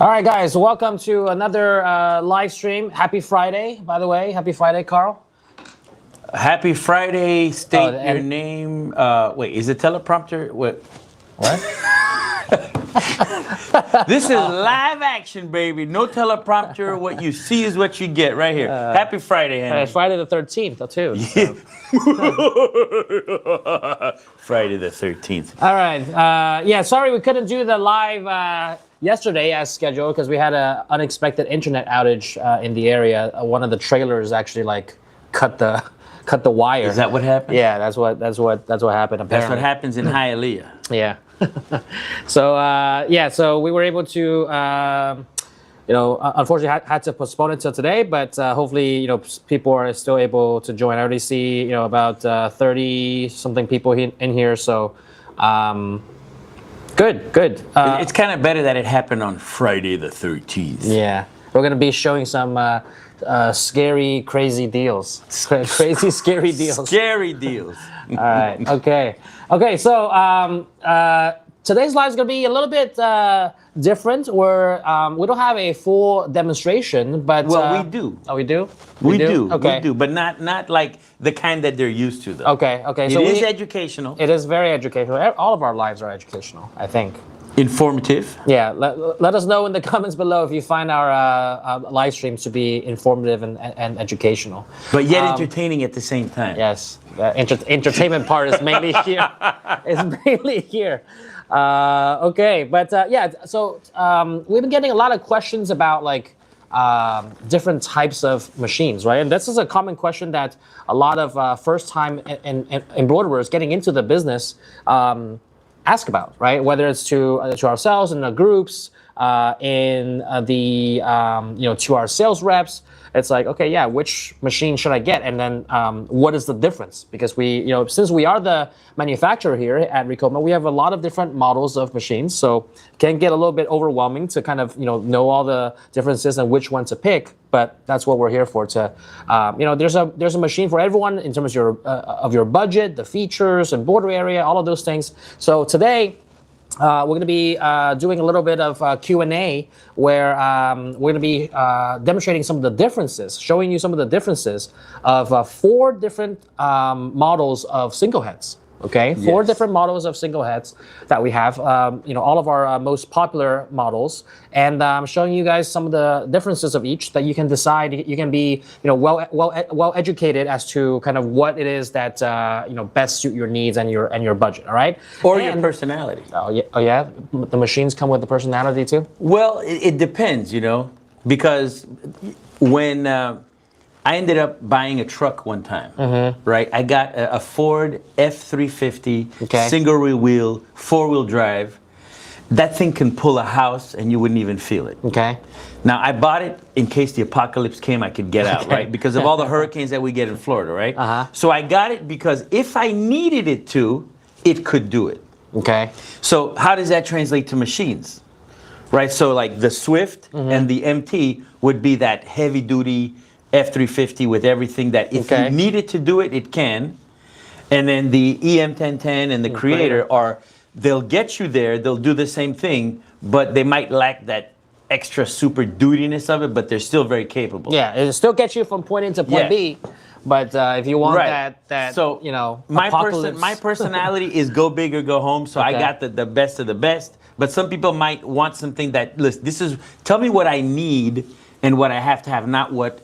All right, guys, welcome to another live stream. Happy Friday, by the way. Happy Friday, Carl. Happy Friday. State your name. Wait, is it teleprompter? What? This is live action, baby. No teleprompter. What you see is what you get right here. Happy Friday, Henry. It's Friday the 13th, too. Yeah. Friday the 13th. All right. Yeah, sorry we couldn't do the live yesterday as scheduled because we had an unexpected internet outage in the area. One of the trailers actually cut the wire. Is that what happened? Yeah, that's what happened. Apparently. That's what happens in Hialeah. Yeah. So we were able to, unfortunately had to postpone it till today, but hopefully, people are still able to join. I already see, about 30 something people in here. So, good. It's kind of better that it happened on Friday the 13th. Yeah. We're going to be showing some scary, crazy deals. Crazy, scary deals. Scary deals. All right. Okay. So today's live is going to be a little bit different. We don't have a full demonstration, but we do. Oh, we do. We do. Okay. We do, but not like the kind that they're used to, though. Okay. It is educational. It is very educational. All of our lives are educational, I think. Informative. Yeah, let us know in the comments below if you find our live streams to be informative and educational. But yet entertaining at the same time. Yes, the entertainment part is mainly here. Okay, but so we've been getting a lot of questions about different types of machines, right? And this is a common question that a lot of first-time embroiderers getting into the business ask about, right? Whether it's to ourselves in the groups, to our sales reps, it's like, okay, yeah, which machine should I get? And then what is the difference? Because since we are the manufacturer here at Ricoma, we have a lot of different models of machines, so it can get a little bit overwhelming to kind of know all the differences and which one to pick. But that's what we're here for. There's a machine for everyone in terms of your budget, the features, embroidery area, all of those things. So today, we're going to be doing a little bit of Q&A where we're going to be demonstrating some of the differences, showing you some of the differences of 4 different models of single heads. Okay, 4 different models of single heads that we have, all of our most popular models, and I'm showing you guys some of the differences of each that you can decide. You can be, well educated as to kind of what it is that best suit your needs and your budget. All right, or your personality. Oh yeah, the machines come with the personality too. Well, it depends, because when I ended up buying a truck one time, right? I got a Ford F350, single rear wheel, 4-wheel drive. That thing can pull a house and you wouldn't even feel it. Okay. Now, I bought it in case the apocalypse came, I could get out, right? Because of all the hurricanes that we get in Florida, right? So I got it because if I needed it to, it could do it. Okay. So how does that translate to machines? Right, so like the Swift and the MT would be that heavy duty F350 with everything that if you needed to do it, it can. And then the EM1010 and the Creator they'll get you there, they'll do the same thing, but they might lack that extra super dutiness of it, but they're still very capable. Yeah, it'll still get you from point A to point B, but if you want my personality is go big or go home, so I got the best of the best, but some people might want something that, listen, tell me what I need and what I have to have, not what,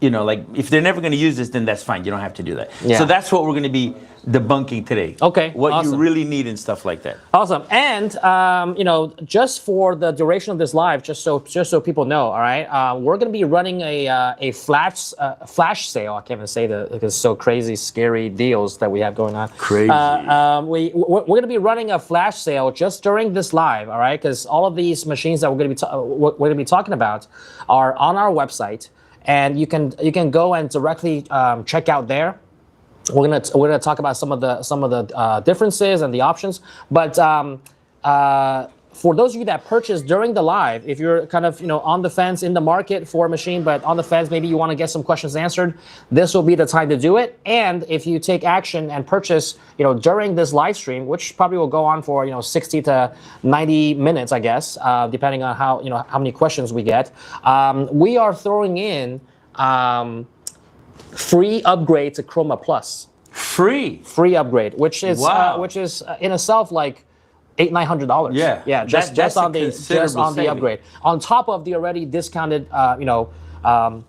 if they're never going to use this, then that's fine. You don't have to do that. Yeah. So that's what we're going to be debunking today. Okay. What you really need and stuff like that. Awesome. And just for the duration of this live, just so people know, all right, we're going to be running a flash sale. I can't even say that because it's so crazy, scary deals that we have going on. Crazy. We're going to be running a flash sale just during this live, all right, because all of these machines that we're going to be talking about are on our website. And you can go and directly check out there. We're gonna talk about some of the differences and the options. But for those of you that purchase during the live, if you're kind of on the fence in the market for a machine, but on the fence, maybe you want to get some questions answered, this will be the time to do it. And if you take action and purchase during this live stream, which probably will go on for 60 to 90 minutes, I guess, depending on how how many questions we get, we are throwing in free upgrade to Chroma Plus. Free upgrade, which is in itself like $800-900. Yeah, just on the upgrade, on top of the already discounted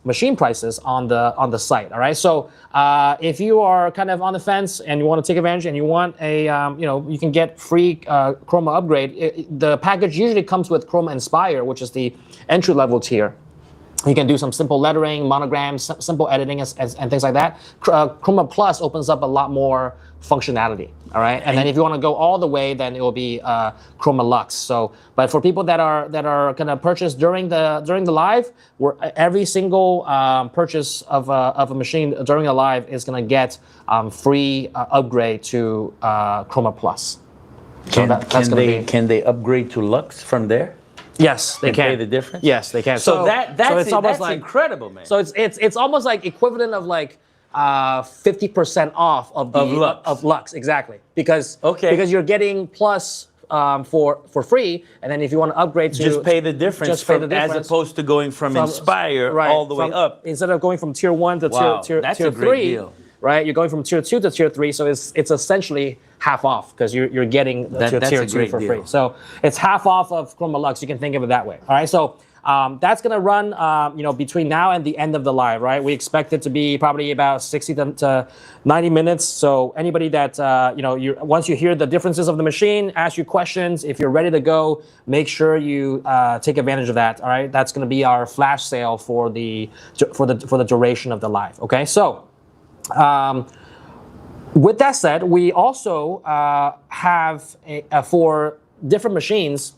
machine prices on the site. All right, so if you are kind of on the fence and you want to take advantage and you want a you can get free Chroma upgrade. The package usually comes with Chroma Inspire, which is the entry-level tier. You can do some simple lettering, monograms, simple editing, and things like that. Chroma Plus opens up a lot more functionality. All right, and then if you want to go all the way, then it will be Chroma Lux. So, but for people that are going to purchase during the live, every single purchase of a machine during the live is going to get free upgrade to Chroma Plus. Can they upgrade to Lux from there? Yes, they can. Pay the difference? Yes, they can. So that's almost like incredible, man. So it's almost like equivalent of like 50% off of Lux, exactly. Because you're getting Plus for free, and then if you want to upgrade to just pay the difference, as opposed to going from Inspire all the way up. Instead of going from tier 1 to tier that's 3, a great deal. Right? You're going from tier 2 to tier 3, so it's essentially half off because you're getting tier 2 for free. So it's half off of Chroma Lux. You can think of it that way. All right, so that's gonna run between now and the end of the live. Right, we expect it to be probably about 60 to 90 minutes. So anybody that once you hear the differences of the machine, ask you questions. If you're ready to go, make sure you take advantage of that. All right, that's gonna be our flash sale for the duration of the live. Okay, so. With that said, we also have for different machines.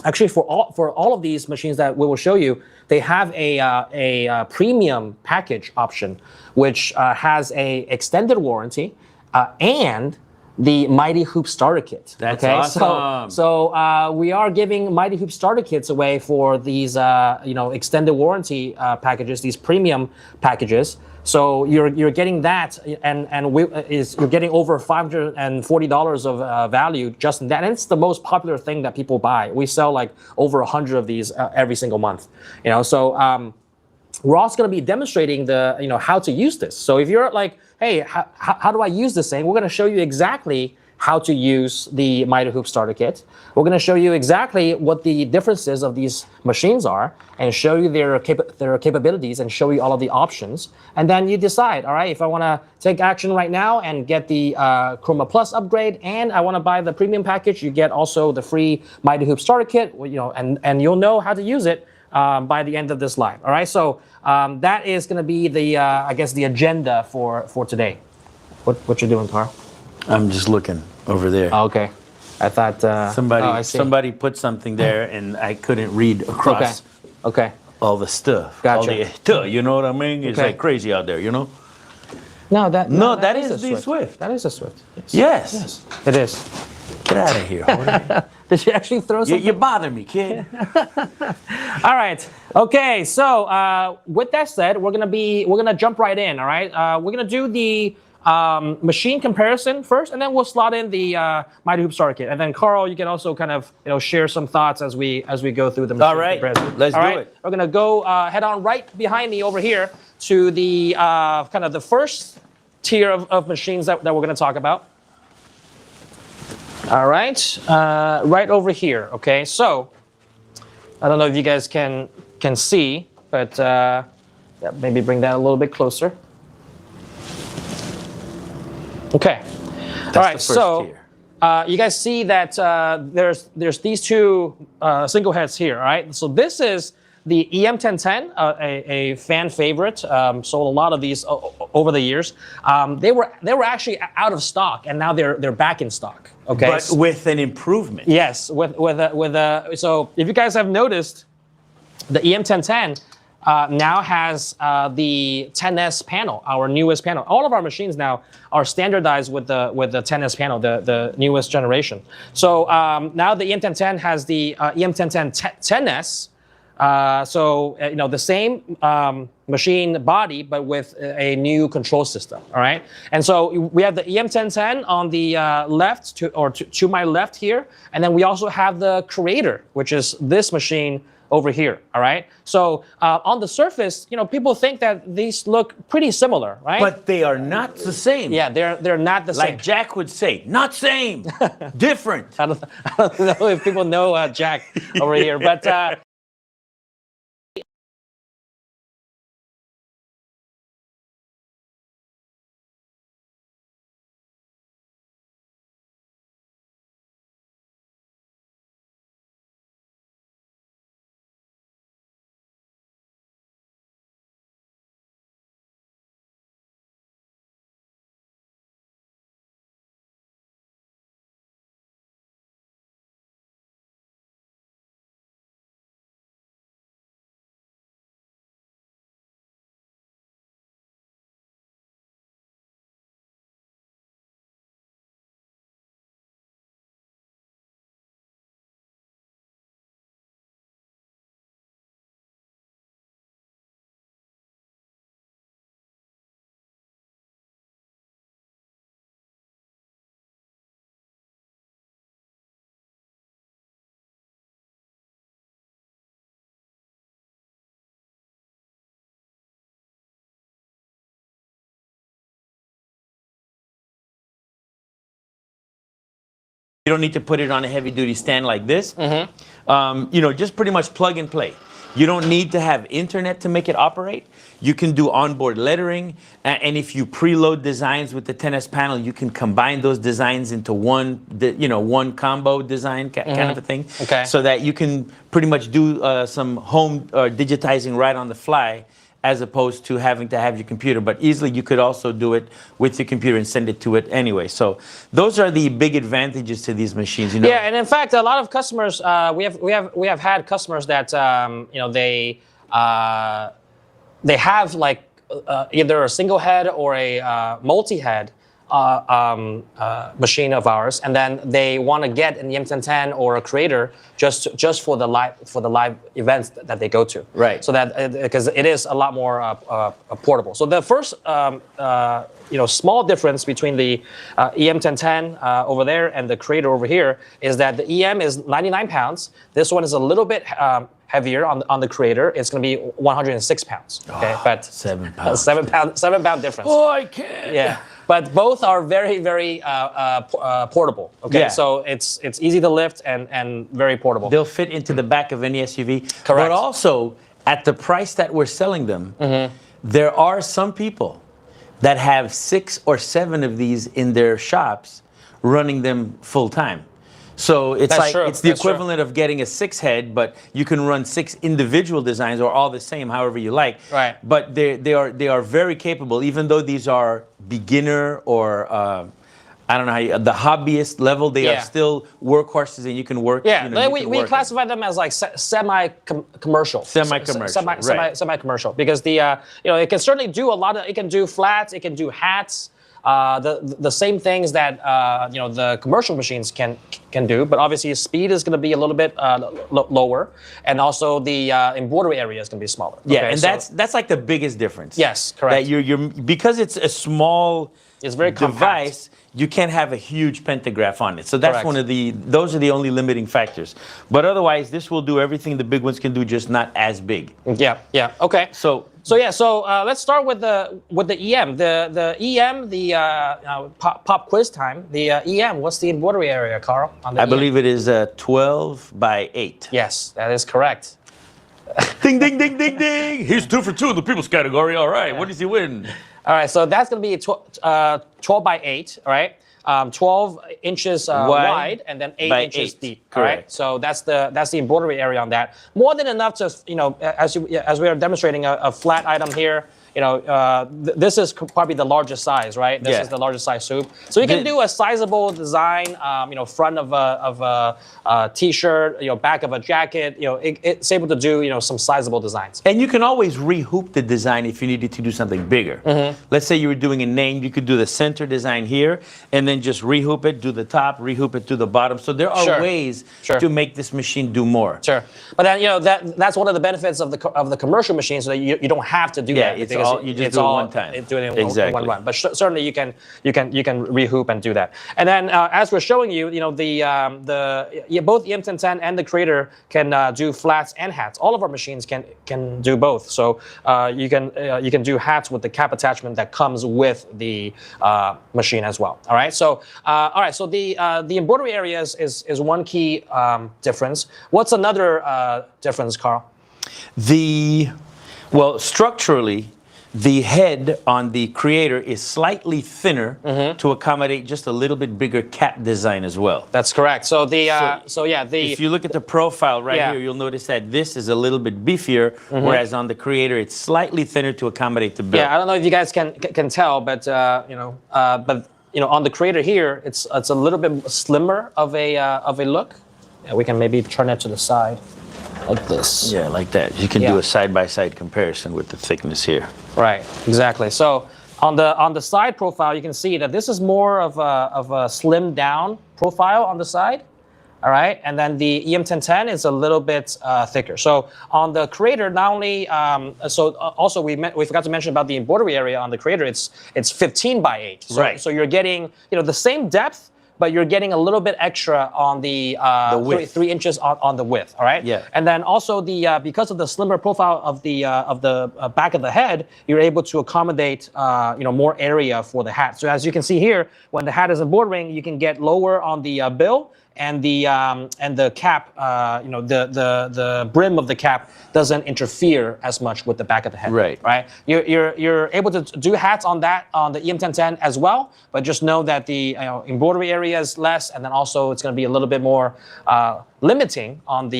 Actually, for all of these machines that we will show you, they have a premium package option, which has a extended warranty and the Mighty Hoop starter kit. That's awesome. So we are giving Mighty Hoop starter kits away for these extended warranty packages, these premium packages. So you're getting that, and you're getting over $540 of value just in that. And it's the most popular thing that people buy. We sell like over 100 of these every single month. So we're also going to be demonstrating the how to use this. So if you're like, hey, how do I use this thing? We're going to show you exactly how to use the Mighty Hoop starter kit. We're going to show you exactly what the differences of these machines are and show you their capabilities and show you all of the options. And then you decide, all right, if I want to take action right now and get the Chroma Plus upgrade and I want to buy the premium package, you get also the free Mighty Hoop starter kit, and you'll know how to use it by the end of this live. All right, so that is going to be the, I guess, the agenda for today. What you're doing, Carl? I'm just looking over there. Oh, okay. I thought somebody put something there and I couldn't read across all the stuff. Gotcha. You know what I mean? It's like crazy out there, No, that is the Swift. That is a Swift. Yes. It is. Get out of here. Did you actually throw something? You bother me, kid. All right. Okay. So with that said, we're gonna jump right in. All right. We're gonna do the machine comparison first, and then we'll slot in the Mighty Hoop starter kit. And then Carl, you can also kind of share some thoughts as we go through the machine. All right. Comparison. Let's do it. We're gonna go head on right behind me over here to the kind of the first tier of machines that we're gonna talk about. All right, right over here. Okay, so I don't know if you guys can see, but maybe bring that a little bit closer. Okay. All right. So you guys see that there's these two single heads here. All right. So this is the EM1010, a fan favorite. Sold a lot of these over the years. They were actually out of stock, and now they're back in stock. Okay. But with an improvement. Yes. So if you guys have noticed, the EM1010 now has the 10S panel, our newest panel. All of our machines now are standardized with the 10S panel, the newest generation. So now the EM1010 has the EM1010 10S. The same machine body, but with a new control system. All right, and so we have the EM1010 on the left to my left here, and then we also have the Creator, which is this machine over here. All right, so on the surface, people think that these look pretty similar, right? But they are not the same. Yeah, they're not the same. Like Jack would say, not same, different. I don't know if people know Jack over here, but. You don't need to put it on a heavy duty stand like this. Just pretty much plug and play. You don't need to have internet to make it operate. You can do onboard lettering. And if you preload designs with the 10S panel, you can combine those designs into one combo design kind of a thing. Okay. So that you can pretty much do some home digitizing right on the fly, as opposed to having to have your computer. But easily you could also do it with your computer and send it to it anyway. So those are the big advantages to these machines. Yeah, and in fact, a lot of customers, we have had customers that they have like either a single head or a multi-head machine of ours, and then they want to get an EM1010 or a Creator just for the live events that they go to. Right. So that because it is a lot more portable. So the first small difference between the EM1010 over there and the Creator over here is that the EM is 99 pounds. This one is a little bit heavier on the Creator. It's going to be 106 pounds. Okay, but 7 pounds. 7 pound difference. Oh, I can't. Yeah. But both are very, very portable. Okay, Yeah. so it's easy to lift and very portable. They'll fit into the back of any SUV. Correct. But also, at the price that we're selling them, there are some people that have 6 or 7 of these in their shops running them full time. So it's it's the equivalent of getting a 6 head, but you can run 6 individual designs or all the same, however you like. Right. But they are very capable, even though these are beginner or I don't know the hobbyist level. They are still workhorses, and you can work. Yeah, we classify them as like semi-commercial. Semi-commercial, semi-commercial, because it can certainly do a lot of. It can do flats. It can do hats. The same things that the commercial machines can do, but obviously speed is going to be a little bit lower, and also the embroidery area is going to be smaller. Yeah, okay, and that's like the biggest difference. Yes, correct. That you're because it's a small very device. You can't have a huge pantograph on it. So that's Correct. Those are the only limiting factors. But otherwise, this will do everything the big ones can do, just not as big. Yeah. Okay. So let's start with the EM. The EM, pop quiz time. The EM, what's the embroidery area, Carl? On the I EM? believe it is 12 by 8. Yes, that is correct. Ding, ding, ding, ding, ding. He's 2 for 2 in the people's category. All right. What does he win? All right, so that's going to be 12 by 8, all right? 12 inches wide and then 8 inches deep. Correct. All right? So that's the embroidery area on that. More than enough to, as we are demonstrating a flat item here, this is probably the largest size, right? This is the largest size soup. So you can do a sizable design, front of a t-shirt, back of a jacket. It's able to do, some sizable designs. And you can always rehoop the design if you needed to do something bigger. Let's say you were doing a name, you could do the center design here, and then just rehoop it, do the top, rehoop it to the bottom. So there are ways to make this machine do more. Sure, but then that's one of the benefits of the commercial machine, so that you don't have to do that. It's all you just do it one time. Do it in one run. But certainly you can rehoop and do that. And then as we're showing you, both EM1010 and the Creator can do flats and hats. All of our machines can do both. So you can do hats with the cap attachment that comes with the machine as well. All right. So So the embroidery area is one key difference. What's another difference, Carl? Structurally, the head on the Creator is slightly thinner to accommodate just a little bit bigger cap design as well. That's correct. So if you look at the profile here, you'll notice that this is a little bit beefier, whereas on the Creator it's slightly thinner to accommodate the build. Yeah, I don't know if you guys can tell, but on the Creator here, it's a little bit slimmer of a look. Yeah, we can maybe turn it to the side. Like this. Yeah, like that. You can do a side-by-side comparison with the thickness here. Right, exactly. So on the side profile, you can see that this is more of a slimmed down profile on the side. All right, and then the EM1010 is a little bit thicker. So on the Creator, not only also we forgot to mention about the embroidery area on the Creator. It's 15 by 8. So, right. So you're getting the same depth, but you're getting a little bit extra on the width. 3 inches on the width, all right? Yeah. And then also because of the slimmer profile of the back of the head, you're able to accommodate more area for the hat. So as you can see here, when the hat is embroidering, you can get lower on the bill, and the cap, the brim of the cap doesn't interfere as much with the back of the head. Right. Right. You're able to do hats on the EM1010 as well, but just know that the embroidery area is less, and then also it's going to be a little bit more limiting on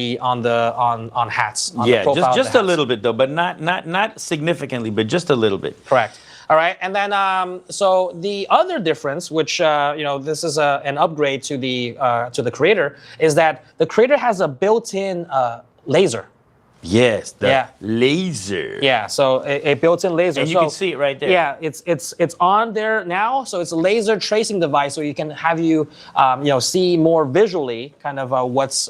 hats. Just a little bit though, but not significantly, but just a little bit. Correct. All right, and then so the other difference, which this is an upgrade to the Creator, is that the Creator has a built-in laser. Yes, the laser. Yeah, so a built-in laser. And you can see it right there. Yeah, it's on there now. So it's a laser tracing device, so you can have see more visually kind of what's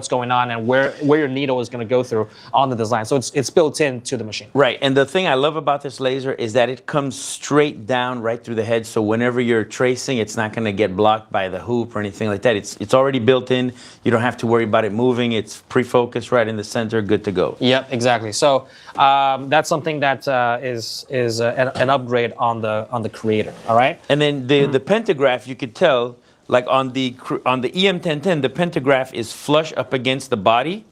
going on and where your needle is going to go through on the design. So it's built into the machine. Right, and the thing I love about this laser is that it comes straight down right through the head. So whenever you're tracing, it's not going to get blocked by the hoop or anything like that. It's already built in. You don't have to worry about it moving. It's pre-focused right in the center, good to go. Yep, exactly. So that's something that is an upgrade on the Creator. All right. And then the pantograph, you could tell, like on the EM1010, the pantograph is flush up against the body,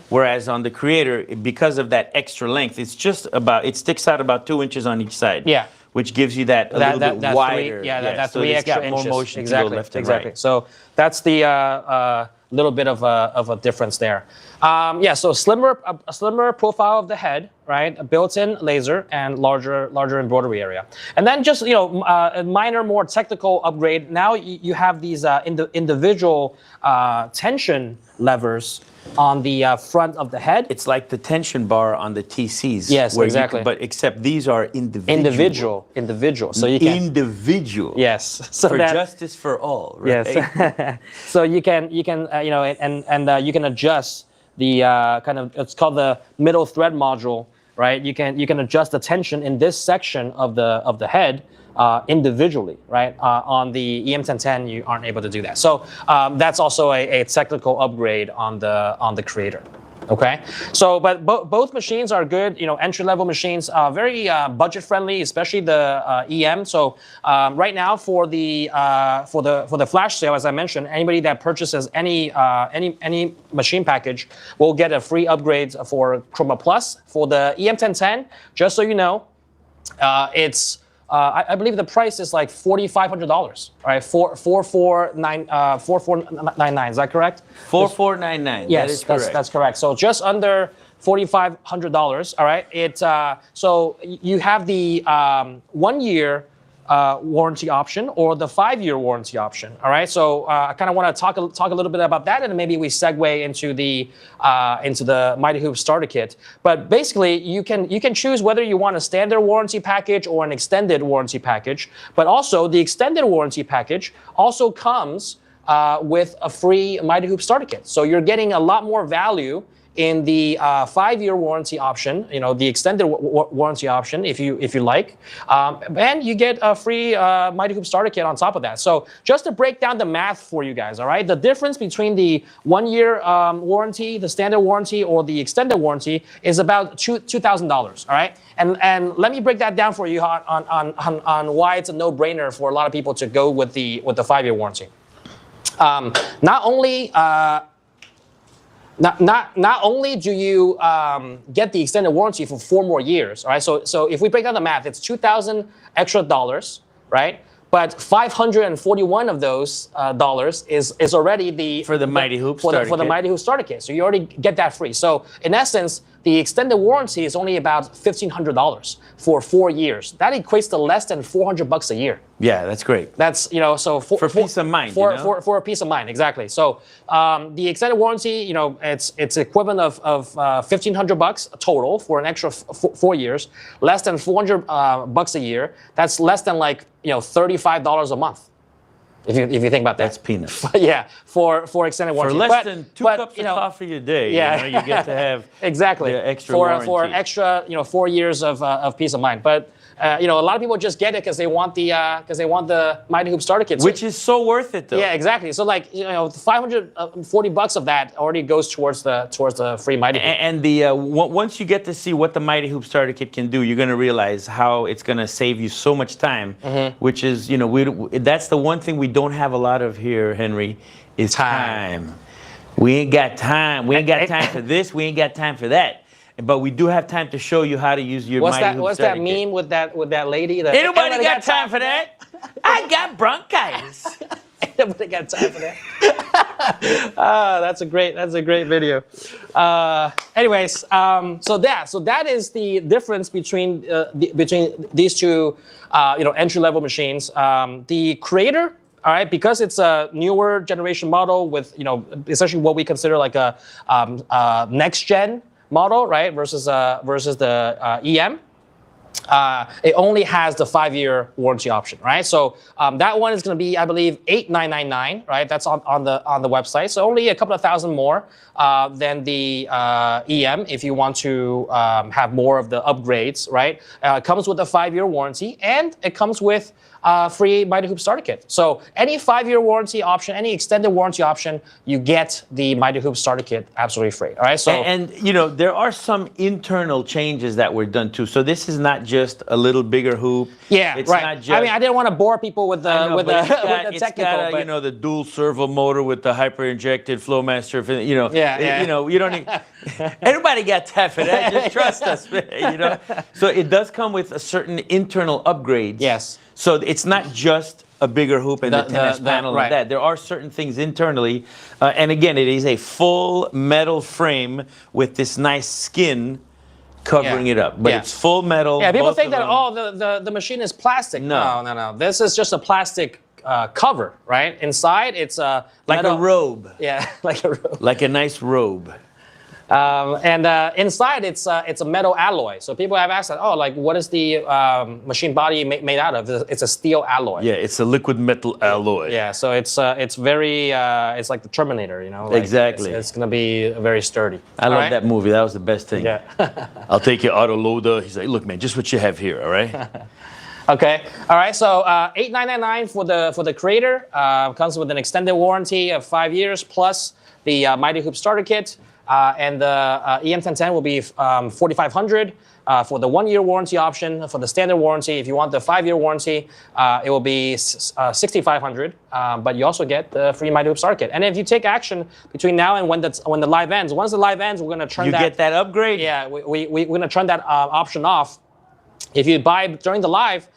whereas on the Creator, because of that extra length, it sticks out about 2 inches on each side. Yeah. Which gives you that little bit wider. That's so 3 it's extra got more inches. motion Exactly. to go left and exactly. right. So that's the little bit of a difference there. So a slimmer profile of the head, right? A built-in laser and larger embroidery area. And then just a minor, more technical upgrade. Now you have these individual tension levers on the front of the head. It's like the tension bar on the TCs. Yes, exactly. But except these are individual. So you can individual. Yes. So for justice for all. Right? Yes. So you can you can adjust the it's called the middle thread module, right? You can adjust the tension in this section of the head individually, right? On the EM1010, you aren't able to do that. So that's also a technical upgrade on the Creator. Okay, so but both machines are good, entry-level machines, very budget-friendly, especially the EM. So right now for the flash sale, as I mentioned, anybody that purchases any machine package will get a free upgrade for Chroma Plus. For the EM1010, just so you know, it's I believe the price is like $4,500, right? 4499. Is that correct? 4499. Yes, that's correct. So just under $4,500. All right. So you have the 1 year warranty option or the 5-year warranty option. All right. So I kind of want to talk a little bit about that, and then maybe we segue into the Mighty Hoop starter kit. But basically, you can choose whether you want a standard warranty package or an extended warranty package. But also, the extended warranty package also comes with a free Mighty Hoop starter kit. So you're getting a lot more value in the 5-year warranty option, the extended warranty option, if you like, and you get a free Mighty Hoop starter kit on top of that. So just to break down the math for you guys, all right, the difference between the 1-year warranty, the standard warranty, or the extended warranty is about $2,000. All right, and let me break that down for you on why it's a no-brainer for a lot of people to go with the 5-year warranty. Not only do you get the extended warranty for 4 more years, all right? So if we break down the math, it's $2,000 extra, right? But 541 of those dollars is already for the Mighty Hoop starter kit. For the Mighty Hoop starter kit. So you already get that free. So in essence, the extended warranty is only about $1,500 for 4 years. That equates to less than $400 a year. Yeah, that's great. That's so for peace of mind. For a peace of mind, exactly. So the extended warranty, it's equivalent of $1,500 total for an extra 4 years, less than $400 a year. That's less than $35 a month. If you think about that, that's peanuts. Yeah, for extended warranty. For less than 2 cups of coffee a day, yeah, you get to have exactly the extra for warranty. extra 4 years of peace of mind. But a lot of people just get it because they want the Mighty Hoop starter kit, which is so worth it, though. Yeah, exactly. So $540 of that already goes towards the free Mighty Hoop. And once you get to see what the Mighty Hoop starter kit can do, you're going to realize how it's going to save you so much time. Which is, that's the one thing we don't have a lot of here, Henry, is time. We ain't got time. We ain't got time for this. We ain't got time for that. But we do have time to show you how to use your Mighty Hoop starter kit. What's that meme with that lady? Ain't nobody got time for that. I got bronchitis. Ain't nobody got time for that. That's a great video. Anyways, so that is the difference between these two, entry-level machines. The Creator, all right, because it's a newer generation model with essentially what we consider like a next-gen model, right, versus the EM. It only has the 5-year warranty option, right? So that one is going to be, I believe, $8,999, right? That's on the website. So only a couple of thousand more than the EM if you want to have more of the upgrades, right? It comes with a 5-year warranty, and it comes with free Mighty Hoop starter kit. So any 5-year warranty option, any extended warranty option, you get the Mighty Hoop starter kit absolutely free. All right. So and there are some internal changes that were done too. So this is not just a little bigger hoop. Yeah, it's right. Not just, I didn't want to bore people with the technical. It's got the dual servo motor with the hyper injected Flowmaster. You don't need. Everybody got time for that. Just trust us, So it does come with a certain internal upgrades. Yes. So it's not just a bigger hoop and the tennis panel right. and that. There are certain things internally. And again, it is a full metal frame with this nice skin covering it up. But it's full metal. Yeah, people think that, the machine is plastic. No. This is just a plastic cover, right? Inside, it's a like a robe. Yeah, like a robe. Like a nice robe. And inside, it's a metal alloy. So people have asked, what is the machine body made out of? It's a steel alloy. Yeah, it's a liquid metal alloy. Yeah, so it's very, it's like the Terminator, Exactly. It's going to be very sturdy. I love that movie. That was the best thing. Yeah. I'll take your auto loader. He's like, look, man, just what you have here, all right? Okay. All right. So $8,999 for the Creator. Comes with an extended warranty of 5 years plus the Mighty Hoop starter kit. And the EM1010 will be $4,500 for the 1-year warranty option. For the standard warranty, if you want the 5-year warranty, it will be $6,500. But you also get the free Mighty Hoop starter kit. And if you take action between now and when the live ends, once the live ends, we're going to turn that. You get that upgrade. Yeah, we're going to turn that option off. If you buy during the live,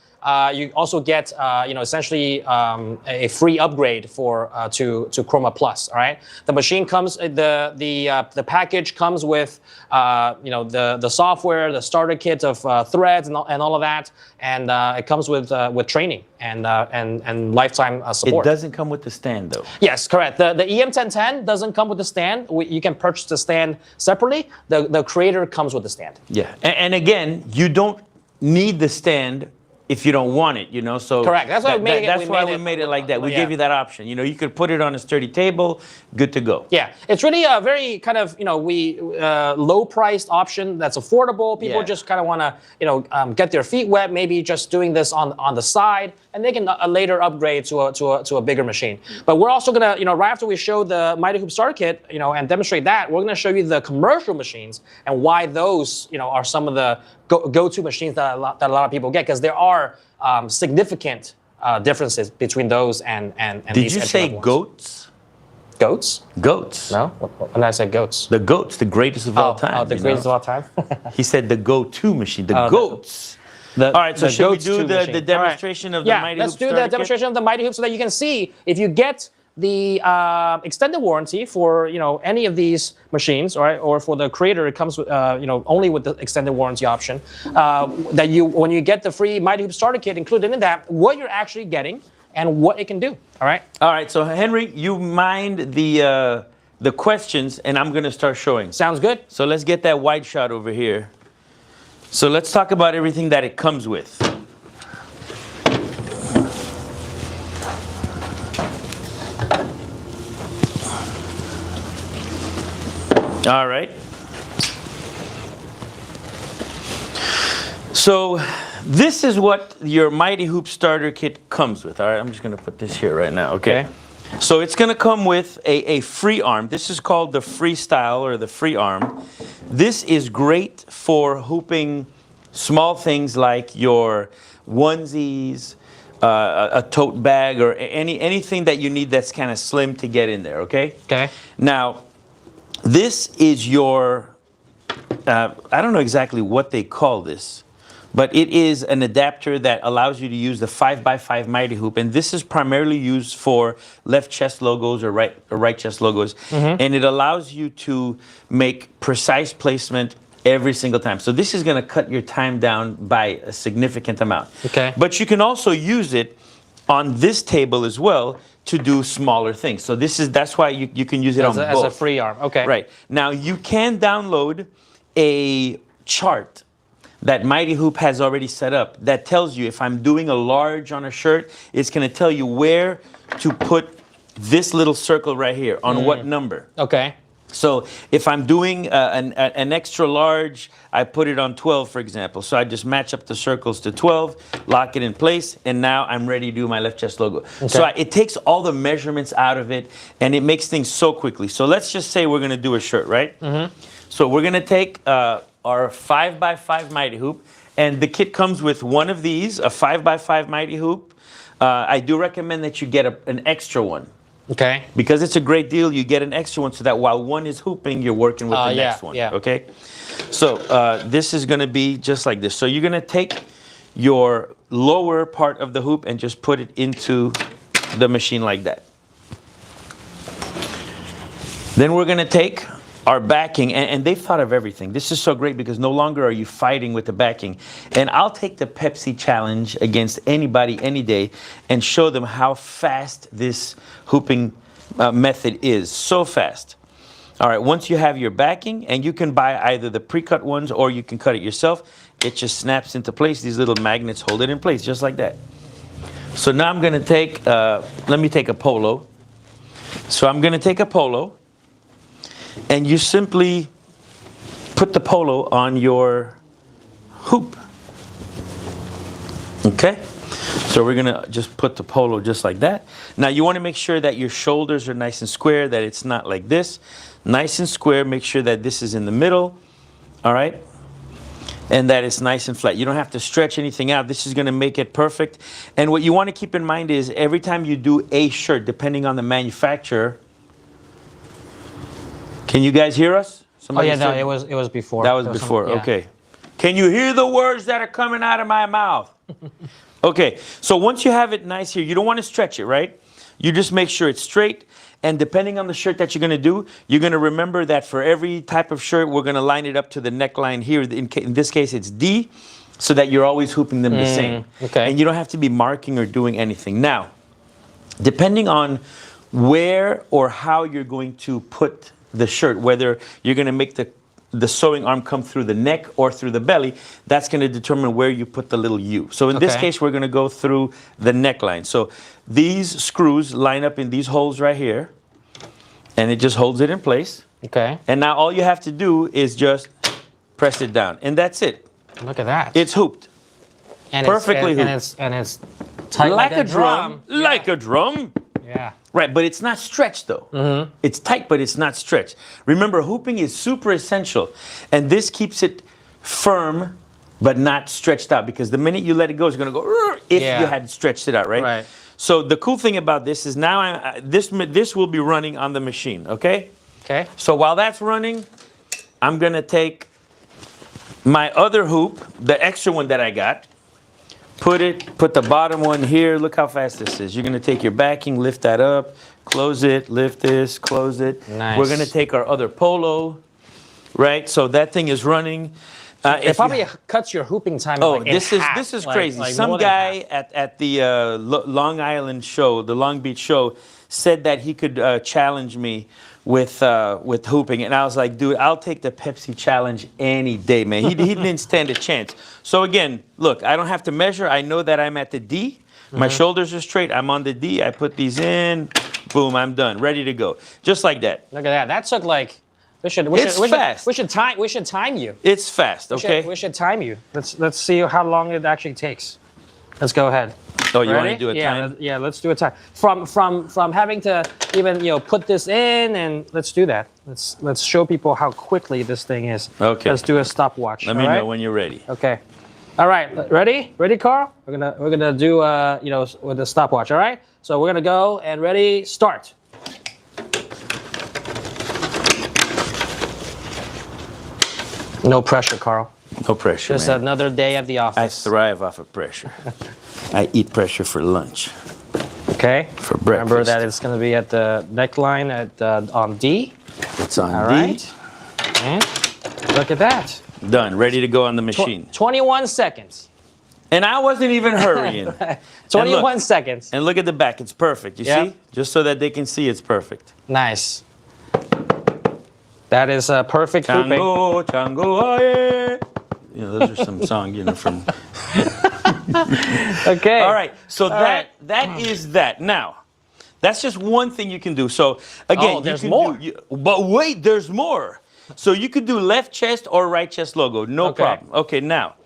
you also get essentially a free upgrade for to Chroma Plus. All right, the machine comes the package comes with the software, the starter kit of threads and all of that, and it comes with training and lifetime support. It doesn't come with the stand though. Yes, correct. The EM1010 doesn't come with the stand. You can purchase the stand separately. The Creator comes with the stand. Yeah, and again, you don't need the stand if you don't want it, so correct. That's why we made it like that. We gave you that option. You could put it on a sturdy table, good to go. Yeah, it's really a very kind of low-priced option that's affordable. People just kind of want to get their feet wet. Maybe just doing this on the side, and they can later upgrade to a bigger machine. But we're also gonna right after we show the Mighty Hoop starter kit and demonstrate that, we're gonna show you the commercial machines and why those are some of the go-to machines that a lot of people get, because there are significant differences between those and Did you say goats? Goats? Goats. No? When did I say goats? The goats, the greatest of all time. Oh, the greatest of all time? He said the go-to machine, the goats. All right, so should we do the demonstration of the Mighty Hoop? Let's do the demonstration of the Mighty Hoop so that you can see if you get the extended warranty for any of these machines, or for the Creator, it comes with only with the extended warranty option. That when you get the free Mighty Hoop starter kit included in that, what you're actually getting and what it can do. All right. All right. So Henry, you mind the questions, and I'm going to start showing. Sounds good. So let's get that wide shot over here. So let's talk about everything that it comes with. All right. So this is what your Mighty Hoop starter kit comes with. All right, I'm just going to put this here right now. Okay. So it's going to come with a free arm. This is called the freestyle or the free arm. This is great for hooping small things like your onesies, a tote bag, or anything that you need that's kind of slim to get in there. Okay. Okay. Now, this is your, I don't know exactly what they call this, but it is an adapter that allows you to use the 5x5 Mighty Hoop. And this is primarily used for left chest logos or right chest logos. And it allows you to make precise placement every single time. So this is going to cut your time down by a significant amount. Okay. But you can also use it on this table as well to do smaller things. So that's why you can use it on both. As a free arm. Okay. Right. Now you can download a chart that Mighty Hoop has already set up that tells you if I'm doing a large on a shirt, it's going to tell you where to put this little circle right here on what number. Okay. So if I'm doing an extra large, I put it on 12, for example. So I just match up the circles to 12, lock it in place, and now I'm ready to do my left chest logo. Okay. So it takes all the measurements out of it, and it makes things so quickly. So let's just say we're going to do a shirt, right? So we're going to take our 5x5 Mighty Hoop, and the kit comes with one of these, a 5x5 Mighty Hoop. I do recommend that you get an extra one. Okay. Because it's a great deal, you get an extra one so that while one is hooping, you're working with the next one. Yeah. Okay. So this is going to be just like this. So you're going to take your lower part of the hoop and just put it into the machine like that. Then we're going to take our backing, and they've thought of everything. This is so great because no longer are you fighting with the backing. And I'll take the Pepsi challenge against anybody any day and show them how fast this hooping method is. So fast. All right, once you have your backing, and you can buy either the pre-cut ones or you can cut it yourself, it just snaps into place. These little magnets hold it in place just like that. So now I'm going to take, let me take a polo. So I'm going to take a polo, and you simply put the polo on your hoop. Okay? So we're gonna just put the polo just like that. Now you wanna make sure that your shoulders are nice and square, that it's not like this. Nice and square, make sure that this is in the middle, all right? And that it's nice and flat. You don't have to stretch anything out. This is gonna make it perfect. And what you wanna keep in mind is every time you do a shirt, depending on the manufacturer, can you guys hear us? Somebody no, it was before. That was before, okay. Can you hear the words that are coming out of my mouth? Okay, so once you have it nice here, you don't want to stretch it, right? You just make sure it's straight. And depending on the shirt that you're going to do, you're going to remember that for every type of shirt, we're going to line it up to the neckline here. In this case, it's D, so that you're always hooping them the same. Okay. And you don't have to be marking or doing anything. Now, depending on where or how you're going to put the shirt, whether you're going to make the sewing arm come through the neck or through the belly, that's going to determine where you put the little U. So in this case, we're going to go through the neckline. So these screws line up in these holes right here, and it just holds it in place. Okay. And now all you have to do is just press it down, and that's it. Look at that. It's hooped. And perfectly hooped. And it's tight like a drum. Like a drum. Yeah. Right, but it's not stretched though. It's tight, but it's not stretched. Remember, hooping is super essential, and this keeps it firm, but not stretched out, because the minute you let it go, it's gonna go if you had stretched it out, right? Right. So the cool thing about this is now this will be running on the machine, okay? Okay. So while that's running, I'm gonna take my other hoop, the extra one that I got, put the bottom one here. Look how fast this is. You're gonna take your backing, lift that up, close it, lift this, close it. Nice. We're gonna take our other polo, right? So that thing is running. It probably cuts your hooping time. Oh, like in half, this is crazy. Like Some guy at the Long Island show, the Long Beach show, said that he could challenge me with hooping, and I was like, dude, I'll take the Pepsi challenge any day, man. He didn't stand a chance. So again, look, I don't have to measure. I know that I'm at the D. My shoulders are straight. I'm on the D. I put these in. Boom, I'm done. Ready to go. Just like that. Look at that. That took like. We should time you. It's fast. Okay. We should time you. Let's see how long it actually takes. Let's go ahead. Oh, you want to do a time? Yeah, let's do a time. From having to even put this in, and let's do that. Let's show people how quickly this thing is. Okay. Let's do a stopwatch. Let me know when you're ready. Okay. All right. Ready, Carl? We're gonna do with the stopwatch. All right. So we're gonna go and ready, start. No pressure, Carl. No pressure, Just man. another day at the I office. thrive off of pressure. I eat pressure for lunch. Okay. For breakfast. Remember that it's going to be at the neckline on D. It's on All D. right. And look at that. Done. Ready to go on the machine. 21 seconds. And I wasn't even hurrying. 21 seconds. And look at the back. It's perfect. You see? Just so that they can see it's perfect. Nice. That is a perfect hooping. Chango, Chango, aye. Those are some songs, from. Okay. All right. So that is that. Now, that's just one thing you can do. So again, there's more. But wait, there's more. So you could do left chest or right chest logo. No problem. Okay. Now,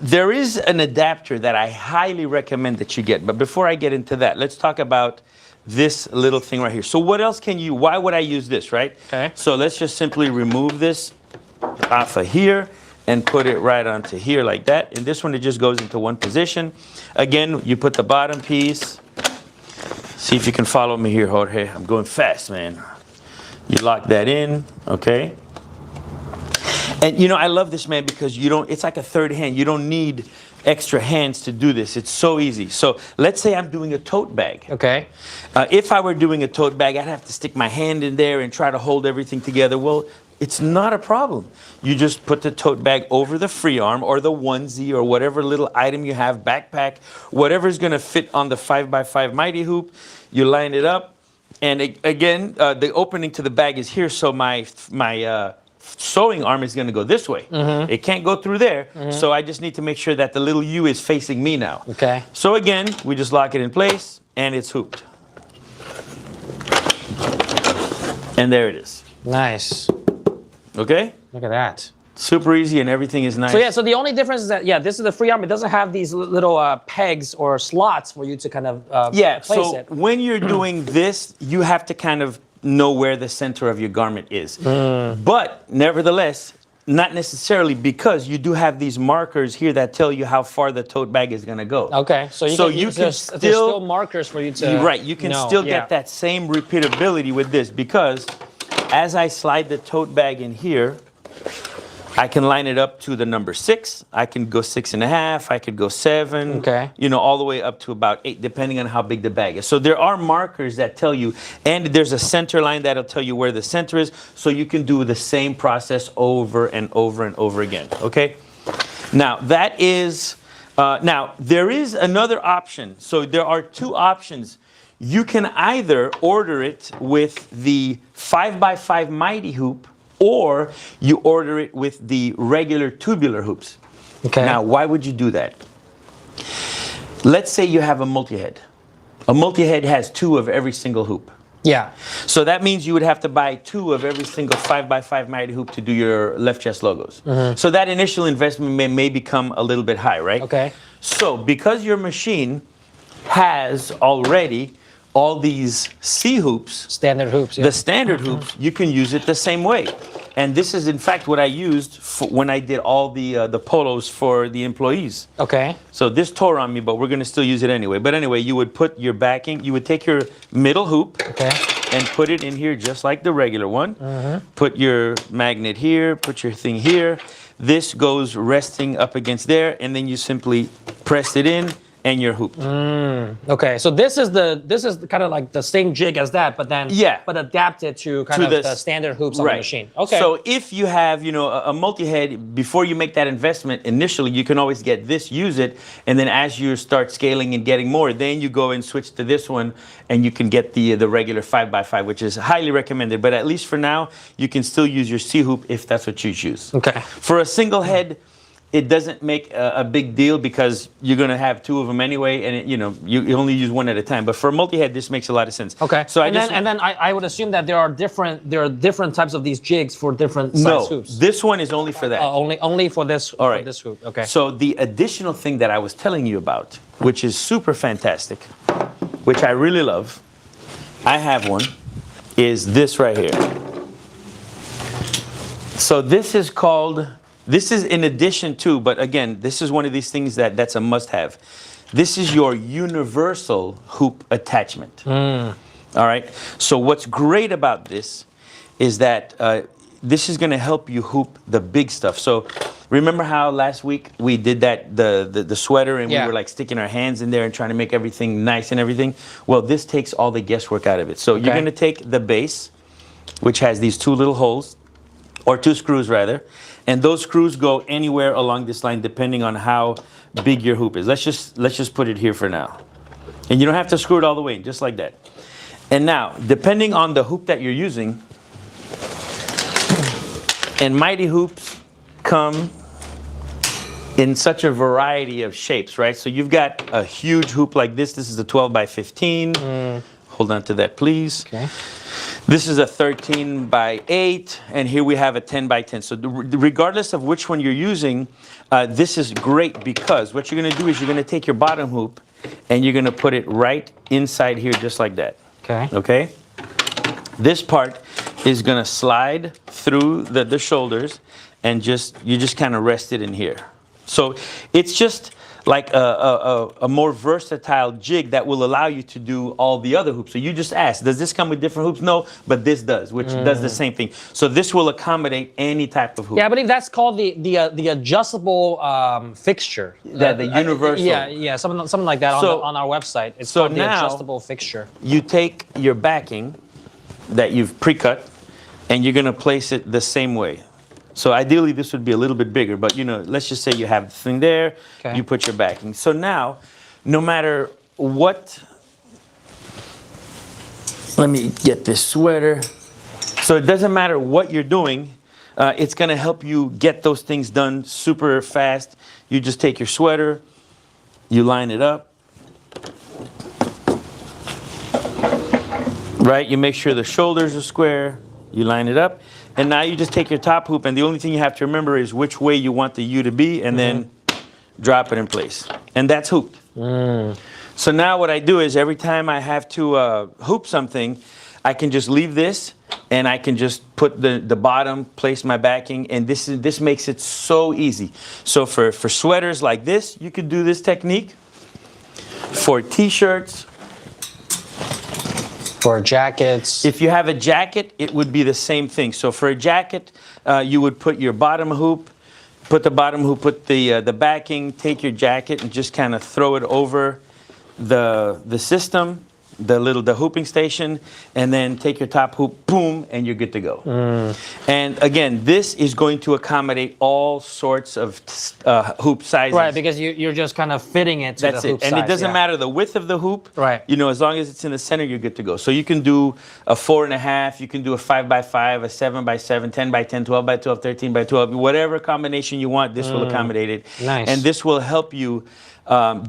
there is an adapter that I highly recommend that you get. But before I get into that, let's talk about this little thing right here. So what else why would I use this, right? Okay. So let's just simply remove this off of here and put it right onto here like that. And this one, it just goes into one position. Again, you put the bottom piece. See if you can follow me here, Jorge. I'm going fast, man. You lock that in, okay? And I love this, man, because it's like a third hand. You don't need extra hands to do this. It's so easy. So let's say I'm doing a tote bag. Okay. If I were doing a tote bag, I'd have to stick my hand in there and try to hold everything together. Well, it's not a problem. You just put the tote bag over the free arm or the onesie or whatever little item you have, backpack, whatever's going to fit on the 5x5 Mighty Hoop. You line it up. And again, the opening to the bag is here, so my sewing arm is going to go this way. It can't go through there, so I just need to make sure that the little U is facing me now. Okay. So again, we just lock it in place, and it's hooped. And there it is. Nice. Okay? Look at that. Super easy, and everything is nice. So the only difference is that, this is the free arm. It doesn't have these little pegs or slots for you to kind of place it. When you're doing this, you have to kind of know where the center of your garment is. But nevertheless, not necessarily, because you do have these markers here that tell you how far the tote bag is going to go. Okay, so there's still markers for you to Right, you can still get that same repeatability with this, because as I slide the tote bag in here, I can line it up to the number 6. I can go 6.5. I could go 7. Okay. You know, all the way up to about 8, depending on how big the bag is. So there are markers that tell you, and there's a center line that'll tell you where the center is, so you can do the same process over and over and over again. Okay. Now that is. Now there is another option. So there are 2 options. You can either order it with the 5x5 Mighty hoop, or you order it with the regular tubular hoops. Okay. Now, why would you do that? Let's say you have a multi-head. A multi-head has 2 of every single hoop. Yeah. So that means you would have to buy 2 of every single 5x5 Mighty hoop to do your left chest logos. So that initial investment may become a little bit high, right? Okay. So because your machine has already all these C hoops, Standard hoops. Yeah. the standard hoops, you can use it the same way. And this is in fact what I used when I did all the polos for the employees. Okay. So this tore on me, but we're gonna still use it anyway. But anyway, you would put your backing, you would take your middle hoop, Okay. and put it in here just like the regular one. Put your magnet here, put your thing here. This goes resting up against there, and then you simply press it in, and your hoop. Okay, so this is kind of like the same jig as that, but then but adapted to kind of the standard hoops on the machine. Okay. So if you have, you know, a multi-head, before you make that investment initially, you can always get this, use it, and then as you start scaling and getting more, then you go and switch to this one, and you can get the regular 5x5, which is highly recommended. But at least for now, you can still use your C hoop if that's what you choose. Okay. For a single head, it doesn't make a big deal because you're going to have 2 of them anyway, and you know you only use 1 at a time. But for a multi-head, this makes a lot of sense. Okay. So and then I would assume that there are different types of these jigs for different size hoops. This one is only for that. Only for this. All right. For this hoop. Okay. So the additional thing that I was telling you about, which is super fantastic, which I really love, I have one, is this right here. So this is called. This is in addition to, but again, this is one of these things that's a must-have. This is your universal hoop attachment. All right. So what's great about this is that this is going to help you hoop the big stuff. So remember how last week we did that the sweater and we were like sticking our hands in there and trying to make everything nice and everything? Well, this takes all the guesswork out of it. So you're going to take the base, which has these 2 little holes, or 2 screws rather. And those screws go anywhere along this line depending on how big your hoop is. Let's just put it here for now. And you don't have to screw it all the way, just like that. And now, depending on the hoop that you're using, and Mighty hoops come in such a variety of shapes, right? So you've got a huge hoop like this. This is a 12x15. Hold on to that, please. Okay. This is a 13x8, and here we have a 10x10. So regardless of which one you're using, this is great because what you're going to do is you're going to take your bottom hoop and you're going to put it right inside here just like that. Okay. Okay? This part is going to slide through the shoulders and you just kind of rest it in here. So it's just like a more versatile jig that will allow you to do all the other hoops. So you just asked, does this come with different hoops? No, but this does, which does the same thing. So this will accommodate any type of hoop. Yeah, I believe that's called the adjustable fixture. The universal. Yeah, something like that on our website. It's called the adjustable fixture. You take your backing that you've pre-cut, and you're going to place it the same way. So ideally, this would be a little bit bigger, but you know, let's just say you have the thing there, you put your backing. So now, no matter what, let me get this sweater. So it doesn't matter what you're doing, it's gonna help you get those things done super fast. You just take your sweater, you line it up, right? You make sure the shoulders are square, you line it up. And now you just take your top hoop, and the only thing you have to remember is which way you want the U to be, and then drop it in place. And that's hooped. So now what I do is every time I have to hoop something, I can just leave this, and I can just put the bottom, place my backing, and this makes it so easy. So for sweaters like this, you could do this technique. For T-shirts, for jackets. if you have a jacket, it would be the same thing. So for a jacket, you would put your bottom hoop, put the backing, take your jacket and just kind of throw it over the system, the hooping station, and then take your top hoop, boom, and you're good to go. And again, this is going to accommodate all sorts of hoop sizes. Right, because you're just kind of fitting it to the hoop size. And it doesn't matter the width of the hoop. Right. You know, as long as it's in the center, you're good to go. So you can do a 4.5, you can do a 5x5, a 7x7, 10x10, 12x12, 13x12, whatever combination you want, this will accommodate it. Nice. And this will help you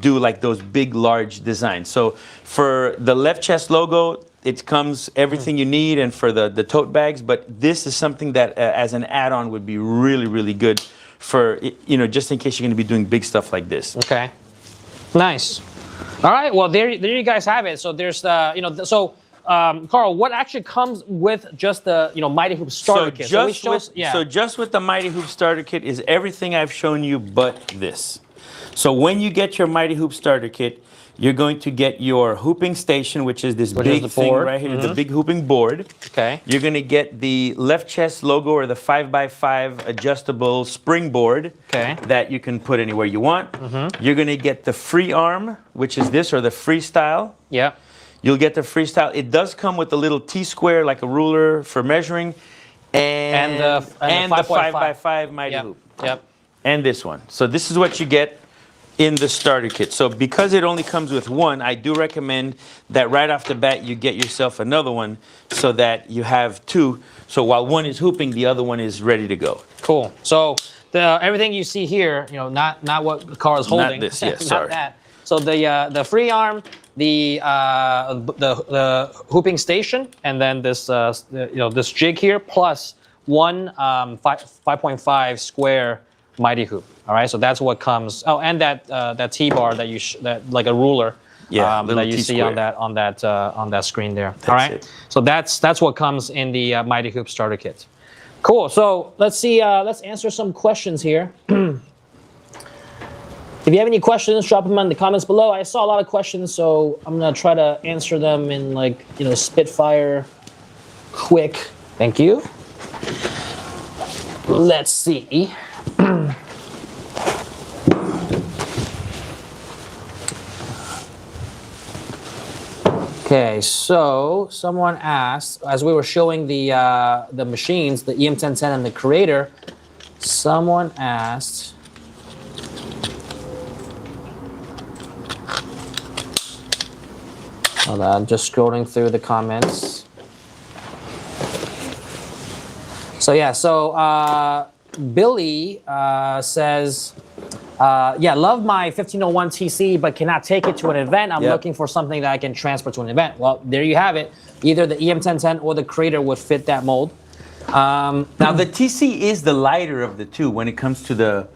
do like those big, large designs. So for the left chest logo, it comes everything you need, and for the tote bags, but this is something that as an add-on would be really, really good for, you know, just in case you're going to be doing big stuff like this. Okay. Nice. All right. Well, there you guys have it. So there's the, you know, Carl, what actually comes with just the, you know, Mighty Hoop starter kit? So just with the Mighty Hoop starter kit is everything I've shown you but this. So when you get your Mighty Hoop starter kit, you're going to get your hooping station, which is this big thing right here, the big hooping board. Okay. You're going to get the left chest logo or the 5x5 adjustable springboard that you can put anywhere you want. You're going to get the free arm, which is this, or the freestyle. Yeah. You'll get the freestyle. It does come with a little T-square, like a ruler for measuring, and the 5x5 Mighty Hoop. Yep. And this one. So this is what you get in the starter kit. So because it only comes with one, I do recommend that right off the bat you get yourself another one so that you have two. So while one is hooping, the other one is ready to go. Cool. So everything you see here, you know, not what Carl is holding. Not this, yes, not sorry. that. So the free arm, the hooping station, and then this you know, this jig here, plus one 5.5 square Mighty Hoop. All right, so that's what comes. Oh, and that T-bar that like a ruler. Yeah, that you see on that screen there. All right, so that's what comes in the Mighty Hoop starter kit. Cool. So let's see. Let's answer some questions here. If you have any questions, drop them in the comments below. I saw a lot of questions, so I'm gonna try to answer them in, like, you know, spitfire, quick. Thank you. Let's see. Okay, so someone asked, as we were showing the machines, the EM1010 and the Creator, someone asked, hold on, just scrolling through the comments. So yeah, so Billy says, yeah, love my 1501 TC, but cannot take it to an event. I'm looking for something that I can transfer to an event. Well, there you have it. Either the EM1010 or the Creator would fit that mold. Now, the TC is the lighter of the two when it comes to the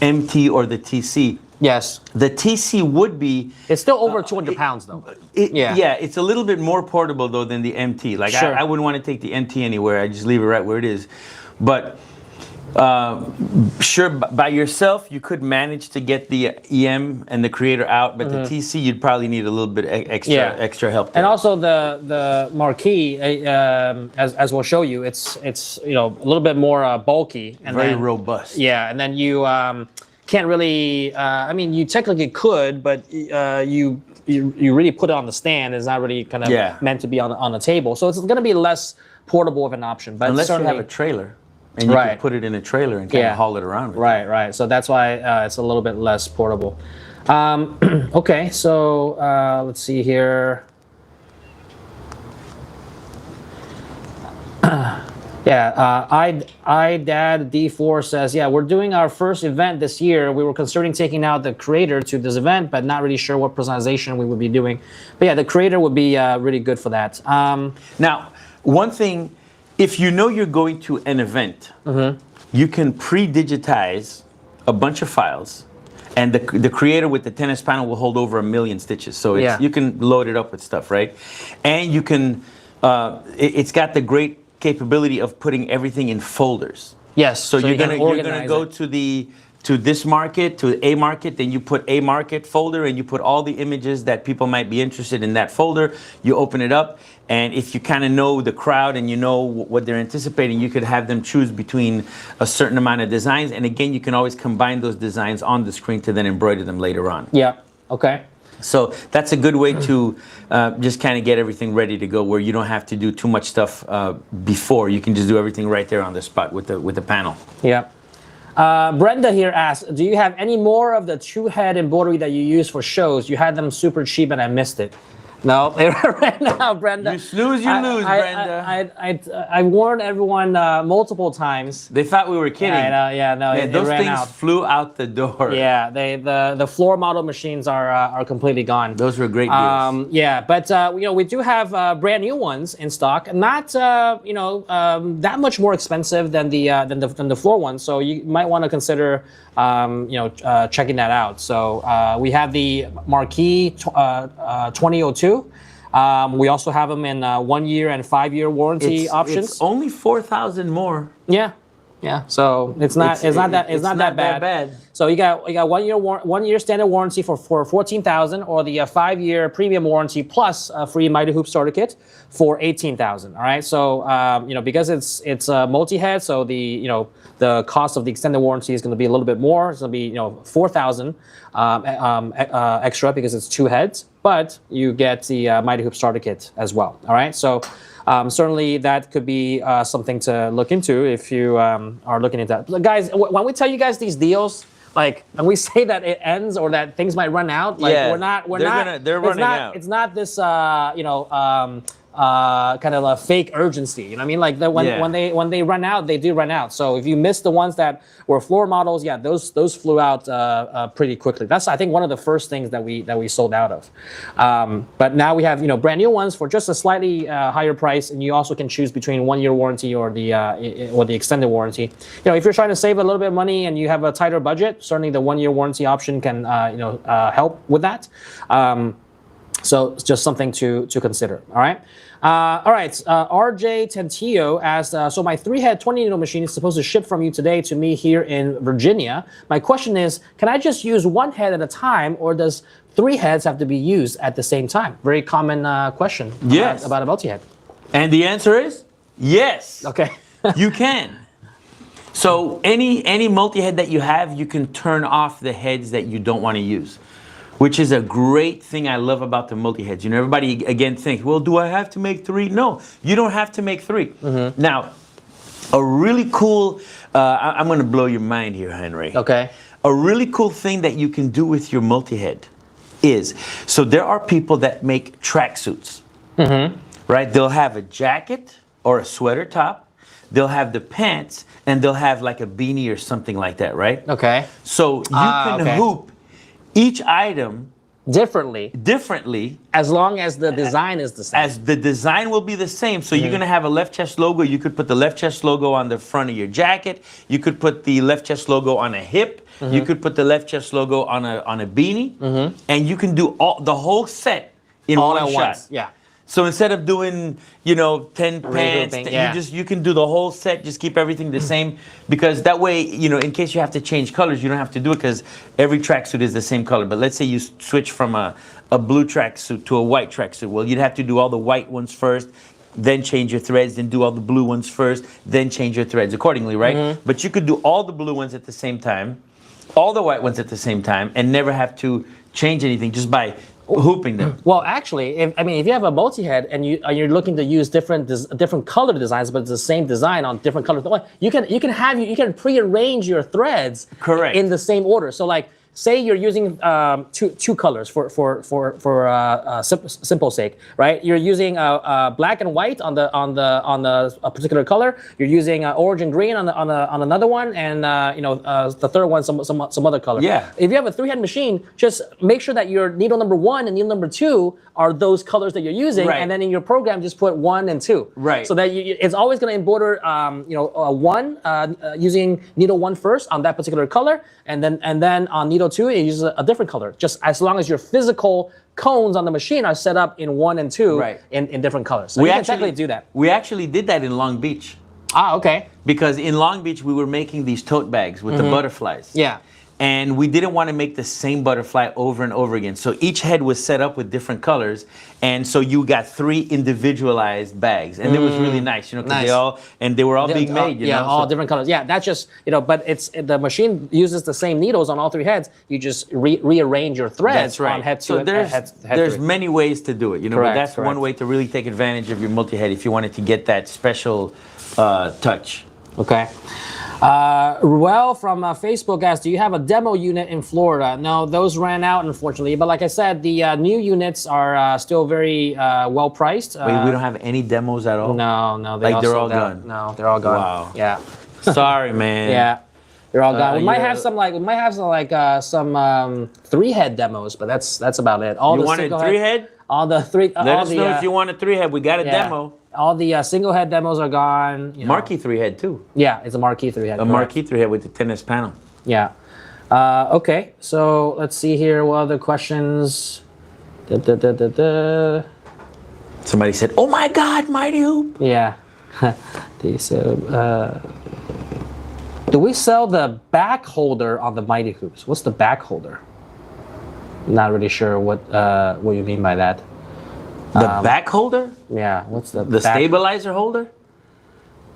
MT or the TC. Yes. The TC would be... It's still over 200 pounds, though. Yeah, it's a little bit more portable, though, than the MT. Like, sure. I wouldn't want to take the MT anywhere. I just leave it right where it is. But... sure, by yourself you could manage to get the EM and the Creator out, but the TC you'd probably need a little bit extra help there. And also the Marquee, as we'll show you, it's you know, a little bit more bulky and very robust. Yeah, and then you can't really. I mean, you technically could, but you really put it on the stand. It's not really kind of meant to be on the table, so it's going to be less portable of an option. But unless you have a trailer. And you can put it in a trailer and kind of haul it around with you. Right. So that's why it's a little bit less portable. Okay, so let's see here. iDad D4 says, yeah, we're doing our first event this year. We were considering taking out the Creator to this event, but not really sure what personalization we would be doing. But yeah, the Creator would be really good for that. Now, one thing, if you know you're going to an event, you can pre-digitize a bunch of files, and the Creator with the tennis panel will hold over 1 million stitches. So you can load it up with stuff, right? And you can, it's got the great capability of putting everything in folders. Yes. So you're gonna go to to this market, to A market, then you put A market folder and you put all the images that people might be interested in that folder. You open it up, and if you kind of know the crowd and you know what they're anticipating, you could have them choose between a certain amount of designs. And again, you can always combine those designs on the screen to then embroider them later on. Yeah. Okay. So that's a good way to just kind of get everything ready to go, where you don't have to do too much stuff before. You can just do everything right there on the spot with the panel. Yeah. Brenda here asks, do you have any more of the two-head embroidery that you use for shows? You had them super cheap and I missed it. No, right now, Brenda. You snooze, you lose, Brenda. I warned everyone multiple times. They thought we were kidding. Those things out. flew out the door. Yeah, the floor model machines are completely gone. Those were great deals. Yeah, but we do have brand new ones in stock, not that much more expensive than the floor ones. So you might want to consider checking that out. So we have the Marquee 2002. We also have them in 1 year and 5 year warranty options. It's only 4,000 more. Yeah. So it's not that bad. So you got 1 year standard warranty for 14,000, or the 5 year premium warranty plus a free Mighty Hoop starter kit for 18,000. All right. So because it's multi-head, so the cost of the extended warranty is going to be a little bit more. It's going to be 4,000 extra because it's two heads, but you get the Mighty Hoop starter kit as well. All right. So certainly that could be something to look into if you are looking at that. Guys, when we tell you guys these deals, like, and we say that it ends or that things might run out, like they're running out. It's not this kind of a fake urgency. You know what I mean? Like when they run out, they do run out. So if you miss the ones that were floor models, yeah, those flew out pretty quickly. That's, I think, one of the first things that we sold out of. But now we have brand new ones for just a slightly higher price, and you also can choose between 1 year warranty or the extended warranty. If you're trying to save a little bit of money and you have a tighter budget, certainly the 1 year warranty option can help with that. So it's just something to consider. All right. RJ Tentillo asked, so my 3-head 20 needle machine is supposed to ship from you today to me here in Virginia. My question is, can I just use one head at a time, or does 3 heads have to be used at the same time? Very common question. Yes. About a multi-head. And the answer is yes. Okay. You can. So any multi-head that you have, you can turn off the heads that you don't want to use, which is a great thing I love about the multi-heads. Everybody, again, thinks, well, do I have to make 3? No, you don't have to make 3. Mm-hmm. Now, a really cool, I'm going to blow your mind here, Henry. Okay. A really cool thing that you can do with your multi-head is, so there are people that make tracksuits, right? They'll have a jacket or a sweater top. They'll have the pants, and they'll have like a beanie or something like that, right? Okay. So you can hoop each item differently, as long as the design is the same. As the design will be the same. So you're going to have a left chest logo. You could put the left chest logo on the front of your jacket. You could put the left chest logo on a hip. You could put the left chest logo on a beanie. And you can do the whole set in all one at shot. once. Yeah. So instead of doing, 10 pants, you can do the whole set, just keep everything the same, because that way, in case you have to change colors, you don't have to do it, because every tracksuit is the same color. But let's say you switch from a blue tracksuit to a white tracksuit. Well, you'd have to do all the white ones first, then change your threads, then do all the blue ones first, then change your threads accordingly, right? But you could do all the blue ones at the same time, all the white ones at the same time, and never have to change anything just by hooping them. Well, actually, if you have a multi-head and you're looking to use different color designs, but it's the same design on different colors, you can prearrange your threads in the same order. So like, say you're using two colors for simple sake, right? You're using black and white on a particular color. You're using orange and green on another one, and the third one some other color. Yeah. If you have a 3-head machine, just make sure that your needle number 1 and needle number 2 are those colors that you're using, and then in your program just put 1 and 2. Right. So that it's always going to embroider 1 using needle 1 first on that particular color, and then on needle 2 it uses a different color. Just as long as your physical cones on the machine are set up in 1 and 2 in different colors. So you can technically do that. We actually did that in Long Beach. Ah, okay. Because in Long Beach, we were making these tote bags with the butterflies. Yeah. And we didn't want to make the same butterfly over and over again. So each head was set up with different colors. And so you got 3 individualized bags. And it was really nice, you know, because they were all being made, you know. All different colors. Yeah, that's just, you know, but the machine uses the same needles on all 3 heads. You just rearrange your threads on head 2 so and head there's 3. many ways to do it, you know, Correct, but that's one way to really take advantage of your multi-head if you wanted to get that special touch. Okay. Well, from Facebook asked, do you have a demo unit in Florida? No, those ran out, unfortunately. But like I said, the new units are still very well priced. Wait, we don't have any demos at all? No. They're all gone? No, they're all gone. Wow. Yeah. Sorry, man. Yeah. They're all gone. We might have some 3-head demos, but that's about it. You wanted 3-head? All the 3. Let us know if you want a 3-head. We got a demo. All the single head demos are gone. You know. Marquee 3-head too. Yeah, it's a Marquee 3-head. A Marquee 3-head with the tennis panel. Yeah. Okay, so let's see here. What other questions? Somebody said, "Oh my God, Mighty Hoop!" Yeah. They said, do we sell the back holder on the Mighty Hoops? What's the back holder? Not really sure what you mean by that. The back holder? Yeah. What's the back? Stabilizer holder?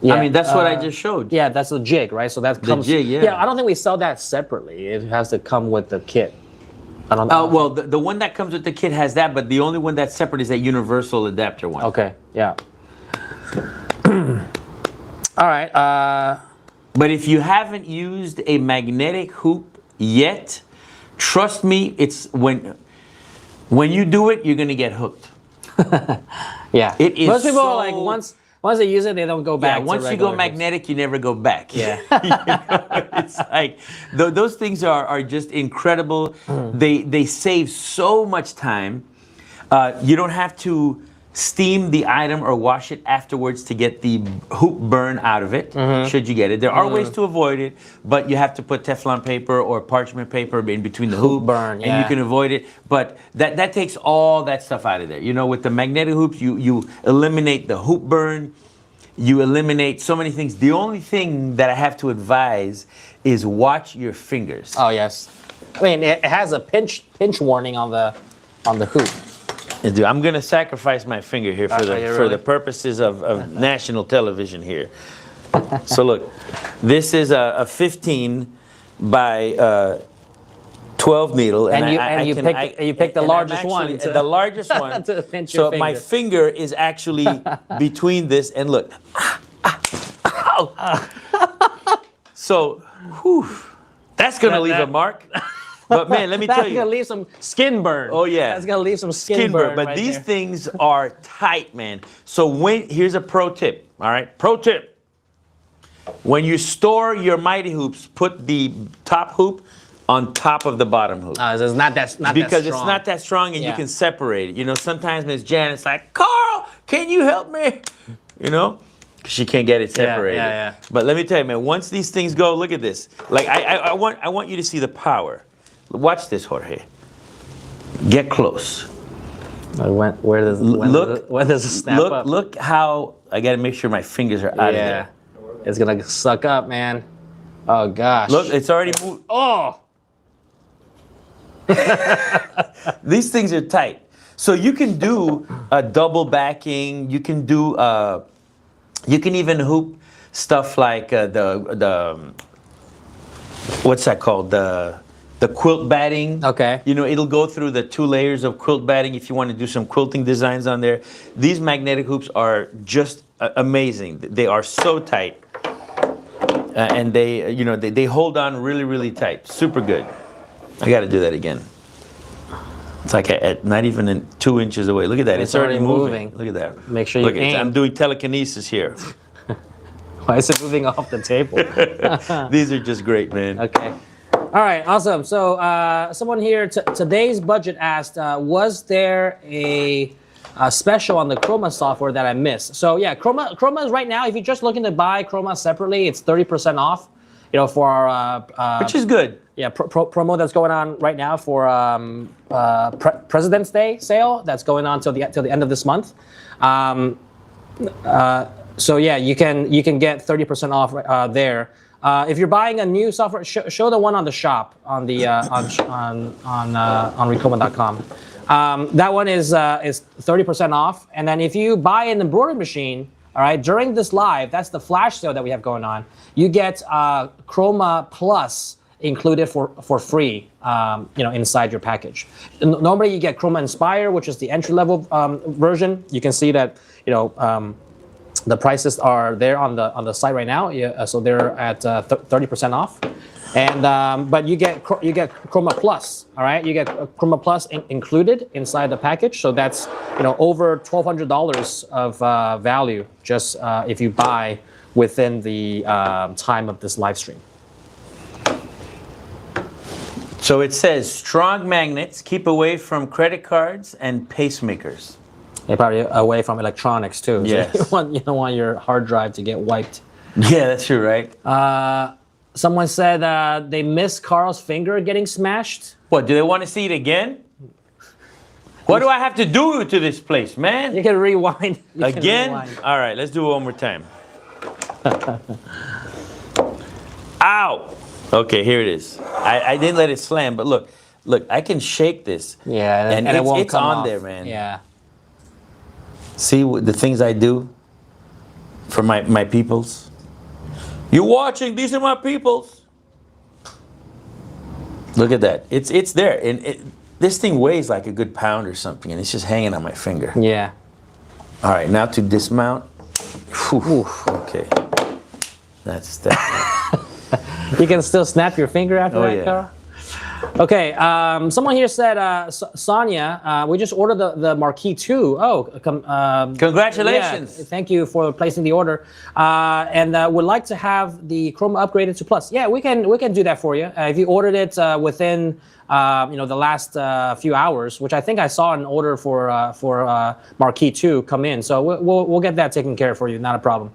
Yeah, I mean, that's what I just showed. Yeah, that's the jig, right? So that comes. The jig, yeah. Yeah, I don't think we sell that separately. It has to come with the kit. I don't know. Well, the one that comes with the kit has that, but the only one that's separate is that universal adapter one. Okay. Yeah. All right. But if you haven't used a magnetic hoop yet, trust me, it's when you do it, you're gonna get hooked. Yeah. It is. Most people are like once they use it, they don't go back. Yeah, once you go magnetic, you never go back. Yeah. You know, it's like those things are just incredible. They save so much time. You don't have to steam the item or wash it afterwards to get the hoop burn out of it, should you get it. There are ways to avoid it, but you have to put Teflon paper or parchment paper in between the hoop burn, and you can avoid it. But that takes all that stuff out of there. You know, with the magnetic hoops, you eliminate the hoop burn, you eliminate so many things. The only thing that I have to advise is watch your fingers. Oh yes. I mean, it has a pinch warning on the hoop. Dude, I'm gonna sacrifice my finger here for really? the purposes of national television here. So look, this is a 15 by 12 needle, and you picked the largest one. The largest one. To pinch so your my finger is actually between this and look. So, whew, that's gonna leave a mark. But man, let me tell you. That's gonna leave some skin burn. Oh yeah. That's gonna leave some skin burn. But right these there. things are tight, man. So here's a pro tip, all right? Pro tip. When you store your Mighty Hoops, put the top hoop on top of the bottom hoop. It's not that strong. Because it's not that strong and you can separate it. You know, sometimes Miss Janet's like, Carl, can you help me? You know? Because she can't get it separated. Yeah. But let me tell you, man, once these things go, look at this. Like, I want you to see the power. Watch this, Jorge. Get close. When does it snap up? Look how I got to make sure my fingers are out of there. It's gonna suck up, man. Oh gosh. Look, it's already moved. Oh. These things are tight. So you can do a double backing. You can do. You can even hoop stuff like the what's that called? The quilt batting. Okay. You know, it'll go through the 2 layers of quilt batting if you want to do some quilting designs on there. These magnetic hoops are just amazing. They are so tight. And they hold on really, really tight. Super good. I got to do that again. It's like at not even 2 inches away. Look at that. It's already moving. Look at that. Make sure you aim. I'm doing telekinesis here. Why is it moving off the table? These are just great, man. Okay. All right, awesome. So someone here, today's budget asked, was there a special on the Chroma software that I missed? So yeah, Chroma is right now, if you're just looking to buy Chroma separately, it's 30% off, you know, for our... which is good. Yeah, promo that's going on right now for President's Day sale that's going on till the end of this month. So yeah, you can get 30% off there. If you're buying a new software, show the one on the shop on the on Ricoma.com. That one is 30% off. And then if you buy an embroidery machine, all right, during this live, that's the flash sale that we have going on. You get Chroma Plus included for free, inside your package. Normally you get Chroma Inspire, which is the entry-level version. You can see that, the prices are there on the site right now. Yeah, so they're at 30% off, and but you get Chroma Plus. All right, you get Chroma Plus included inside the package. So that's over $1,200 of value just if you buy within the time of this live stream. So it says strong magnets keep away from credit cards and pacemakers. Yeah, probably away from electronics too. Yes. So you don't want your hard drive to get wiped. Yeah, that's true, right? Someone said they missed Carl's finger getting smashed. What, do they want to see it again? What do I have to do to this place, man? You can rewind. Again? All right, let's do it one more time. Ow! Okay, here it is. I didn't let it slam, but look, I can shake this. Yeah, and it won't it's come on off. there, man. Yeah. See the things I do for my peoples? You watching? These are my peoples. Look at that. It's there. And this thing weighs like a good pound or something, and it's just hanging on my finger. Yeah. All right, now to dismount. Whew. Okay. That's that. You can still snap your finger after that, yeah. Carl? Okay, someone here said, Sonia, we just ordered the Marquee 2. Oh, Congratulations. Yeah, thank you for placing the order. And would like to have the Chroma upgraded to Plus. Yeah, we can do that for you. If you ordered it within the last few hours, which I think I saw an order for Marquee 2 come in. So we'll get that taken care of for you, not a problem.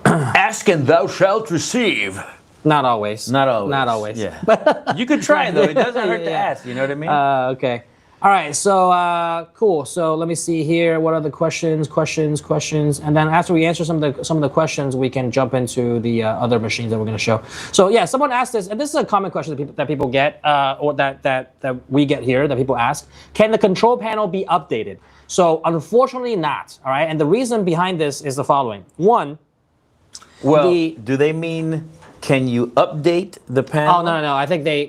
Ask and thou shalt receive. Not always. Not always. Not always. Yeah. You could try though. It doesn't hurt to ask. You know what I mean? Okay. All right. So cool. So let me see here. What are the questions? And then after we answer some of the questions, we can jump into the other machines that we're going to show. So yeah, someone asked this, and this is a common question that people get, or that we get here, that people ask. Can the control panel be updated? So unfortunately not. All right. And the reason behind this is the following. One. Well, do they mean? Can you update the panel? Oh no! I think they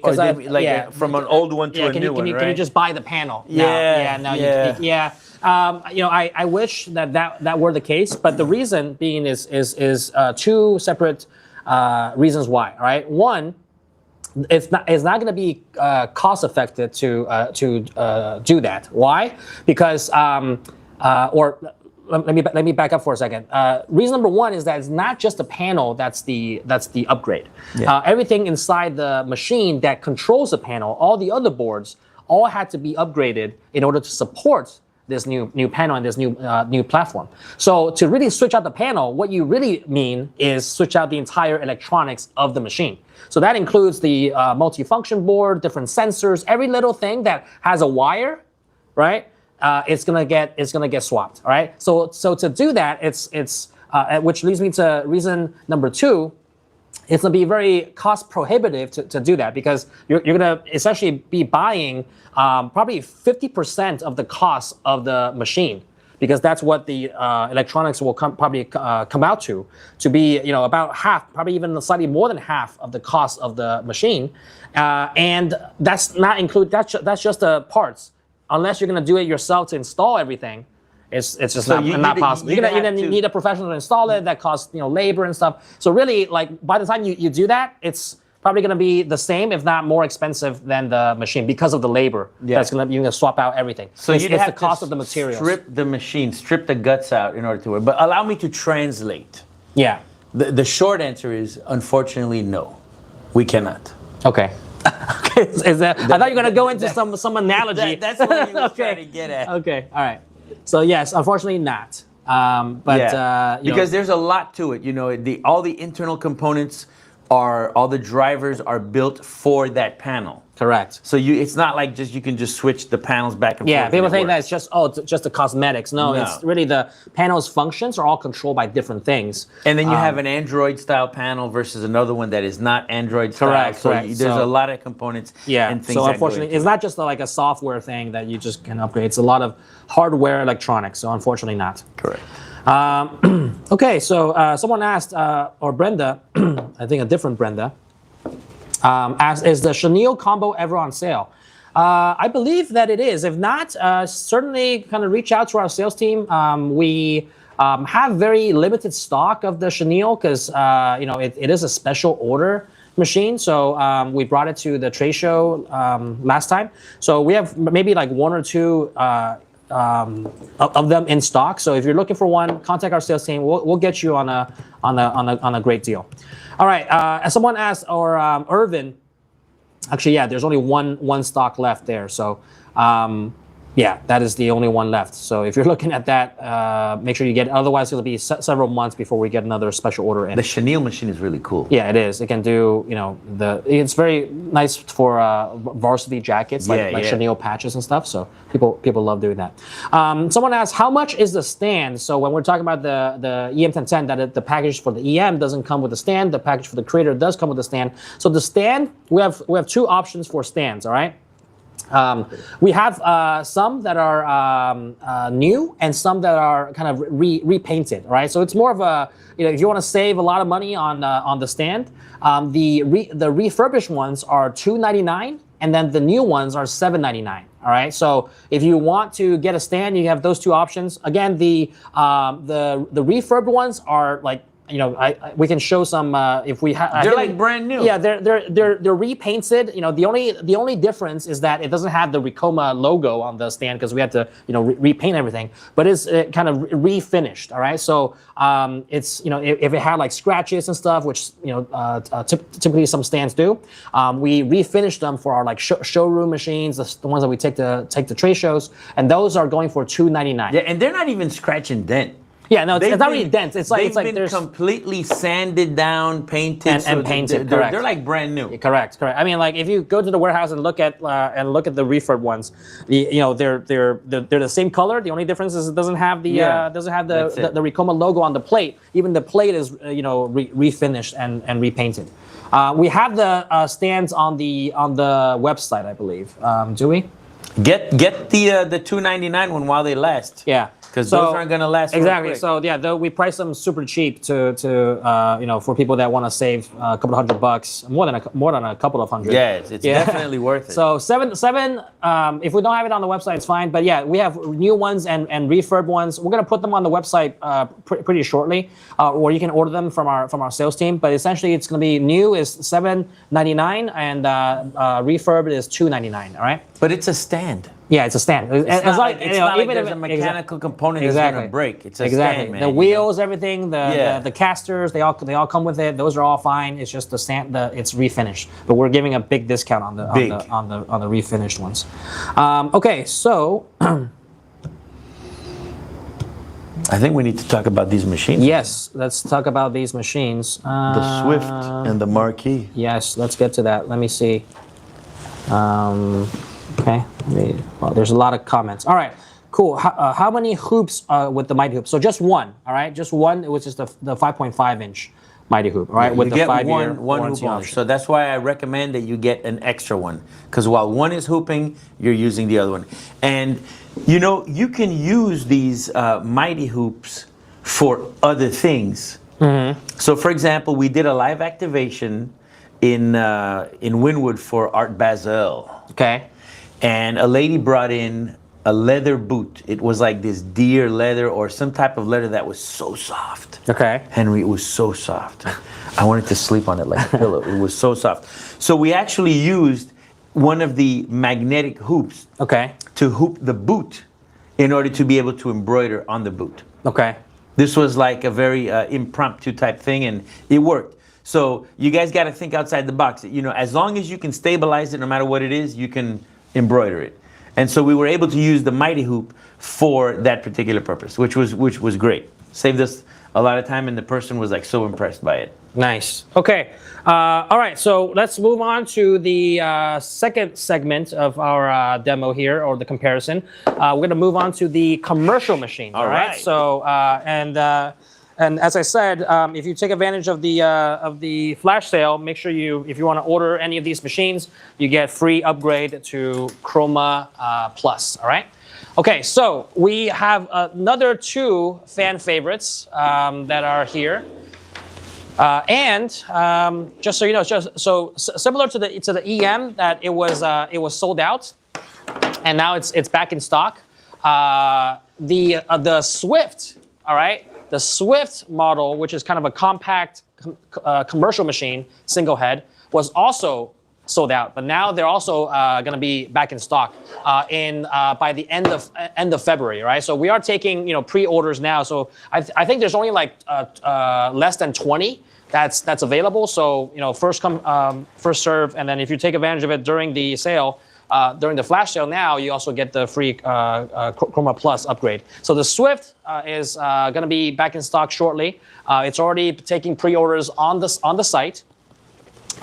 from an old one to a new one, right? Can you just buy the panel? Yeah, I wish that were the case, but the reason being is two separate reasons why. All right, one, it's not going to be cost effective to do that. Why? Because Let me back up for a second. Reason number one is that it's not just the panel that's the upgrade. Yeah. Everything inside the machine that controls the panel, all the other boards, all had to be upgraded in order to support this new panel and this new platform. So to really switch out the panel, what you really mean is switch out the entire electronics of the machine. So that includes the multifunction board, different sensors, every little thing that has a wire, right? It's gonna get swapped. All right. So to do that, which leads me to reason number two. It's gonna be very cost prohibitive to do that because you're gonna essentially be buying probably 50% of the cost of the machine, because that's what the electronics will probably come out to be about half, probably even slightly more than half of the cost of the machine, and that's not include that's just the parts. Unless you're going to do it yourself to install everything, it's just not possible. You're going to need a professional to install it. That costs labor and stuff. So really, like by the time you do that, it's probably going to be the same, if not more expensive than the machine because of the labor. Yeah. That's going to swap out everything. So it's have the cost of the materials. Strip the machine, strip the guts out in order to work. But allow me to translate. Yeah. The short answer is unfortunately no, we cannot. Okay. Is that? I thought you were gonna go into some analogy. That's what you were trying to get at. Okay, all right. So yes, unfortunately not. Because there's a lot to it. All the internal components all the drivers are built for that panel. Correct. So it's not like you can just switch the panels back and forth. Yeah, people and it think that works. it's just just the cosmetics. No, No. it's really the panel's functions are all controlled by different things. And then you have an Android style panel versus another one that is not Android style. Correct, So correct. there's So- a lot of components. Yeah. And things So that go unfortunately, into it's not just like a software thing that you just can upgrade. It's a lot of hardware electronics. So unfortunately, not. Correct. Okay, so someone asked, or Brenda, I think a different Brenda, asked, is the Chenille combo ever on sale? I believe that it is. If not, certainly kind of reach out to our sales team. We have very limited stock of the Chenille because it is a special order machine. So we brought it to the trade show last time. So we have maybe like one or two of them in stock. So if you're looking for one, contact our sales team. We'll get you on a great deal. All right. As someone asked, or Irvin, actually, yeah, there's only one stock left there. So yeah, that is the only one left. So if you're looking at that, make sure you get it. Otherwise, it'll be several months before we get another special order in. The Chenille machine is really cool. Yeah, it is. It can do, it's very nice for varsity jackets, like Chenille patches and stuff. So people love doing that. Someone asked, how much is the stand? So when we're talking about the EM1010, that the package for the EM doesn't come with the stand. The package for the Creator does come with the stand. So the stand, we have two options for stands, all right? We have some that are new and some that are kind of repainted, right? So it's more of a, if you want to save a lot of money on the stand, the refurbished ones are $299, and then the new ones are $799. All right. So if you want to get a stand, you have those two options. Again, the refurbed ones are like, we can show some if we have. They're like brand new. Yeah, they're repainted. The only difference is that it doesn't have the Ricoma logo on the stand because we had to repaint everything. But it's kind of refinished. All right, so it's if it had like scratches and stuff, which typically some stands do, we refinish them for our like showroom machines, the ones that we take to trade shows, and those are going for $299. Yeah, and they're not even scratch and dent. Yeah, no, it's not really dense. It's like they're completely sanded down, painted, and painted. They're, correct. they're like brand new. Correct. I mean, like if you go to the warehouse and look at the refurb ones, they're the same color. The only difference is it doesn't have the Ricoma logo on the plate. Even the plate is refinished and repainted. We have the stands on the website, I believe. Do we? Get the $299 one while they last. Yeah. Because those aren't going to last. Exactly. So yeah, we price them super cheap to for people that want to save a couple of $100, more than a couple of hundred. Yeah, it's definitely worth it. So seven. If we don't have it on the website, it's fine. But yeah, we have new ones and refurb ones. We're gonna put them on the website pretty shortly, or you can order them from our sales team. But essentially, it's gonna be new is $799 and refurb is $299. All right. But it's a stand. Yeah, it's a stand. It's not like there's a mechanical component that's going to break. It's a stand, man. The wheels, everything, the casters, they all come with it. Those are all fine. It's just the stand. It's refinished, but we're giving a big discount on the refinished ones. Okay, so I think we need to talk about these machines. yes, let's talk about these machines. The Swift and the Marquee. Yes, let's get to that. Let me see. Okay, well, there's a lot of comments. All right, cool. How many hoops with the Mighty Hoop? So just one, all right? Just one, it was just the 5.5-inch Mighty Hoop, all right? With the 5-year warranty hoop option. So that's why I recommend that you get an extra one. Because while one is hooping, you're using the other one. And, you can use these Mighty Hoops for other things. Mm-hmm. So, for example, we did a live activation in Wynwood for Art Basel. Okay. And a lady brought in a leather boot. It was like this deer leather or some type of leather that was so soft. Okay. Henry, it was so soft. I wanted to sleep on it like a pillow. It was so soft. So we actually used one of the magnetic hoops to hoop the boot in order to be able to embroider on the boot. Okay. This was like a very impromptu type thing, and it worked. So you guys got to think outside the box. As long as you can stabilize it, no matter what it is, you can embroider it. And so we were able to use the Mighty Hoop for that particular purpose, which was great. Saved us a lot of time, and the person was like so impressed by it. Nice. Okay. All right. So let's move on to the second segment of our demo here, or the comparison. We're going to move on to the commercial machines. All right. So and as I said, if you take advantage of the flash sale, make sure if you want to order any of these machines, you get free upgrade to Chroma Plus. All right. Okay, so we have another two fan favorites that are here. Just so you know, similar to the EM, that it was sold out, and now it's back in stock. The Swift, all right, the Swift model, which is kind of a compact commercial machine, single head, was also sold out, but now they're also going to be back in stock by the end of February, right? So we are taking pre-orders now. So I think there's only like less than 20 that's available. So first come first serve, and then if you take advantage of it during the sale, during the flash sale now, you also get the free Chroma Plus upgrade. So the Swift is going to be back in stock shortly. It's already taking pre-orders on the site.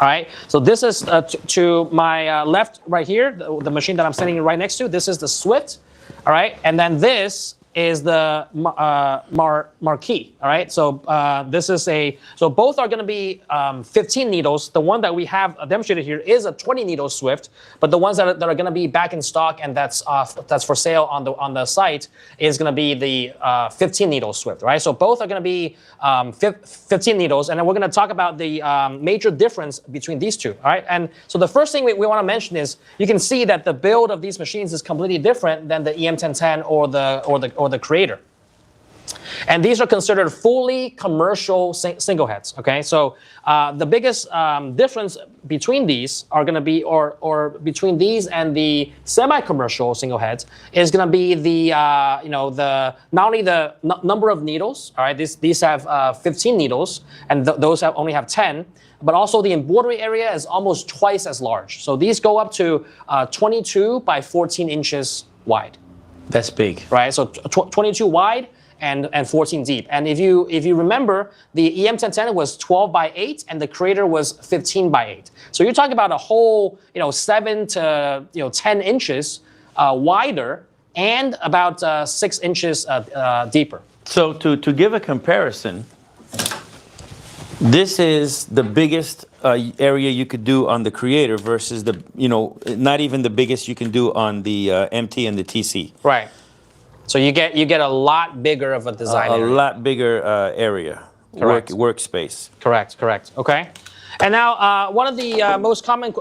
All right, so this is to my left right here, the machine that I'm standing right next to. This is the Swift, all right, and then this is the Marquee, all right. So this is so both are going to be 15 needles. The one that we have demonstrated here is a 20 needle Swift, but the ones that are going to be back in stock and that's for sale on the site is going to be the 15 needle Swift, right? So both are going to be 15 needles, and then we're going to talk about the major difference between these two, all right? And so the first thing we want to mention is you can see that the build of these machines is completely different than the EM1010 or the Creator. And these are considered fully commercial single heads. Okay, so the biggest difference between these are going to be, or between these and the semi-commercial single heads, is going to be the not only the number of needles. All right, these have 15 needles, and those only have 10. But also the embroidery area is almost twice as large. So these go up to 22 by 14 inches wide. That's big, right? So 22 wide and 14 deep. And if you remember, the EM1010 was 12 by 8, and the Creator was 15 by 8. So you're talking about a whole 7 to 10 inches wider, and about 6 inches deeper. So to give a comparison, this is the biggest area you could do on the Creator versus the, not even the biggest you can do on the MT and the TC. Right. So you get a lot bigger of a design area. A lot bigger area. Correct. Workspace. Correct. Okay. And now one of the most common,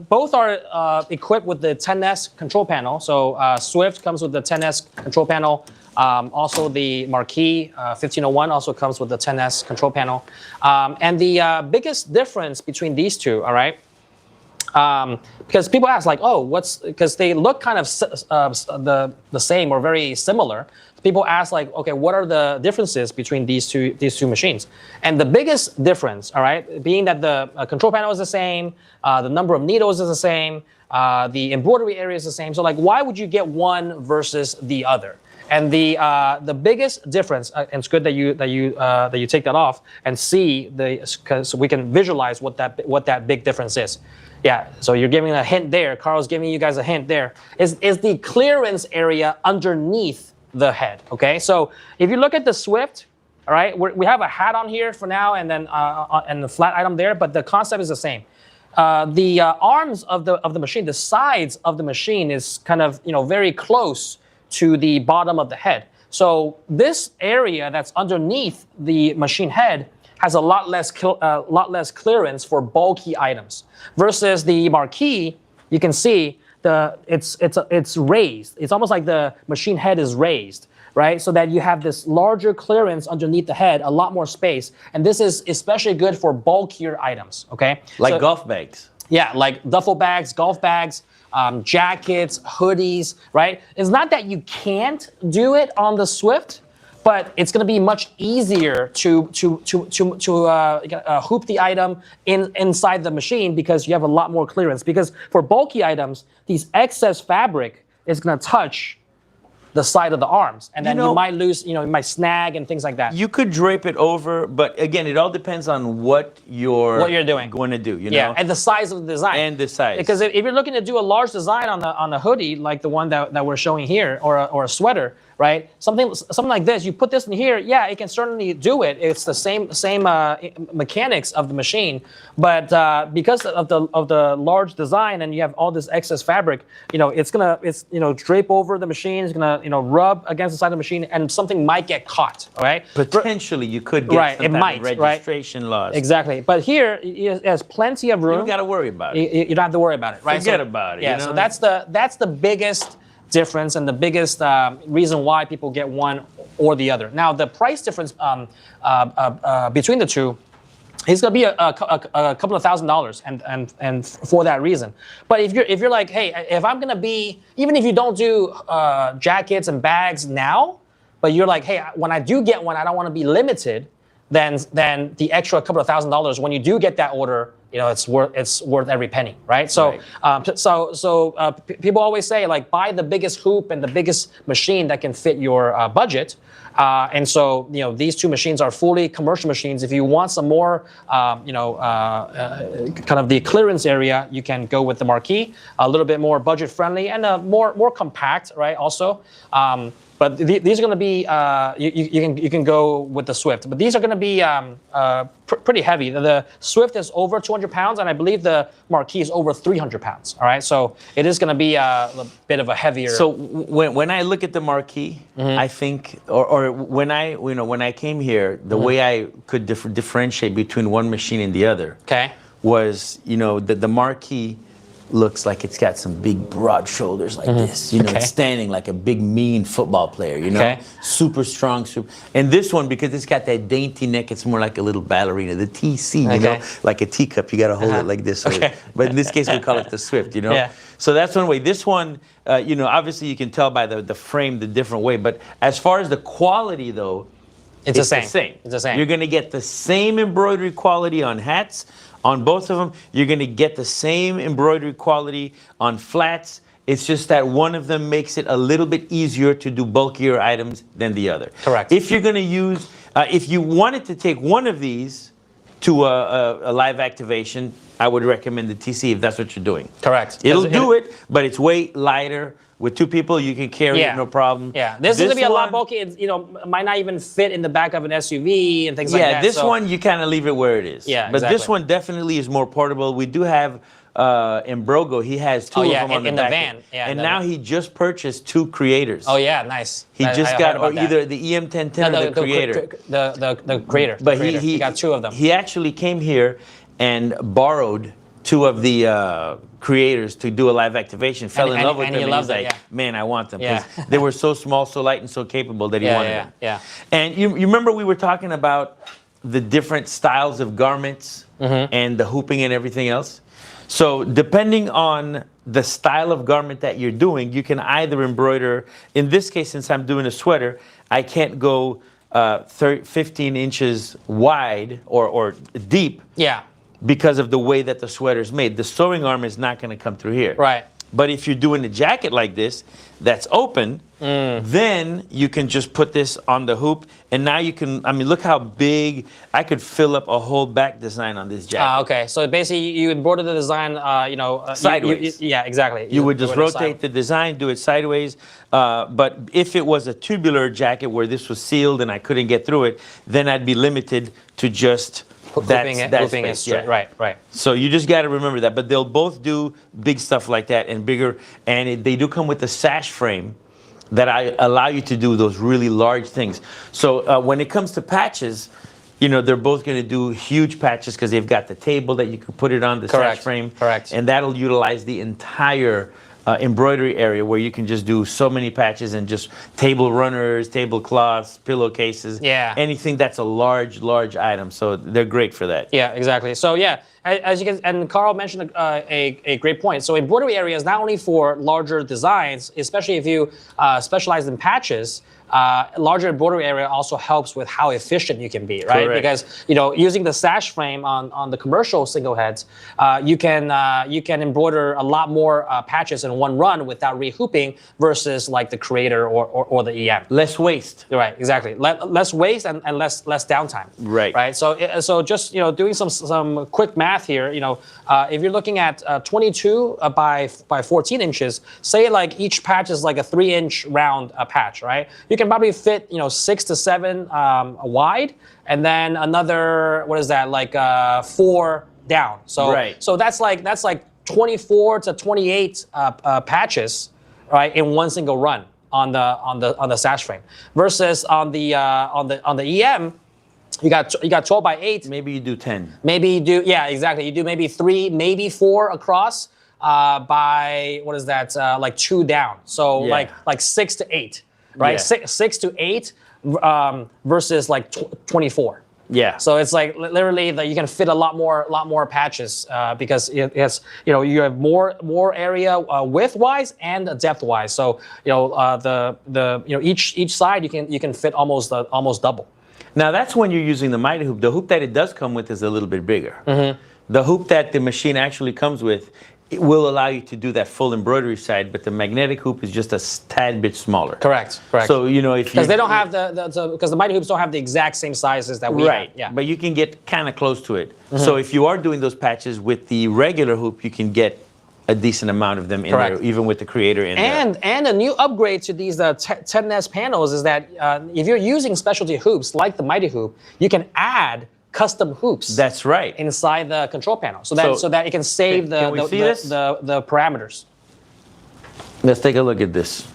both are equipped with the 10S control panel. So Swift comes with the 10S control panel. Also, the Marquee 1501 also comes with the 10S control panel. And the biggest difference between these two, all right, because people ask like, oh, because they look kind of the same or very similar. People ask like, okay, what are the differences between these two machines? And the biggest difference, all right, being that the control panel is the same, the number of needles is the same, the embroidery area is the same. So like, why would you get one versus the other? And the biggest difference, and it's good that you take that off and see so we can visualize what that big difference is. Yeah, so you're giving a hint there. Carl's giving you guys a hint there. Is the clearance area underneath the head? Okay, so if you look at the Swift, all right, we have a hat on here for now, and then and the flat item there, but the concept is the same. The arms of the machine, the sides of the machine is kind of very close to the bottom of the head. So this area that's underneath the machine head has a lot less clearance for bulky items. Versus the Marquee, you can see it's raised. It's almost like the machine head is raised, right? So that you have this larger clearance underneath the head, a lot more space. And this is especially good for bulkier items, okay? Like golf bags. Yeah, like duffel bags, golf bags, jackets, hoodies, right? It's not that you can't do it on the Swift, but it's going to be much easier to hoop the item inside the machine because you have a lot more clearance. Because for bulky items, these excess fabric is going to touch the side of the arms, and then you might lose, you might snag and things like that. You could drape it over, but again, it all depends on what you're doing. going to do. Yeah, and the size of the design. And the size. Because if you're looking to do a large design on the hoodie, like the one that we're showing here, or a sweater, right? Something like this, you put this in here, yeah, it can certainly do it. It's the same mechanics of the machine, but because of the large design and you have all this excess fabric, it's drape over the machine, it's gonna rub against the side of the machine, and something might get caught, right? Potentially, you could get some type of registration loss. Exactly, but here it has plenty of room. You don't got to worry about it. You don't have to worry about it, right? Forget about it. Yeah, so that's the biggest difference and the biggest reason why people get one or the other. Now, the price difference between the two is going to be a couple of $1,000s, and for that reason. But if you're like, hey, if I'm going to be, even if you don't do jackets and bags now, but you're like, hey, when I do get one, I don't want to be limited, then the extra couple of $1,000s, when you do get that order, it's worth every penny, right? So, people always say, like, buy the biggest hoop and the biggest machine that can fit your budget. And so, these two machines are fully commercial machines. If you want some more, kind of the clearance area, you can go with the Marquee, a little bit more budget friendly and more compact, right? Also. But these are going to be, you can go with the Swift, but these are going to be pretty heavy. The Swift is over 200 pounds, and I believe the Marquee is over 300 pounds. All right, so it is going to be a bit of a heavier. So when I look at the Marquee, I think, or when I came here, the way I could differentiate between one machine and the other, was the Marquee looks like it's got some big broad shoulders like this, it's standing like a big mean football player, super strong, and this one, because it's got that dainty neck, it's more like a little ballerina, the TC, like a teacup, you got to hold it like this, but in this case we call it the Swift, so that's one way. This one, obviously you can tell by the frame the different way, but as far as the quality though, it's the same. It's the same. You're going to get the same embroidery quality on hats. On both of them, you're going to get the same embroidery quality on flats. It's just that one of them makes it a little bit easier to do bulkier items than the other. Correct. If you're going to use, if you wanted to take one of these to a live activation, I would recommend the TC if that's what you're doing. Correct. It'll do it, but it's way lighter. With two people, you can carry it, no problem. Yeah, this is going to be a lot bulky. It's, might not even fit in the back of an SUV and things like that. Yeah, this one, you kind of leave it where it is. Yeah, but this one definitely is more portable. We do have Embrogo. He has two of them on the back. van. Yeah, and now he just purchased two Creators. Oh, yeah, nice. He just got either the EM1010 or the Creator. The Creator. But he got two of them. He actually came here and borrowed two of the Creators to do a live activation, fell in love with them, and he's like, man, I want them. They were so small, so light, and so capable that he wanted them. Yeah. And you remember we were talking about the different styles of garments and the hooping and everything else? So depending on the style of garment that you're doing, you can either embroider, in this case, since I'm doing a sweater, I can't go 15 inches wide or deep. Yeah. Because of the way that the sweater's made. The sewing arm is not going to come through here. Right. But if you're doing a jacket like this, that's open, then you can just put this on the hoop, and now you can, look how big, I could fill up a whole back design on this jacket. Okay, so basically you embroider the design, sideways. Yeah, exactly. You would just rotate the design, do it sideways, but if it was a tubular jacket where this was sealed and I couldn't get through it, then I'd be limited to just hooping it straight. Right. So you just got to remember that. But they'll both do big stuff like that and bigger. And they do come with a sash frame that allow you to do those really large things. So when it comes to patches, they're both going to do huge patches because they've got the table that you can put it on, the sash frame. Correct. And that'll utilize the entire embroidery area where you can just do so many patches and just table runners, tablecloths, pillowcases, anything that's a large item. So they're great for that. Yeah, exactly. So yeah, as you can, and Carl mentioned a great point. So embroidery area is not only for larger designs, especially if you specialize in patches. larger embroidery area also helps with how efficient you can be, right? Correct. Because using the Sash frame on the commercial single heads, you can embroider a lot more patches in one run without rehooping versus like the Creator or the EM. Less waste. Right, exactly. Less waste and less downtime. Right. Right. So just doing some quick math here. If you're looking at 22 by 14 inches, say like each patch is like a 3-inch round patch, right? You can probably fit 6 to 7 wide, and then another, what is that, like 4 down. So right. So that's like 24 to 28 patches, right, in one single run on the Sash frame. Versus on the EM, you got 12 by 8. Maybe you do 10. Maybe you do, yeah, exactly. You do maybe 3, maybe 4 across by, what is that, like 2 down. So Yeah. like 6 to 8, right? Yeah. 6 to 8 versus like 24. Yeah. So it's like literally that you can fit a lot more patches because it's you have more area width-wise and depth-wise. So each side you can fit almost double. Now that's when you're using the mighty hoop. The hoop that it does come with is a little bit bigger. Mm-hmm. The hoop that the machine actually comes with, it will allow you to do that full embroidery side, but the magnetic hoop is just a tad bit smaller. Correct. So if because they don't have because the mighty hoops don't have the exact same sizes that we right, have. Yeah. but you can get kind of close to it. So if you are doing those patches with the regular hoop, you can get a decent amount of them in there, even with the Creator in there. And a new upgrade to these 10S panels is that if you're using specialty hoops like the mighty hoop, you can add custom hoops. That's right. Inside the control panel, so that it can save the parameters. Let's take a look at this.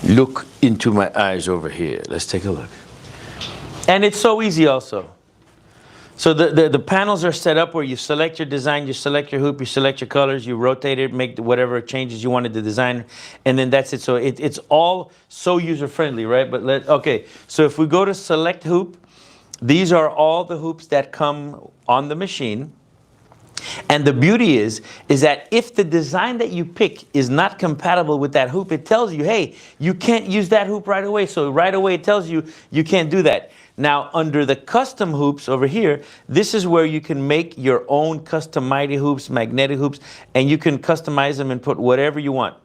Look into my eyes over here. Let's take a look. And it's so easy also. So the panels are set up where you select your design, you select your hoop, you select your colors, you rotate it, make whatever changes you wanted to design, and then that's it. So it's all so user-friendly, right? But okay, so if we go to select hoop, these are all the hoops that come on the machine. And the beauty is that if the design that you pick is not compatible with that hoop, it tells you, hey, you can't use that hoop right away. So right away it tells you you can't do that. Now, under the custom hoops over here, this is where you can make your own custom mighty hoops, magnetic hoops, and you can customize them and put whatever you want.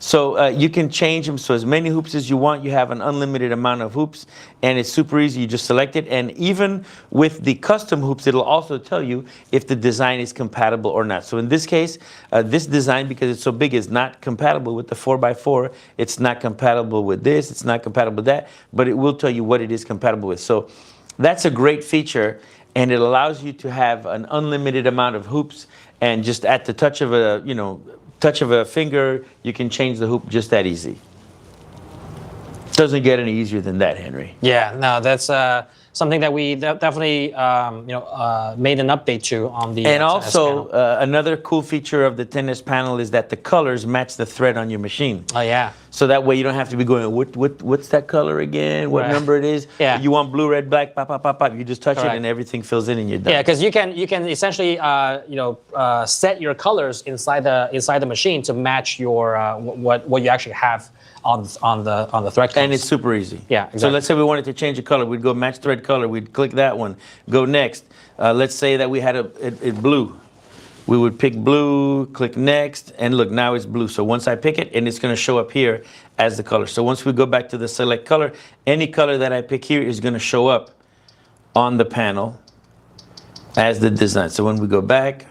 So you can change them so as many hoops as you want. You have an unlimited amount of hoops, and it's super easy. You just select it, and even with the custom hoops, it'll also tell you if the design is compatible or not. So in this case, this design, because it's so big, is not compatible with the 4x4. It's not compatible with this. It's not compatible with that, but it will tell you what it is compatible with. So that's a great feature, and it allows you to have an unlimited amount of hoops, and just at the touch of a finger, you can change the hoop just that easy. Doesn't get any easier than that, Henry. Yeah, no, that's something that we definitely made an update to on the. And 10S also, panel. another cool feature of the 10S panel is that the colors match the thread on your machine. Oh yeah. So that way you don't have to be going, what's that color again? What number it is? Yeah. You want blue, red, black, pop, pop, pop, pop. You just touch Correct. it and everything fills in and you're done. Yeah, because you can essentially set your colors inside the machine to match your what you actually have on the thread colors. And it's super easy. Yeah, exactly. So let's say we wanted to change a color. We'd go match thread color. We'd click that one. Go next. Let's say that we had it blue. We would pick blue, click next, and look, now it's blue. So once I pick it, and it's going to show up here as the color. So once we go back to the select color, any color that I pick here is going to show up on the panel as the design. So when we go back,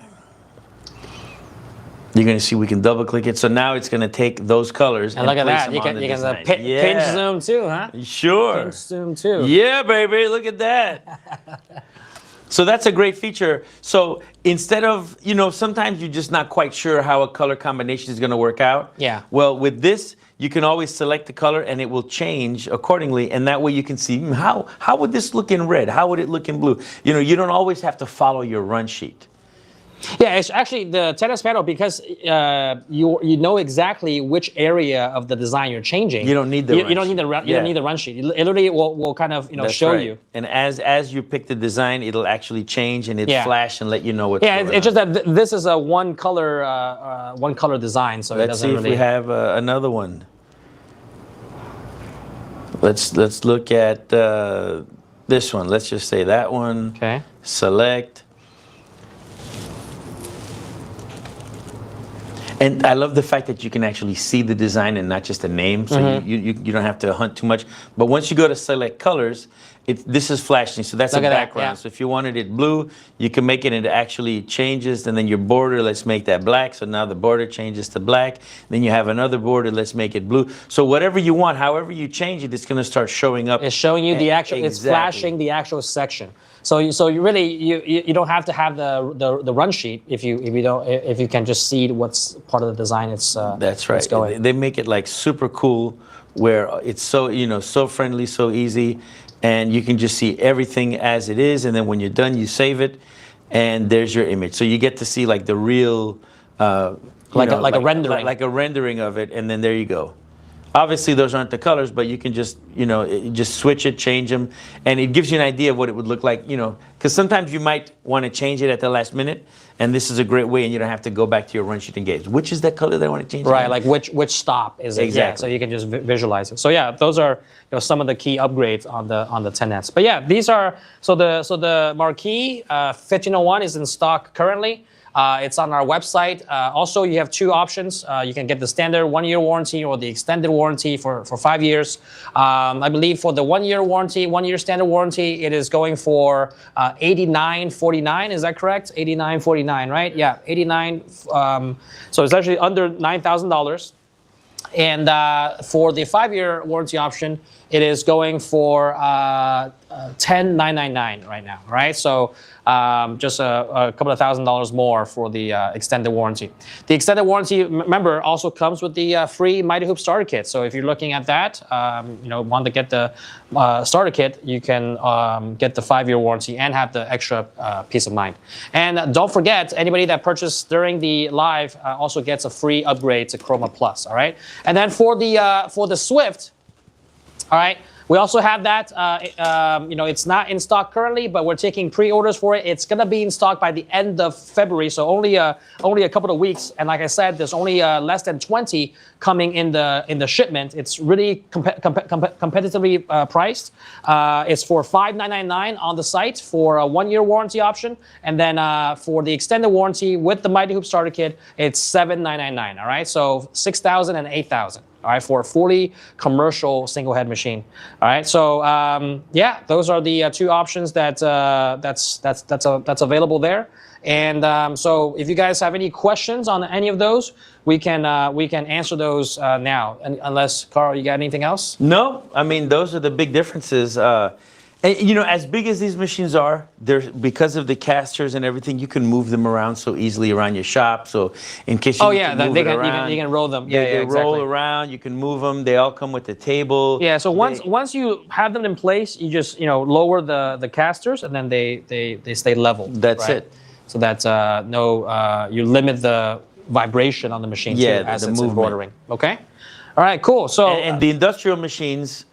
you're going to see we can double click it. So now it's going to take those colors and look at place that. them You on the can design. pinch zoom too, huh? Sure. Pinch zoom too. Yeah, baby. Look at that. So that's a great feature. So instead of, sometimes you're just not quite sure how a color combination is going to work out. Yeah. Well, with this, you can always select the color and it will change accordingly. And that way you can see how would this look in red? How would it look in blue? You don't always have to follow your run sheet. Yeah, it's actually the 10S panel because you know exactly which area of the design you're changing. You don't need the you don't need the you don't need the run sheet. It literally will kind of That's show right. you. And as you pick the design, it'll actually change and it flash and let you know what's going on. It's just that this is a one color design, so Let's it doesn't see really. if we have another one. Let's look at this one. Let's just say that one. Okay. Select. And I love the fact that you can actually see the design and not just a name, so you don't have to hunt too much. But once you go to select colors, this is flashing, so that's Look a at that, background. yeah. So if you wanted it blue, you can make it into actually changes, and then your border, let's make that black. So now the border changes to black. Then you have another border, let's make it blue. So whatever you want, however you change it, it's going to start showing up. It's showing you the actual. It's flashing the actual section. So you really you don't have to have the run sheet if you can just see what's part of the design. That's right. They make it like super cool, where it's so so friendly, so easy, and you can just see everything as it is. And then when you're done, you save it, and there's your image. So you get to see like the real, like a rendering, like a rendering of it, and then there you go. Obviously, those aren't the colors, but you can just, just switch it, change them, and it gives you an idea of what it would look like, because sometimes you might want to change it at the last minute, and this is a great way, and you don't have to go back to your run sheet and gauge. Which is that color that I want to change? Right, like which stop is it? Exactly. Yeah, so you can just visualize it. So yeah, those are some of the key upgrades on the 10S. But yeah, these are so the Marquee 1501 is in stock currently. It's on our website. Also, you have two options. You can get the standard 1-year warranty or the extended warranty for 5 years. I believe for the 1-year warranty, 1-year standard warranty, it is going for $89.49. Is that correct? $89.49, right? Yeah, $89. So it's actually under $9,000. And for the 5-year warranty option, it is going for $10,999 right now, right? So just a couple of $1,000s more for the extended warranty. The extended warranty, remember, also comes with the free Mighty Hoop starter kit. So if you're looking at that, want to get the starter kit, you can get the 5-year warranty and have the extra peace of mind. And don't forget, anybody that purchased during the live also gets a free upgrade to Chroma Plus. All right, and then for the Swift. All right, we also have that. It's not in stock currently, but we're taking pre-orders for it. It's gonna be in stock by the end of February, so only a couple of weeks. And like I said, there's only less than 20 coming in the shipment. It's really competitively priced. It's for $5,999 on the site for a 1-year warranty option, and then for the extended warranty with the Mighty Hoop starter kit, it's $7,999. All right, so $6,000 and $8,000. All right, for a fully commercial single head machine. All right, so yeah, those are the two options that's available there. And so if you guys have any questions on any of those, we can answer those now. And unless Carl, you got anything else? No, I mean those are the big differences. And, as big as these machines are, because of the casters and everything, you can move them around so easily around your shop. So in case you you can roll them. They roll around. You can move them. They all come with the table. Yeah. So once you have them in place, you just lower the casters, and then they stay level. That's it. So that's you limit the vibration on the machine too, as it's embroidering. Okay. All right. Cool. So and the industrial machines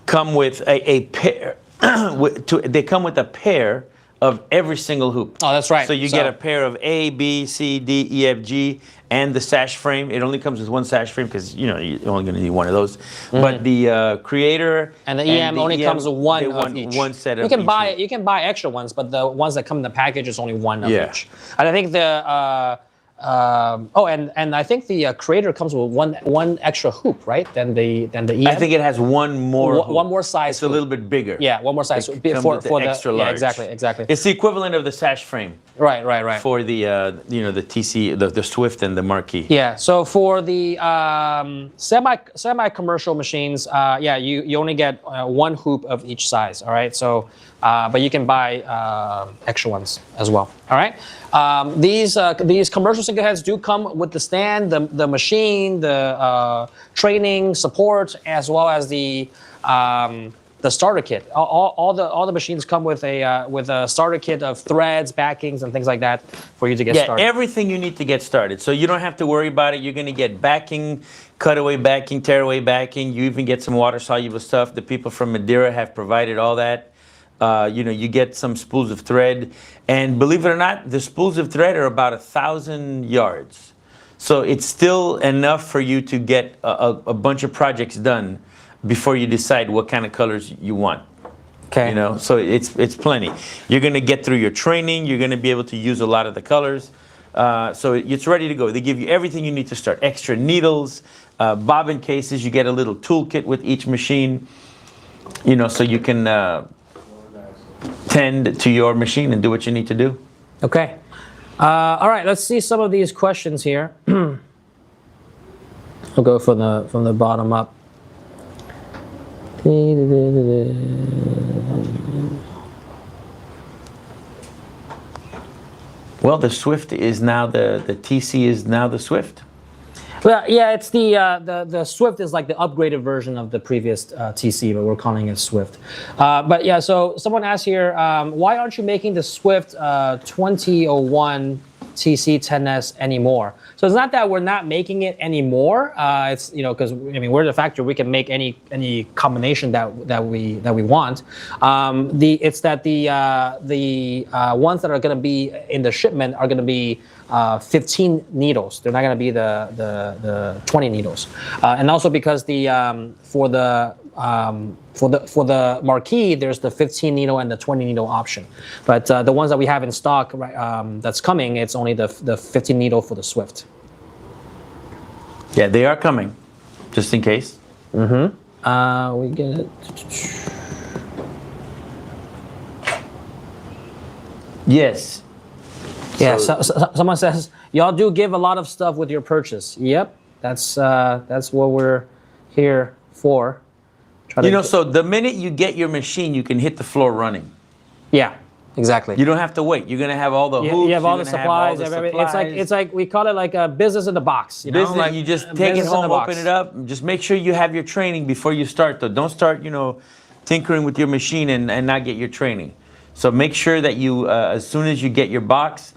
come with a pair. They come with a pair of every single hoop. Oh, that's right. So you get a pair of A, B, C, D, E, F, G, and the Sash frame. It only comes with one Sash frame because you're only going to need one of those. But the Creator and the EM only comes with one of each. One set of you can buy extra ones, but the ones that come in the package is only one of each. And I think the and I think the Creator comes with one extra hoop, right? Than the EM. I think it has one more size. It's a little bit bigger. Yeah, one more size for the extra large. Yeah, exactly. It's the equivalent of the Sash frame. Right. For the the TC, the Swift and the Marquee. Yeah. So for the semi-commercial machines, you only get one hoop of each size. All right. So, but you can buy extra ones as well. All right. These commercial single heads do come with the stand, the machine, the training support, as well as the starter kit. All the machines come with a starter kit of threads, backings, and things like that for you to get started. Yeah, everything you need to get started. So you don't have to worry about it. You're going to get backing, cutaway backing, tearaway backing. You even get some water-soluble stuff. The people from Madeira have provided all that. You get some spools of thread. And believe it or not, the spools of thread are about 1,000 yards. So it's still enough for you to get a bunch of projects done before you decide what kind of colors you want. Okay. You know, so it's plenty. You're going to get through your training. You're going to be able to use a lot of the colors. So it's ready to go. They give you everything you need to start. Extra needles, bobbin cases. You get a little toolkit with each machine, you know, so you can tend to your machine and do what you need to do. Okay. All right, let's see some of these questions here. We'll go from the bottom up. Well, the Swift is now the TC is now the Swift. Well, yeah, it's the Swift is like the upgraded version of the previous TC, but we're calling it Swift. But yeah, so someone asked here, why aren't you making the Swift 2001 TC 10S anymore? So it's not that we're not making it anymore. It's, you know, because I mean we're the factory, we can make any combination that we want. It's that the ones that are going to be in the shipment are going to be 15 needles. They're not going to be the 20 needles. And also because for the Marquee, there's the 15 needle and the 20 needle option. But the ones that we have in stock, that's coming, it's only the 15 needle for the Swift. Yeah, they are coming, just in case. Mm-hmm. We get it. Yes. Yeah. So someone says y'all do give a lot of stuff with your purchase. Yep. That's what we're here for. You know, so the minute you get your machine, you can hit the floor running. Yeah, exactly. You don't have to wait. You're gonna have all the hoops. You have all the supplies. It's like we call it like a business in the box. You know, business, like you just take it home, open it up. Just make sure you have your training before you start, though. Don't start, you know, tinkering with your machine and not get your training. So make sure that you, as soon as you get your box,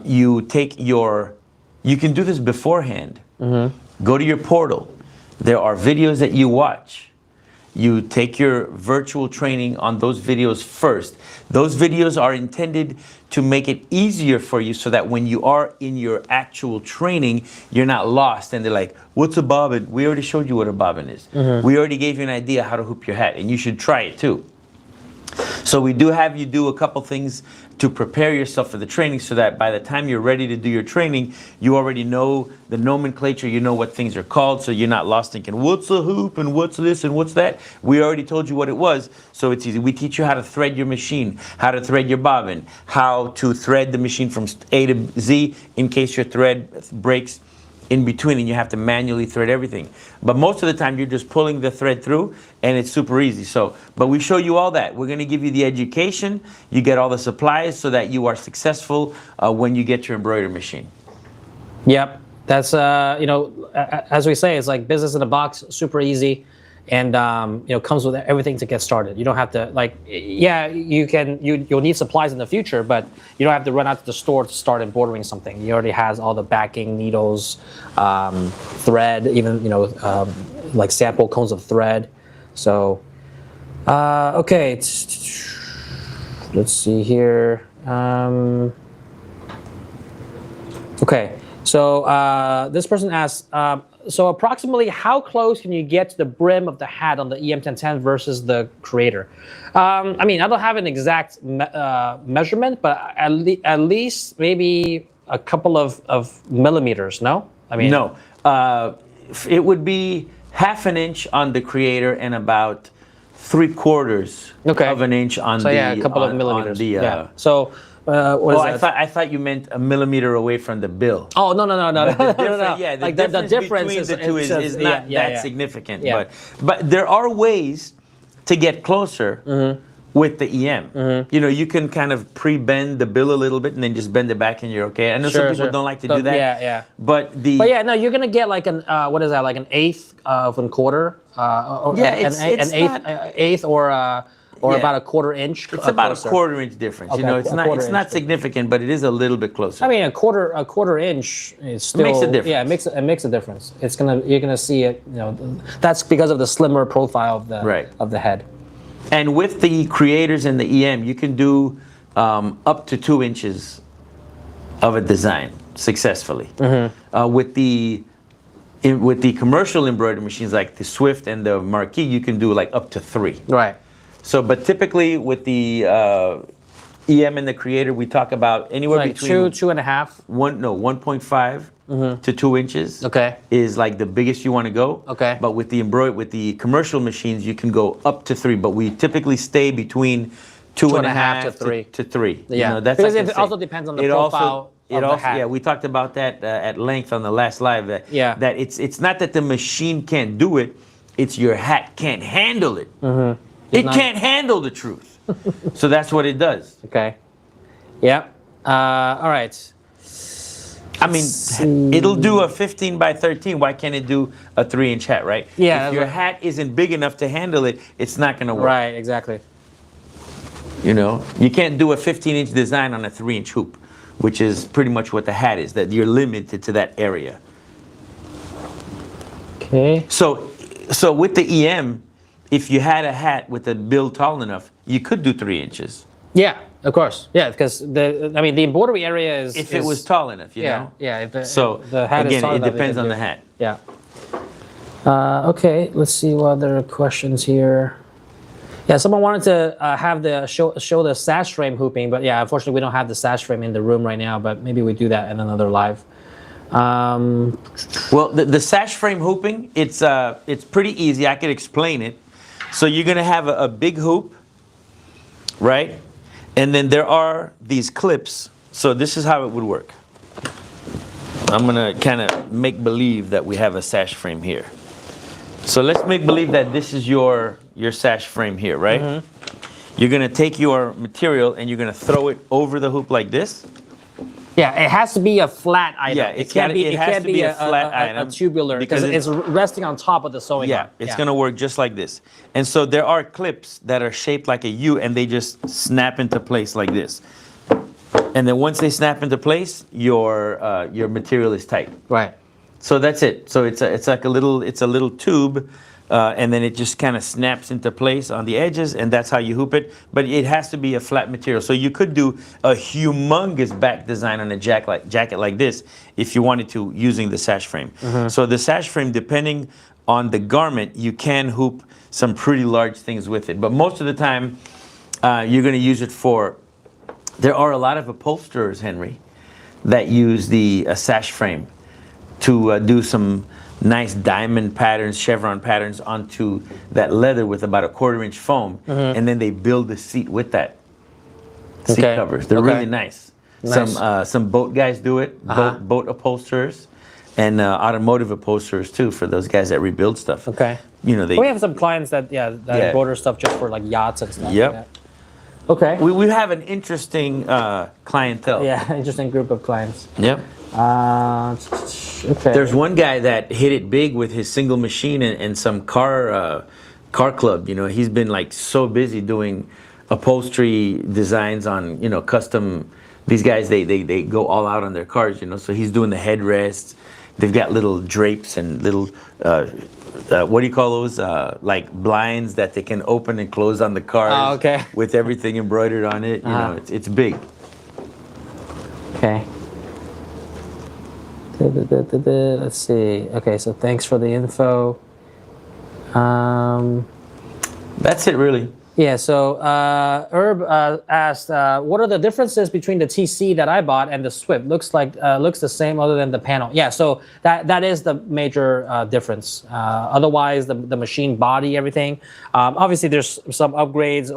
you take your. You can do this beforehand. Mm-hmm. Go to your portal. There are videos that you watch. You take your virtual training on those videos first. Those videos are intended to make it easier for you so that when you are in your actual training, you're not lost. And they're like, what's a bobbin? We already showed you what a bobbin is. Mm-hmm. We already gave you an idea how to hoop your hat, and you should try it too. So we do have you do a couple things to prepare yourself for the training so that by the time you're ready to do your training, you already know the nomenclature, you know what things are called, so you're not lost thinking, what's a hoop and what's this and what's that? We already told you what it was, so it's easy. We teach you how to thread your machine, how to thread your bobbin, how to thread the machine from A to Z in case your thread breaks in between and you have to manually thread everything. But most of the time you're just pulling the thread through and it's super easy. So, but we show you all that. We're gonna give you the education, you get all the supplies so that you are successful when you get your embroidery machine. Yep, that's, you know, as we say, it's like business in a box, super easy. And you know, comes with everything to get started. You don't have to like, yeah, you'll need supplies in the future, but you don't have to run out to the store to start embroidering something. You already has all the backing, needles, thread, even like sample cones of thread. So, okay, let's see here. Okay, so this person asks. So approximately how close can you get to the brim of the hat on the EM1010 versus the Creator? I mean, I don't have an exact measurement, but at least maybe a couple of millimeters, no? I mean, no. It would be half an inch on the Creator and about 3/4 of an inch on so yeah, a couple of millimeters. Yeah. So. I thought you meant a millimeter away from the bill. Oh no! Yeah, like the difference between the two is not that significant. Yeah. But there are ways to get closer with the EM. Mm-hmm. You know, you can kind of pre-bend the bill a little bit and then just bend it back and you're okay. I know some people don't like to do that. Yeah. But yeah, no, you're gonna get like an what is that? Like an eighth of a quarter? An eighth or about a 1/4 inch. It's about a 1/4 inch difference. Okay, you know, it's not significant, but it is a little bit closer. I mean, a quarter inch is still makes a difference. Yeah, it makes a difference. You're gonna see it. You know, that's because of the slimmer profile of the head. And with the Creators and the EM, you can do up to 2 inches of a design successfully. Mm-hmm. With the with the commercial embroidery machines like the Swift and the Marquee, you can do like up to 3. Right. So, but typically with the EM and the Creator, we talk about anywhere Like between 2.5. 1.5 to 2 inches. Okay. Is like the biggest you want to go. Okay. But with the commercial machines, you can go up to 3. But we typically stay between 2.5 to 3. to 3. Yeah. You know, that's because like it also depends on the profile of the hat. Yeah, we talked about that at length on the last live. That it's not that the machine can't do it; it's your hat can't handle it. It can't handle the truth. So that's what it does. Okay. Yeah. All right. I mean, it'll do a 15 by 13. Why can't it do a 3-inch hat, right? Yeah. If your hat isn't big enough to handle it, it's not going to work. Right. Exactly. You know, you can't do a 15-inch design on a 3-inch hoop, which is pretty much what the hat is. That you're limited to that area. Okay. So with the EM, if you had a hat with a build tall enough, you could do 3 inches. Yeah, of course. Yeah, because the embroidery area is if it was tall enough, you know. Yeah. If the hat is again, tall it enough, depends on the hat. Yeah. Okay. Let's see what other questions here. Yeah, someone wanted to have the show the sash frame hooping, but yeah, unfortunately we don't have the sash frame in the room right now. But maybe we do that in another live. Well, the sash frame hooping, it's pretty easy. I could explain it. So you're gonna have a big hoop, right? And then there are these clips. So this is how it would work. I'm gonna kind of make believe that we have a sash frame here. So let's make believe that this is your sash frame here, right? You're gonna take your material and you're gonna throw it over the hoop like this. Yeah, it has to be a flat item. Yeah, it can't be a flat item a tubular because it's resting on top of the sewing arm. It's gonna work just like this. And so there are clips that are shaped like a U and they just snap into place like this. And then once they snap into place, your material is tight. Right. So that's it. So it's like a little tube, and then it just kind of snaps into place on the edges, and that's how you hoop it. But it has to be a flat material. So you could do a humongous back design on a jacket like this if you wanted to, using the sash frame. So the sash frame, depending on the garment, you can hoop some pretty large things with it. But most of the time, you're going to use it for. There are a lot of upholsterers, Henry, that use the sash frame to do some nice diamond patterns, chevron patterns onto that leather with about a 1/4 inch foam, and then they build the seat with that seat covers. They're really nice. Some boat guys do it, boat upholsterers, and automotive upholsterers too, for those guys that rebuild stuff. Okay. You know, we have some clients that embroider stuff just for like yachts and stuff. Yep. Like that. Okay. We have an interesting clientele. Yeah, interesting group of clients. Yep. Okay. There's one guy that hit it big with his single machine and some car club. You know, he's been like so busy doing upholstery designs on, you know, custom. These guys, they go all out on their cars, you know. So he's doing the headrests. They've got little drapes and little what do you call those? Like blinds that they can open and close on the cars. Oh, okay. With everything embroidered on it. You know, it's big. Okay. Let's see. Okay, so thanks for the info. That's it, really. Yeah, so Herb asked, what are the differences between the TC that I bought and the Swift? Looks the same other than the panel. Yeah, so that is the major difference. Otherwise, the machine body, everything. Obviously, there's some upgrades,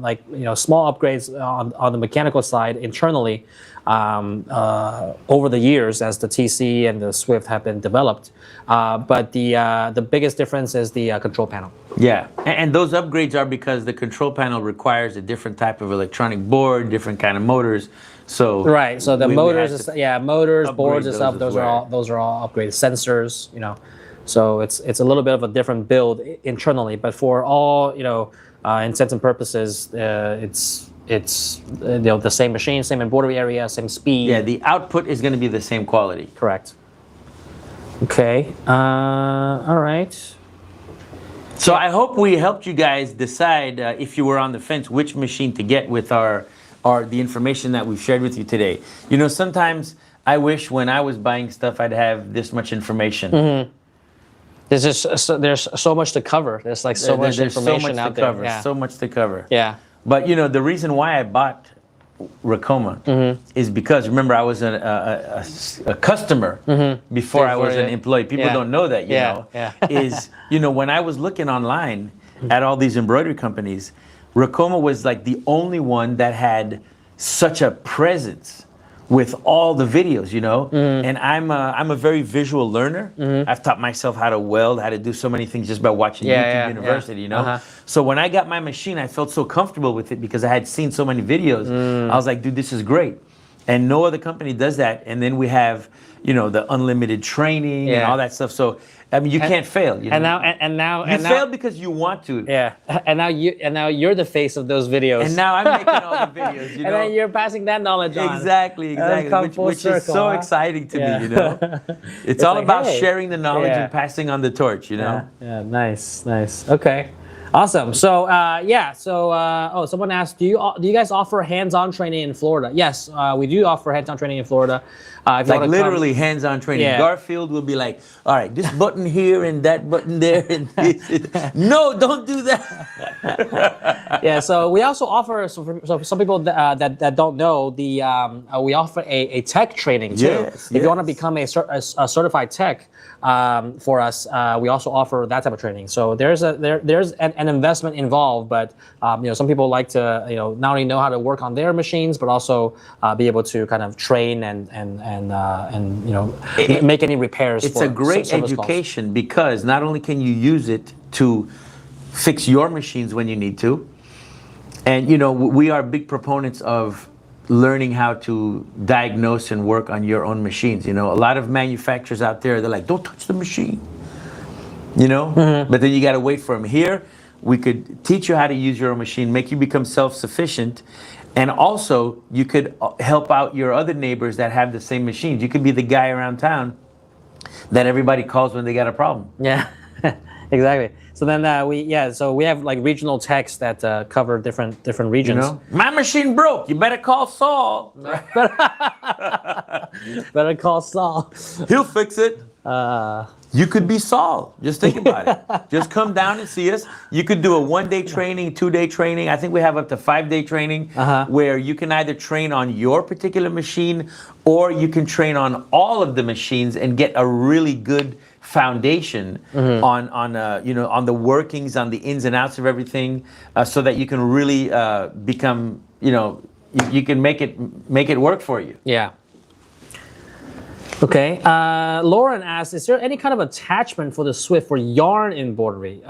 like small upgrades on the mechanical side internally over the years as the TC and the Swift have been developed. But the biggest difference is the control panel. Yeah, and those upgrades are because the control panel requires a different type of electronic board, different kind of motors. So right, so the motors, motors, boards and stuff. Those are all upgraded. Sensors, so it's a little bit of a different build internally. But for all intents and purposes, it's the same machine, same embroidery area, same speed. Yeah, the output is going to be the same quality. Correct. Okay. All right. So I hope we helped you guys decide if you were on the fence which machine to get with the information that we've shared with you today. Sometimes I wish when I was buying stuff, I'd have this much information. There's just there's so much to cover. There's like so much There's information so much out to there. cover. Yeah. So much to cover. Yeah. But you know, the reason why I bought Ricoma is because, remember, I was a customer before I was an employee. People don't know that, you know. Is, you know, when I was looking online at all these embroidery companies, Ricoma was like the only one that had such a presence with all the videos, you know. And I'm a very visual learner. I've taught myself how to weld, how to do so many things just by watching YouTube University, you know. So when I got my machine, I felt so comfortable with it because I had seen so many videos. I was like, dude, this is great. And no other company does that. And then we have, you know, the unlimited training and all that stuff. So I mean, you can't fail. You know? And now you fail because you want to. Yeah. And now you're the face of those videos. And now I'm making all the videos. You know? And then you're passing that knowledge on. Exactly. Which is so exciting to me. You know, it's all like, about sharing the knowledge and passing on the torch. You know. Yeah. Nice. Okay. Awesome. So someone asked, do you guys offer hands-on training in Florida? Yes, we do offer hands-on training in Florida. If like literally hands-on training. Yeah. Garfield will be like, all right, this button here and that button there and this. No, don't do that. Yeah. So we also offer. So some people that don't know, we offer a tech training too. Yes, if you want to become a certified tech. For us, we also offer that type of training. So there's an investment involved, but you know, some people like to, you know, not only know how to work on their machines, but also be able to kind of train and you know, make any repairs. It's a great education because not only can you use it to fix your machines when you need to, and you know, we are big proponents of learning how to diagnose and work on your own machines. You know, a lot of manufacturers out there, they're like, don't touch the machine, you know, but then you got to wait for them. Here, we could teach you how to use your own machine, make you become self-sufficient, and also you could help out your other neighbors that have the same machines. You could be the guy around town that everybody calls when they got a problem. Yeah, exactly. So then we have like regional techs that cover different regions. You know? My machine broke. You better call Saul. Better call Saul. He'll fix it. You could be Saul. Just think about it. Just come down and see us. You could do a 1-day training, 2-day training. I think we have up to 5-day training where you can either train on your particular machine or you can train on all of the machines and get a really good foundation on you know, on the workings, on the ins and outs of everything, so that you can really become, you know, you can make it work for you. Yeah. Okay. Lauren asks, is there any kind of attachment for the Swift for yarn embroidery?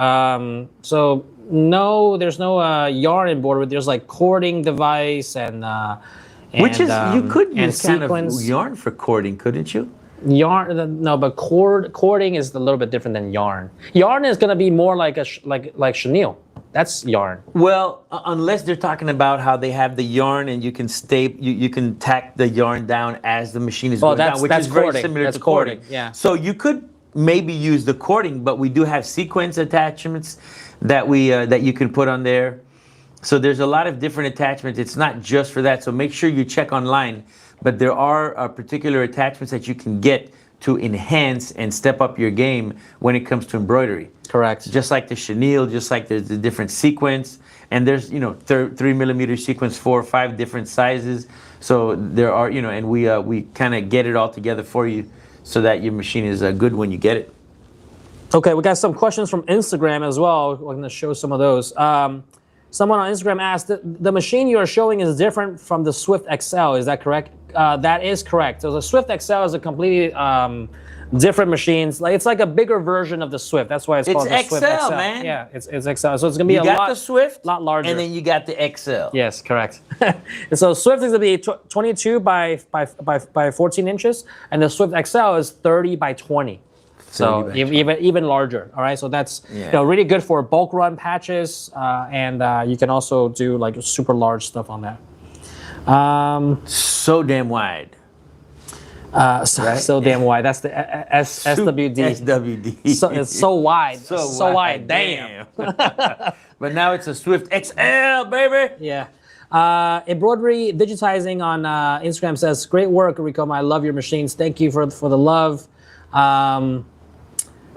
So no, there's no yarn embroidery. There's like cording device and which is you could use kind sequence. of yarn for cording, couldn't you? Yarn, no, but cording is a little bit different than yarn. Yarn is gonna be more like like chenille. That's yarn. Well, unless they're talking about how they have the yarn and you can you can tack the yarn down as the machine is going down, which is very similar to cording. Yeah. So you could maybe use the cording, but we do have sequence attachments that that you can put on there. So there's a lot of different attachments. It's not just for that. So make sure you check online. But there are particular attachments that you can get to enhance and step up your game when it comes to embroidery. Correct. Just like the chenille, just like there's the different sequence, and there's, you know, 3mm sequence, 4 or 5 different sizes. So there are, you know, and we kind of get it all together for you so that your machine is good when you get it. Okay, we got some questions from Instagram as well. We're going to show some of those. Someone on Instagram asked, the machine you are showing is different from the Swift XL, is that correct? That is correct. So the Swift XL is a completely different machine. It's like a bigger version of the Swift. That's why it's called the Swift XL. Man. Yeah, it's XL. So it's going to be a lot, the Swift, lot larger. And then you got the XL. Yes, correct. And so Swift is going to be 22 by 14 inches, and the Swift XL is 30 by 20. So even larger, all right? So that's you know, really good for bulk run patches, and you can also do like super large stuff on that. So damn wide. Right? So damn wide. That's the SWD. SWD. So it's so wide. So wide. Damn. But now it's a Swift XL, baby. Yeah. Embroidery digitizing on Instagram says, "Great work, Rico. I love your machines. Thank you for the love."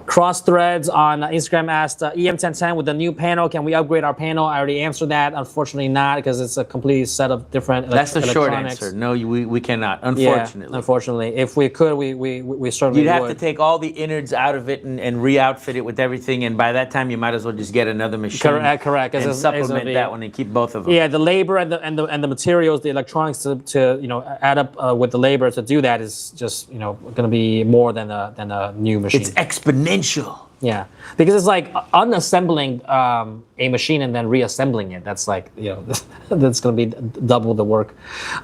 Cross Threads on Instagram asked, EM1010 with the new panel, can we upgrade our panel? I already answered that. Unfortunately not, because it's a complete set of different That's the short electronics. answer. No, we cannot, unfortunately. Yeah, unfortunately. If we could, we certainly You'd have would. to take all the innards out of it and re-outfit it with everything, and by that time you might as well just get another machine. Correct. And supplement that one and keep both of them. Yeah, the labor and the materials, the electronics to add up with the labor to do that is just going to be more than a new machine. It's exponential. Yeah, because it's like unassembling a machine and then reassembling it. That's like that's going to be double the work.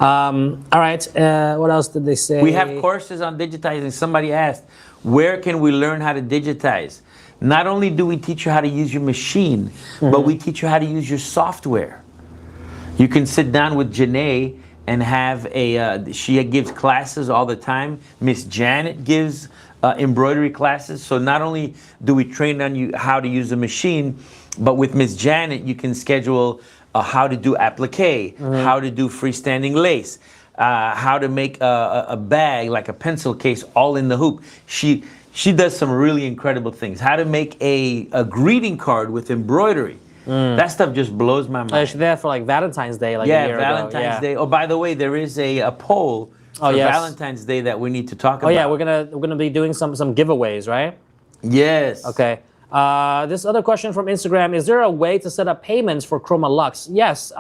All right, what else did they say? We have courses on digitizing. Somebody asked, where can we learn how to digitize? Not only do we teach you how to use your machine, but we teach you how to use your software. You can sit down with Janae and have she gives classes all the time. Miss Janet gives embroidery classes. So not only do we train on you how to use the machine, but with Miss Janet, you can schedule how to do applique, how to do freestanding lace, how to make a bag, like a pencil case, all in the hoop. She does some really incredible things. How to make a greeting card with embroidery. That stuff just blows my mind. She's there for like Valentine's Day, like a year Valentine's ago. Yeah. Day. Oh, by the way, there is a poll for Valentine's Day that we need to talk about. Oh yeah, we're gonna be doing some giveaways, right? Yes. Okay. This other question from Instagram: is there a way to set up payments for Chroma Lux? Yes.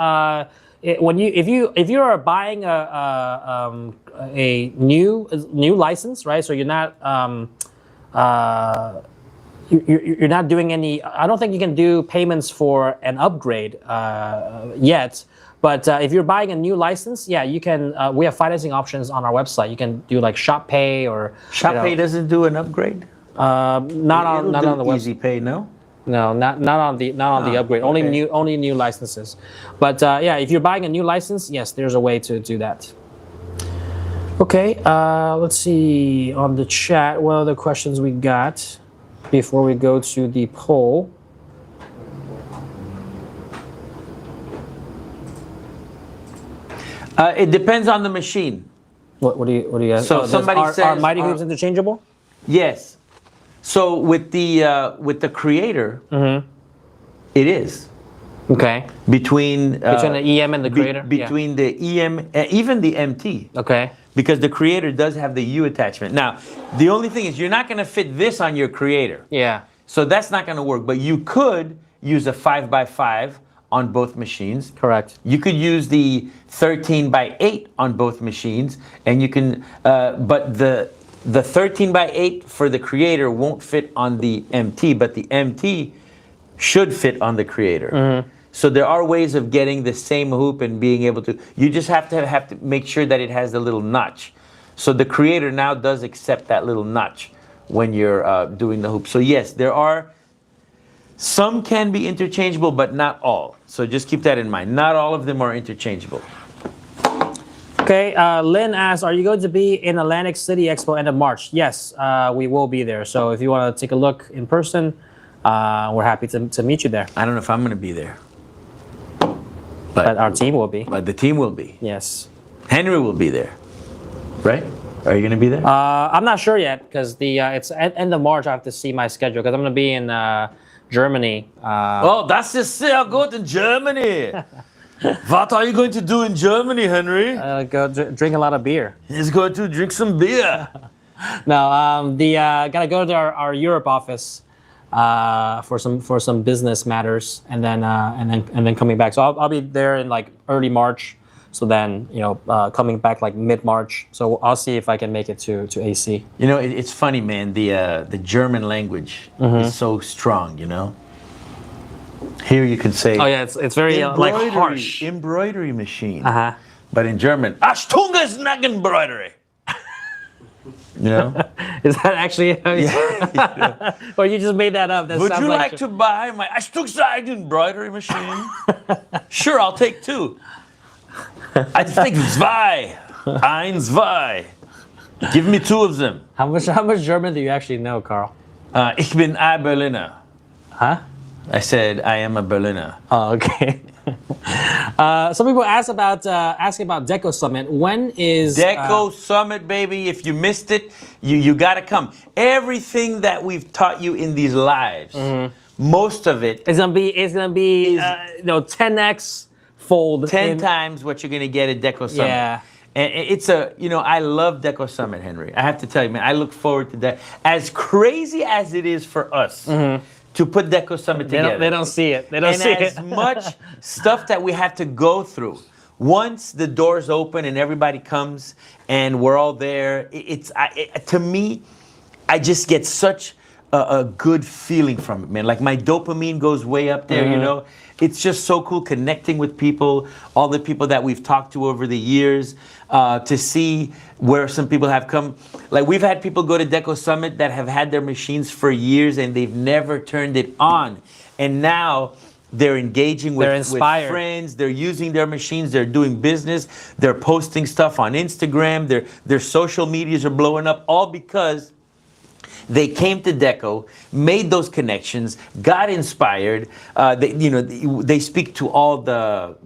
If you are buying a new license, right? So you're not you're not doing any. I don't think you can do payments for an upgrade yet. But if you're buying a new license, yeah, you can. We have financing options on our website. You can do like Shop Pay or Shop Pay doesn't do an upgrade. Not on the website. Easy Pay, no. No, not on the upgrade. Okay. Only new licenses. But yeah, if you're buying a new license, yes, there's a way to do that. Okay, let's see on the chat what other questions we got before we go to the poll. It depends on the machine. What do you guys? So somebody says, are Mighty Hoops interchangeable? Yes. So with the Creator, it is. Okay. Between the EM and the Creator? Between the EM, even the MT. Okay. Because the Creator does have the U attachment. Now, the only thing is you're not going to fit this on your Creator. Yeah. So that's not going to work. But you could use a 5x5 on both machines. Correct. You could use the 13x8 on both machines, and you can. But the 13x8 for the Creator won't fit on the MT, but the MT should fit on the Creator. So there are ways of getting the same hoop and being able to. You just have to make sure that it has the little notch. So the Creator now does accept that little notch when you're doing the hoop. So yes, there are. Some can be interchangeable, but not all. So just keep that in mind. Not all of them are interchangeable. Okay, Lynn asks, are you going to be in Atlantic City Expo end of March? Yes, we will be there. So if you want to take a look in person, we're happy to meet you there. I don't know if I'm going to be there. But our team will be. But the team will be. Yes. Henry will be there, right? Are you going to be there? I'm not sure yet because it's end of March. I have to see my schedule because I'm going to be in Germany. Oh, that's just sehr gut in Germany. What are you going to do in Germany, Henry? Go drink a lot of beer. He's going to drink some beer. No, gotta go to our Europe office for some business matters, and then coming back. So I'll be there in like early March. So then coming back like mid-March. So I'll see if I can make it to AC. You know, it's funny, man. The German language is so strong. You know. Here you can say. Oh yeah, it's very like harsh. Embroidery machine. But in German, Achtunges Nackenbroidery. You know? Is that actually how you or you just made that up? That Would sounds you like to buy my Achtunges embroidery machine? Sure, I'll take two. I think zwei. Eins, zwei. Give me two of them. How much German do you actually know, Carl? Ich bin ein Berliner. Huh? I said I am a Berliner. Oh, okay. Some people asking about Deco Summit. When is Deco Summit, baby? If you missed it, you got to come. Everything that we've taught you in these lives, most of it It's gonna be 10x fold. 10 times what you're gonna get at Deco Summit. Yeah. And it's I love Deco Summit, Henry. I have to tell you, man, I look forward to that. As crazy as it is for us to put Deco Summit together. They don't see it. They don't see it. And as much stuff that we have to go through, once the doors open and everybody comes and we're all there, to me, I just get such a good feeling from it, man. Like my dopamine goes way up there, you know. It's just so cool connecting with people, all the people that we've talked to over the years, to see where some people have come. Like we've had people go to Deco Summit that have had their machines for years and they've never turned it on. And now they're engaging with friends, they're using their machines, they're doing business, they're posting stuff on Instagram, their social medias are blowing up, all because they came to Deco, made those connections, got inspired. They speak to all the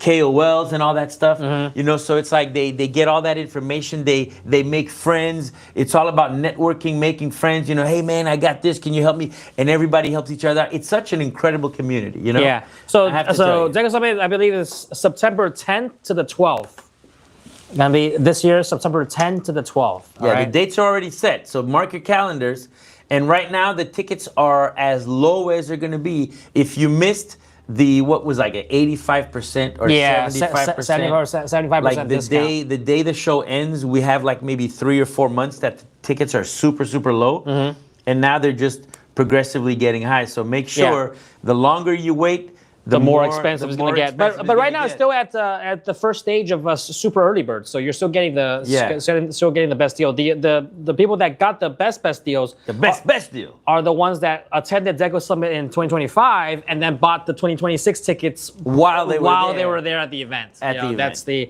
KOLs and all that stuff. So it's like they get all that information. They make friends. It's all about networking, making friends. Hey man, I got this. Can you help me? And everybody helps each other. It's such an incredible community. Yeah. So Deco Summit, I believe, is September 10th to the 12th. Gonna be this year, September 10th to the 12th. Yeah, the dates are already set. So mark your calendars. And right now, the tickets are as low as they're gonna be. If you missed what was like an 85% or 75%, 75% like discount. the day the show ends, we have like maybe 3 or 4 months that the tickets are super, super low. And now they're just progressively getting high. So make sure the longer you wait, the more expensive it's going to get. But right now it's still at the first stage of super early bird, so you're still getting the best deal. The people that got the best deals, best deal, are the ones that attended Deco Summit in 2025 and then bought the 2026 tickets while they were there at the event. That's the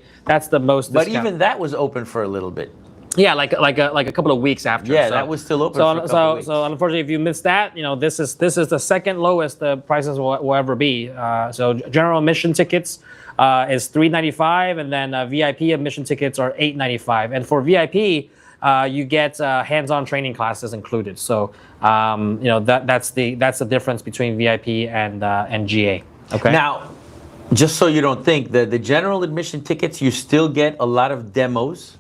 most. But discount. even that was open for a little bit. Yeah, like a couple of weeks after. Yeah, that was still open. For a couple of weeks. So unfortunately, if you missed that, this is the second lowest the prices will ever be. So general admission tickets is $395, and then VIP admission tickets are $895. And for VIP, you get hands-on training classes included. So that's the difference between VIP and GA. Okay. Now, just so you don't think, the general admission tickets, you still get a lot of demos.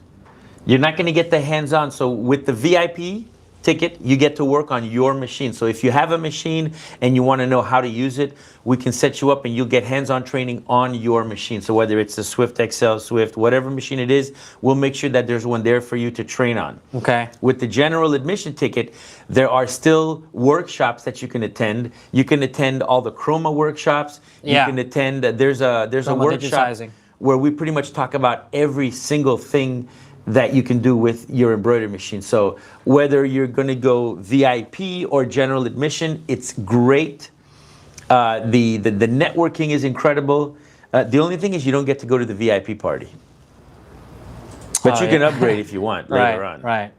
You're not going to get the hands-on. So with the VIP ticket, you get to work on your machine. So if you have a machine and you want to know how to use it, we can set you up and you'll get hands-on training on your machine. So whether it's the Swift XL, Swift, whatever machine it is, we'll make sure that there's one there for you to train on. Okay. With the general admission ticket, there are still workshops that you can attend. You can attend all the chroma workshops. You can attend, there's a workshop where we pretty much talk about every single thing that you can do with your embroidery machine. So whether you're going to go VIP or general admission, it's great. The networking is incredible. The only thing is you don't get to go to the VIP party, but you can upgrade if you want later on. Right.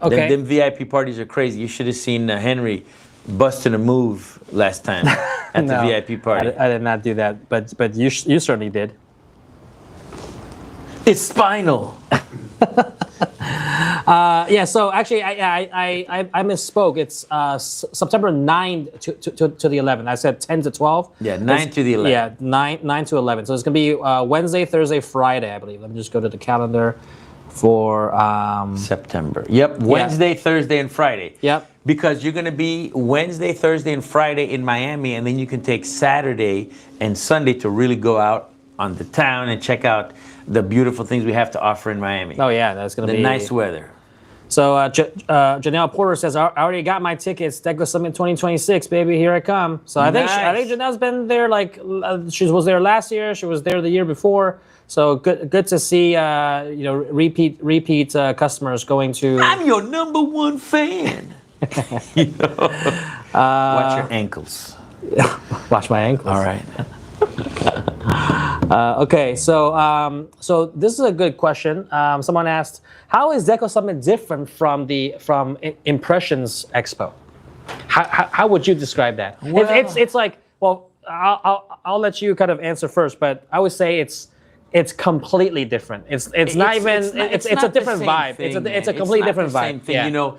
Okay. Them VIP parties are crazy. You should have seen Henry busting a move last time at the VIP party. I did not do that, but you certainly did. It's spinal. So actually, I misspoke. It's September 9th to the 11th. I said 10 to 12. Yeah, 9 to the 11th. Yeah, 9 to 11. So it's going to be Wednesday, Thursday, Friday, I believe. Let me just go to the calendar for September. Yep, Wednesday, Thursday, and Friday. Yep. Because you're going to be Wednesday, Thursday, and Friday in Miami, and then you can take Saturday and Sunday to really go out on the town and check out the beautiful things we have to offer in Miami. Oh yeah, that's gonna be the nice weather. So Janelle Porter says, I already got my tickets. Deco Summit 2026, baby, here I come. So I think Janelle's been there. She was there last year. She was there the year before. So good to see repeat customers going to. I'm your number one fan. Watch your ankles. Watch my ankles. All right. Okay, so this is a good question. Someone asked, how is Deco Summit different from Impressions Expo? How would you describe that? Well, it's like, well, I'll let you kind of answer first, but I would say it's completely different. It's not even it's a different vibe. It's a completely different vibe. Same thing, you know.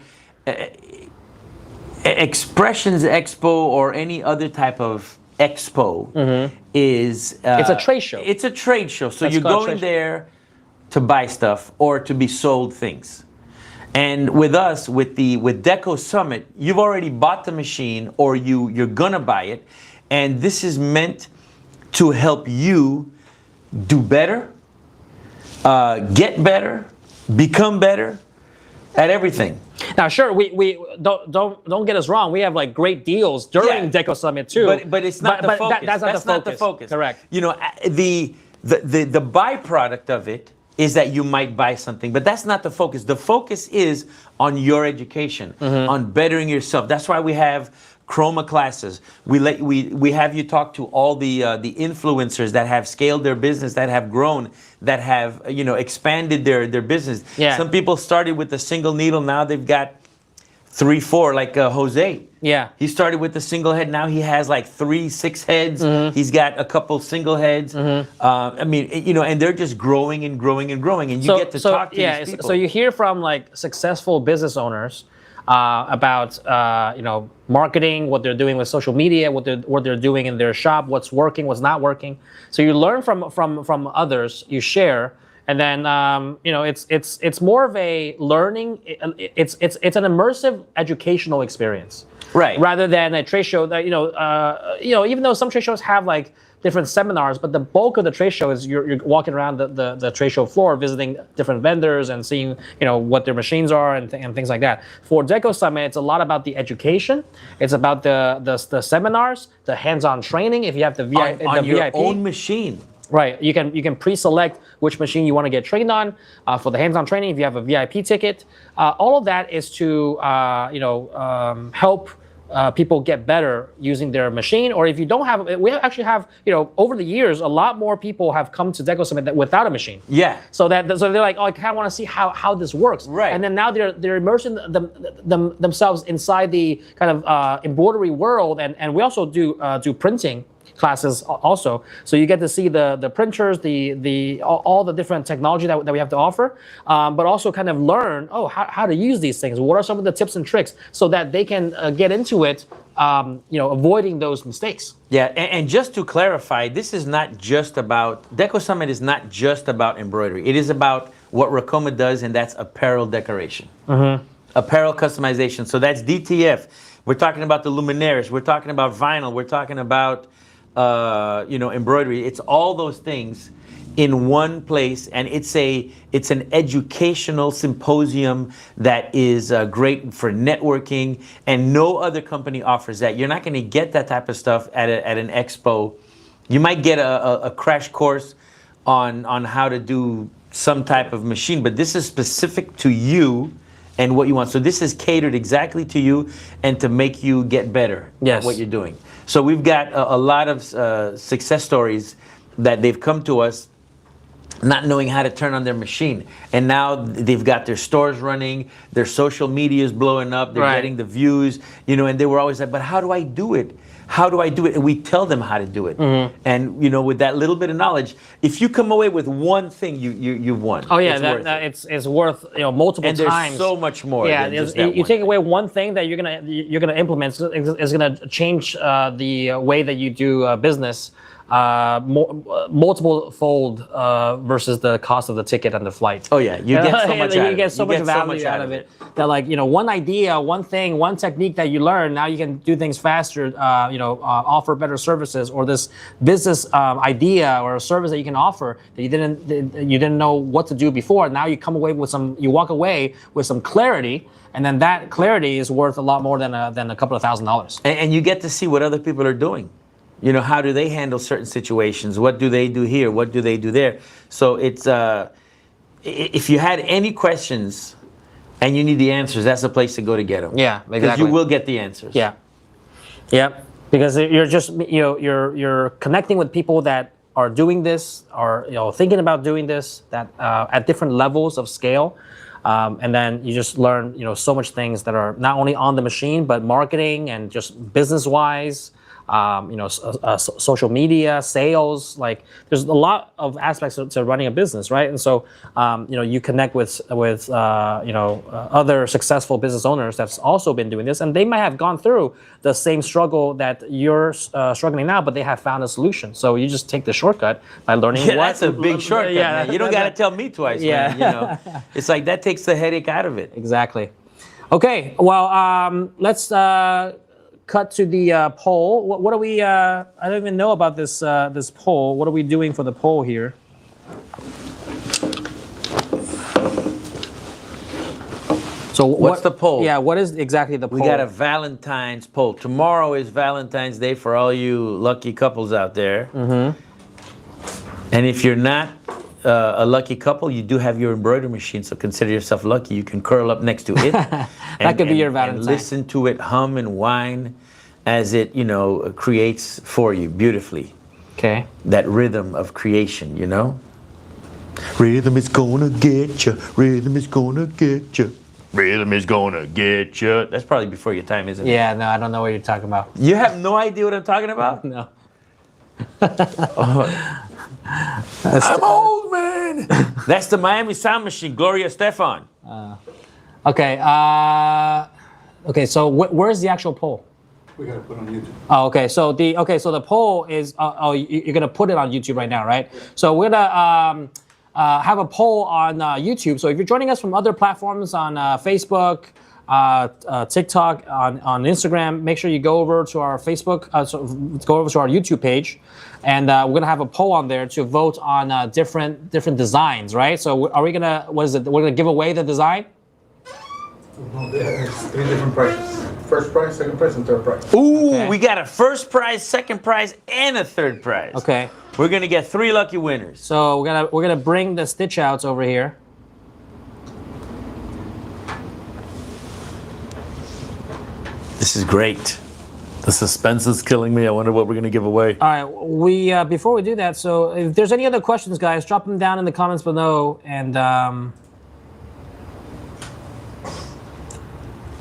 Expressions Expo or any other type of expo is it's a trade show. It's a trade show. So you're going there to buy stuff or to be sold things. And with us, with Deco Summit, you've already bought the machine or you're gonna buy it, and this is meant to help you do better, get better, become better at everything. Now, sure, we don't get us wrong. We have like great deals during Deco Summit too. But it's not the focus. That's not the focus. Correct. You know, the byproduct of it is that you might buy something, but that's not the focus. The focus is on your education, on bettering yourself. That's why we have Chroma classes. We have you talk to all the influencers that have scaled their business, that have grown, that have expanded their business. Yeah. Some people started with a single needle, now they've got 3, 4, like Jose. Yeah. He started with a single head. Now he has like 3, 6 heads. He's got a couple single heads. I mean, and they're just growing and growing and growing. And you get to talk to these people. So you hear from like successful business owners about marketing, what they're doing with social media, what they're doing in their shop, what's working, what's not working. So you learn from others, you share. And then it's more of a learning. It's an immersive educational experience, right? Rather than a trade show that even though some trade shows have like different seminars, but the bulk of the trade show is you're walking around the trade show floor, visiting different vendors and seeing what their machines are and things like that. For Deco Summit, it's a lot about the education. It's about the seminars, the hands-on training. If you have the your VIP own machine. Right, you can pre-select which machine you want to get trained on for the hands-on training. If you have a VIP ticket, all of that is to help people get better using their machine. Or if you don't have, we actually have over the years a lot more people have come to Deco Summit without a machine. Yeah. So they're like, oh, I kind of want to see how this works. Right. And then now they're immersing themselves inside the kind of embroidery world, and we also do printing classes also, so you get to see the printers, all the different technology that we have to offer, but also kind of learn how to use these things. What are some of the tips and tricks so that they can get into it, avoiding those mistakes. Yeah, and just to clarify, this is not just about Deco Summit is not just about embroidery. It is about what Ricoma does, and that's apparel decoration, apparel customization. So that's DTF. We're talking about the luminaires. We're talking about vinyl. We're talking about embroidery. It's all those things in one place, and it's an educational symposium that is great for networking, and no other company offers that. You're not going to get that type of stuff at an expo. You might get a crash course on how to do some type of machine, but this is specific to you and what you want. So this is catered exactly to you and to make you get better at what you're doing. So we've got a lot of success stories that they've come to us not knowing how to turn on their machine. And now they've got their stores running, their social media is blowing up, they're getting the views, and they were always like, but how do I do it? How do I do it? And we tell them how to do it. And with that little bit of knowledge, if you come away with one thing, you've won. Oh yeah, it's worth multiple and times. And there's so much more. Yeah, you take away one thing that you're gonna implement is gonna change the way that you do business. Multiple fold versus the cost of the ticket and the flight. Oh yeah, you get so much. You get so much value out of it. That one idea, one thing, one technique that you learn, now you can do things faster. Offer better services, or this business idea or a service that you can offer that you didn't know what to do before. Now you you walk away with some clarity. And then that clarity is worth a lot more than a couple of $1,000. And you get to see what other people are doing. How do they handle certain situations? What do they do here? What do they do there? So it's, if you had any questions and you need the answers, that's the place to go to get them. Yeah, exactly. Because you will get the answers. Yeah. Yep. Because you're just, you're connecting with people that are doing this, or, thinking about doing this, that at different levels of scale. And then you just learn, so much things that are not only on the machine, but marketing and just business-wise. social media, sales. Like there's a lot of aspects to running a business, right? And so you connect with other successful business owners that's also been doing this, and they might have gone through the same struggle that you're struggling now, but they have found a solution. So you just take the shortcut by learning. Yeah, that's a big shortcut. Man. You don't got to tell me twice. Yeah, man, it's like that takes the headache out of it. Exactly. Okay, well, let's cut to the poll. What are we? I don't even know about this this poll. What are we doing for the poll here? So what's the poll? Yeah, what is exactly the poll? We got a Valentine's poll. Tomorrow is Valentine's Day for all you lucky couples out there. Mm-hmm. And if you're not a lucky couple, you do have your embroidery machine, so consider yourself lucky. You can curl up next to it. That could be your Valentine. And listen to it hum and whine as it, creates for you beautifully. Okay. That rhythm of creation, Rhythm is gonna get you. Rhythm is gonna get you. Rhythm is gonna get you. That's probably before your time, isn't it? Yeah, no, I don't know what you're talking about. You have no idea what I'm talking about? No. I'm old, man. That's the Miami Sound Machine, Gloria Estefan. Okay. Okay. So where's the actual poll? We gotta put on YouTube. Oh, okay. So the poll is. You're gonna put it on YouTube right now, right? Yeah. So we're gonna have a poll on YouTube. So if you're joining us from other platforms on Facebook, TikTok, on Instagram, make sure you go over to our Facebook, go over to our YouTube page, and we're gonna have a poll on there to vote on different designs, right? So are we gonna? What is it? We're gonna give away the design? No, there's 3 different prices. First prize, second prize, and third prize. Ooh, Okay. We got a first prize, second prize, and a third prize. Okay. We're gonna get 3 lucky winners. So we're gonna bring the stitch outs over here. This is great. The suspense is killing me. I wonder what we're gonna give away. All right, we before we do that, so if there's any other questions, guys, drop them down in the comments below. And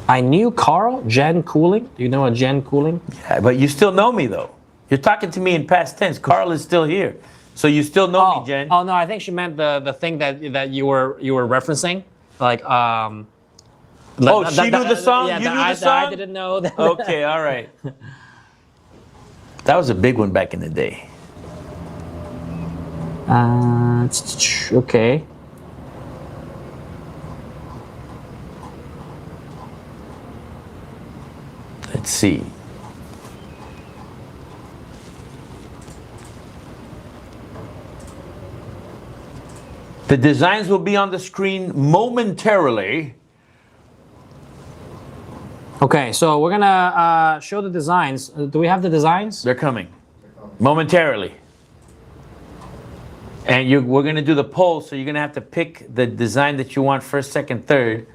I knew Carl, Jen Cooling. Do you know a Jen Cooling? Yeah, but you still know me though. You're talking to me in past tense. Carl is still here, so you still know me, Jen. Oh no, I think she meant the thing that you were referencing, like she knew the song. Yeah, you knew the song. I didn't know that. Okay, all right. That was a big one back in the day. Okay. Let's see. The designs will be on the screen momentarily. Okay, so we're gonna show the designs. Do we have the designs? They're coming momentarily. And we're going to do the poll, so you're going to have to pick the design that you want first, second, third.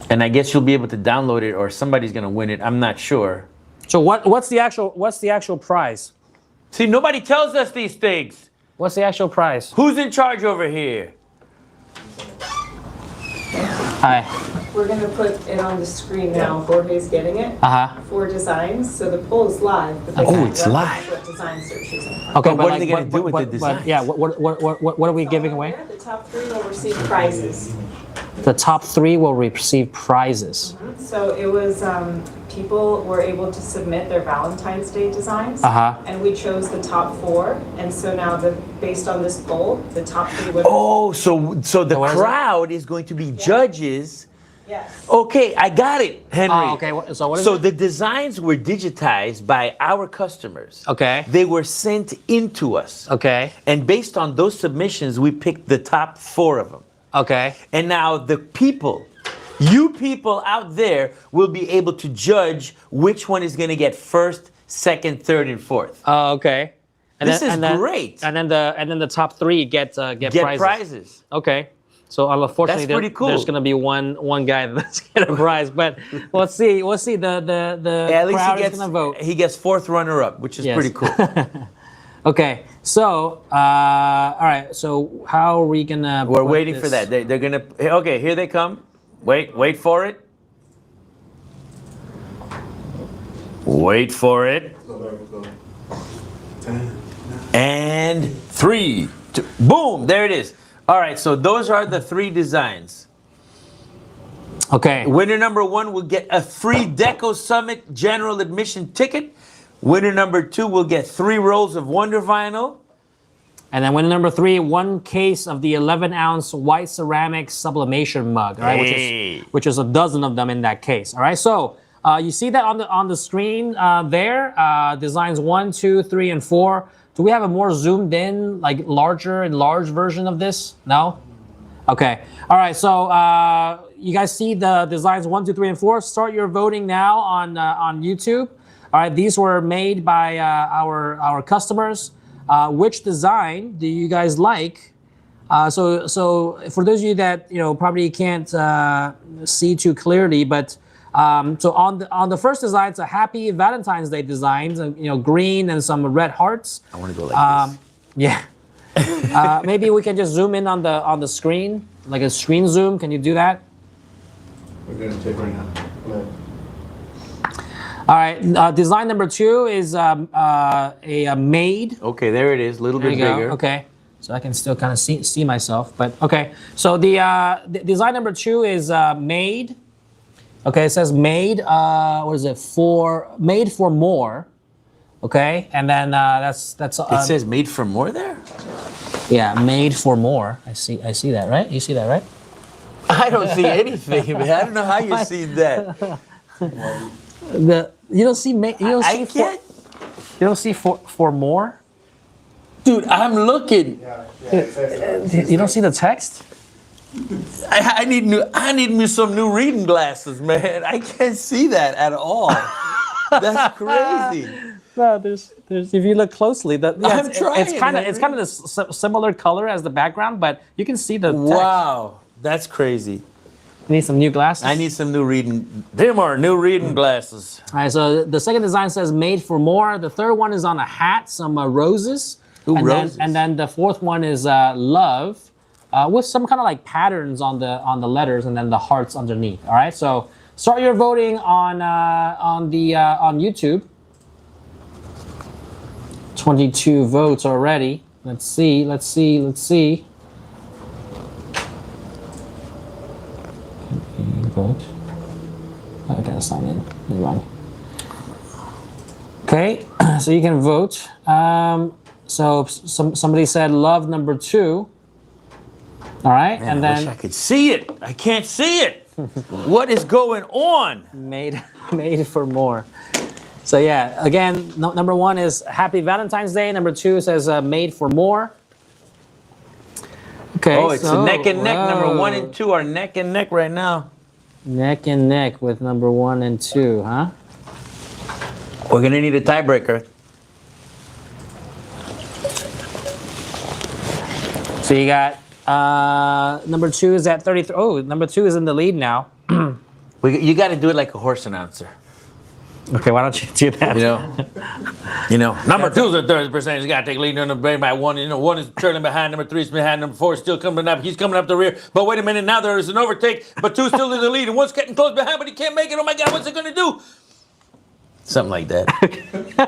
And I guess you'll be able to download it, or somebody's going to win it. I'm not sure. So what's the actual prize? See, nobody tells us these things. What's the actual prize? Who's in charge over here? Hi. We're going to put it on the screen now. Jorge's getting it. 4 designs. So the poll is live. But they can't it's reference live. What designs they're choosing. Okay, But what are they gonna do with the designs? Yeah, what are we giving away? The top 3 will receive prizes. The top 3 will receive prizes. So it was people were able to submit their Valentine's Day designs, and we chose the top 4. And so now, based on this poll, the top 3 would. Oh, so the what is crowd is going to be judges. Yes. Okay, I got it, Henry. Oh, okay. So what is So it? the designs were digitized by our customers. Okay. They were sent into us. Okay. And based on those submissions, we picked the top 4 of them. Okay. And now the people, you people out there, will be able to judge which one is going to get first, second, third, and fourth. Oh, okay. This is great. And then the top 3 get prizes. Okay. So unfortunately, That's pretty cool. there's going to be one guy that's getting a prize, but we'll see. We'll see. The At least crowd is going to vote. He gets 4th runner-up, which is Yes. pretty cool. Okay. So all right. So how are we gonna? We're waiting for that. They're gonna. Okay, here they come. Wait for it. Wait for it. So there we go. 10. And 3, 2, boom, there it is. All right, so those are the 3 designs. Okay. Winner number 1 will get a free Deco Summit general admission ticket. Winner number 2 will get 3 rolls of Wonder Vinyl. And then winner number 3, 1 case of the 11-ounce white ceramic sublimation mug, all right, Hey. which is a dozen of them in that case. All right, so you see that on the screen there, designs 1, 2, 3, and 4. Do we have a more zoomed in, like larger and large version of this? No? Okay. All right, so you guys see the designs 1, 2, 3, and 4. Start your voting now on YouTube. All right, these were made by our customers. Which design do you guys like? So for those of you that probably can't see too clearly, but so on the first design, it's a Happy Valentine's Day design, green and some red hearts. I want to go like this. Yeah. Maybe we can just zoom in on the screen, like a screen zoom. Can you do that? We're going to take right now. Go ahead. All right. Design number 2 is a maid. Okay, there it is, a little bit bigger. Okay, so I can still kind of see myself, but okay. So the design number 2 is made. Okay, it says made. What is it? Made for more. Okay, and then that's. It says made for more there? Yeah, made for more. I see that, right? You see that, right? I don't see anything, man. I don't know how you see that. You don't see made. You don't see I can't. You don't see for more. Dude, I'm looking. Yeah, it says so. You don't see the text. I need me some new reading glasses, man. I can't see that at all. That's crazy. No, there's. If you look closely, I'm trying, It's kind of the similar color as the background, but you can see the text. Wow, that's crazy. You need some new glasses. I need some new reading. Them are new reading glasses. All right, so the second design says made for more. The third one is on a hat, some roses. Ooh, and roses. Then the fourth one is love, with some kind of like patterns on the letters and then the hearts underneath. All right, so start your voting on YouTube. 22 votes already. Let's see. Vote. I gotta sign in. Never mind. Okay, so you can vote. So somebody said love number 2. All right, Man, and I then wish I could see it. I can't see it. What is going on? made for more. So yeah, again, number 1 is Happy Valentine's Day. Number 2 says made for more. Okay. Oh, it's so, neck and neck. Number whoa. 1 and 2 are neck and neck right now. Neck and neck with number 1 and 2, huh? We're gonna need a tiebreaker. So you got number 2 is at 33. Oh, number 2 is in the lead now. You got to do it like a horse announcer. Okay, why don't you do that? Number 2's at 30%. He's got to take lead on the by 1. 1 is trailing behind. Number 3 is behind. Number 4 is still coming up. He's coming up the rear. But wait a minute, now there is an overtake. But 2's still in the lead, and 1's getting close behind, but he can't make it. Oh my God, what's it gonna do? Something like that.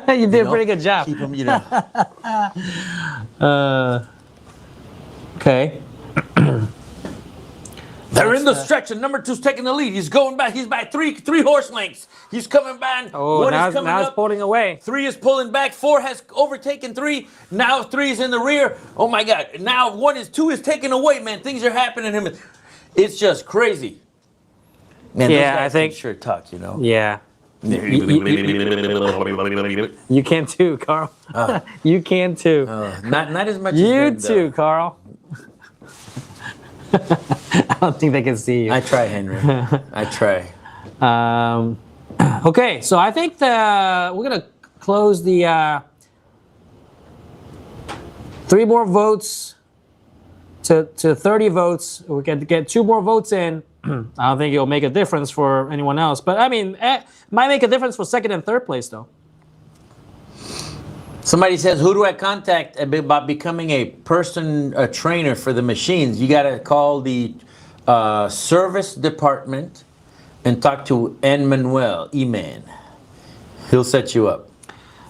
You did a pretty good job. Keep him, Okay. They're in the stretch, and number 2's taking the lead. He's going back. He's by three horse lengths. He's coming back. Oh, 1 now is coming it's up. pulling away. 3 is pulling back. 4 has overtaken 3. Now 3 is in the rear. Oh my God! Now 2 is taking away. Man, things are happening to him. It's just crazy. Man, Yeah, those guys I think- can sure talk. Yeah. You can too, Carl. You can too. Not as much. You as them, too, Carl. I don't think they can see you. I try, Henry. I try. Okay, so I think we're gonna close the 3 more votes to 30 votes. We can get 2 more votes in. I don't think it'll make a difference for anyone else, but I mean, might make a difference for 2nd and 3rd place though. Somebody says, who do I contact about becoming a trainer for the machines? You got to call the service department and talk to E-Man. He'll set you up.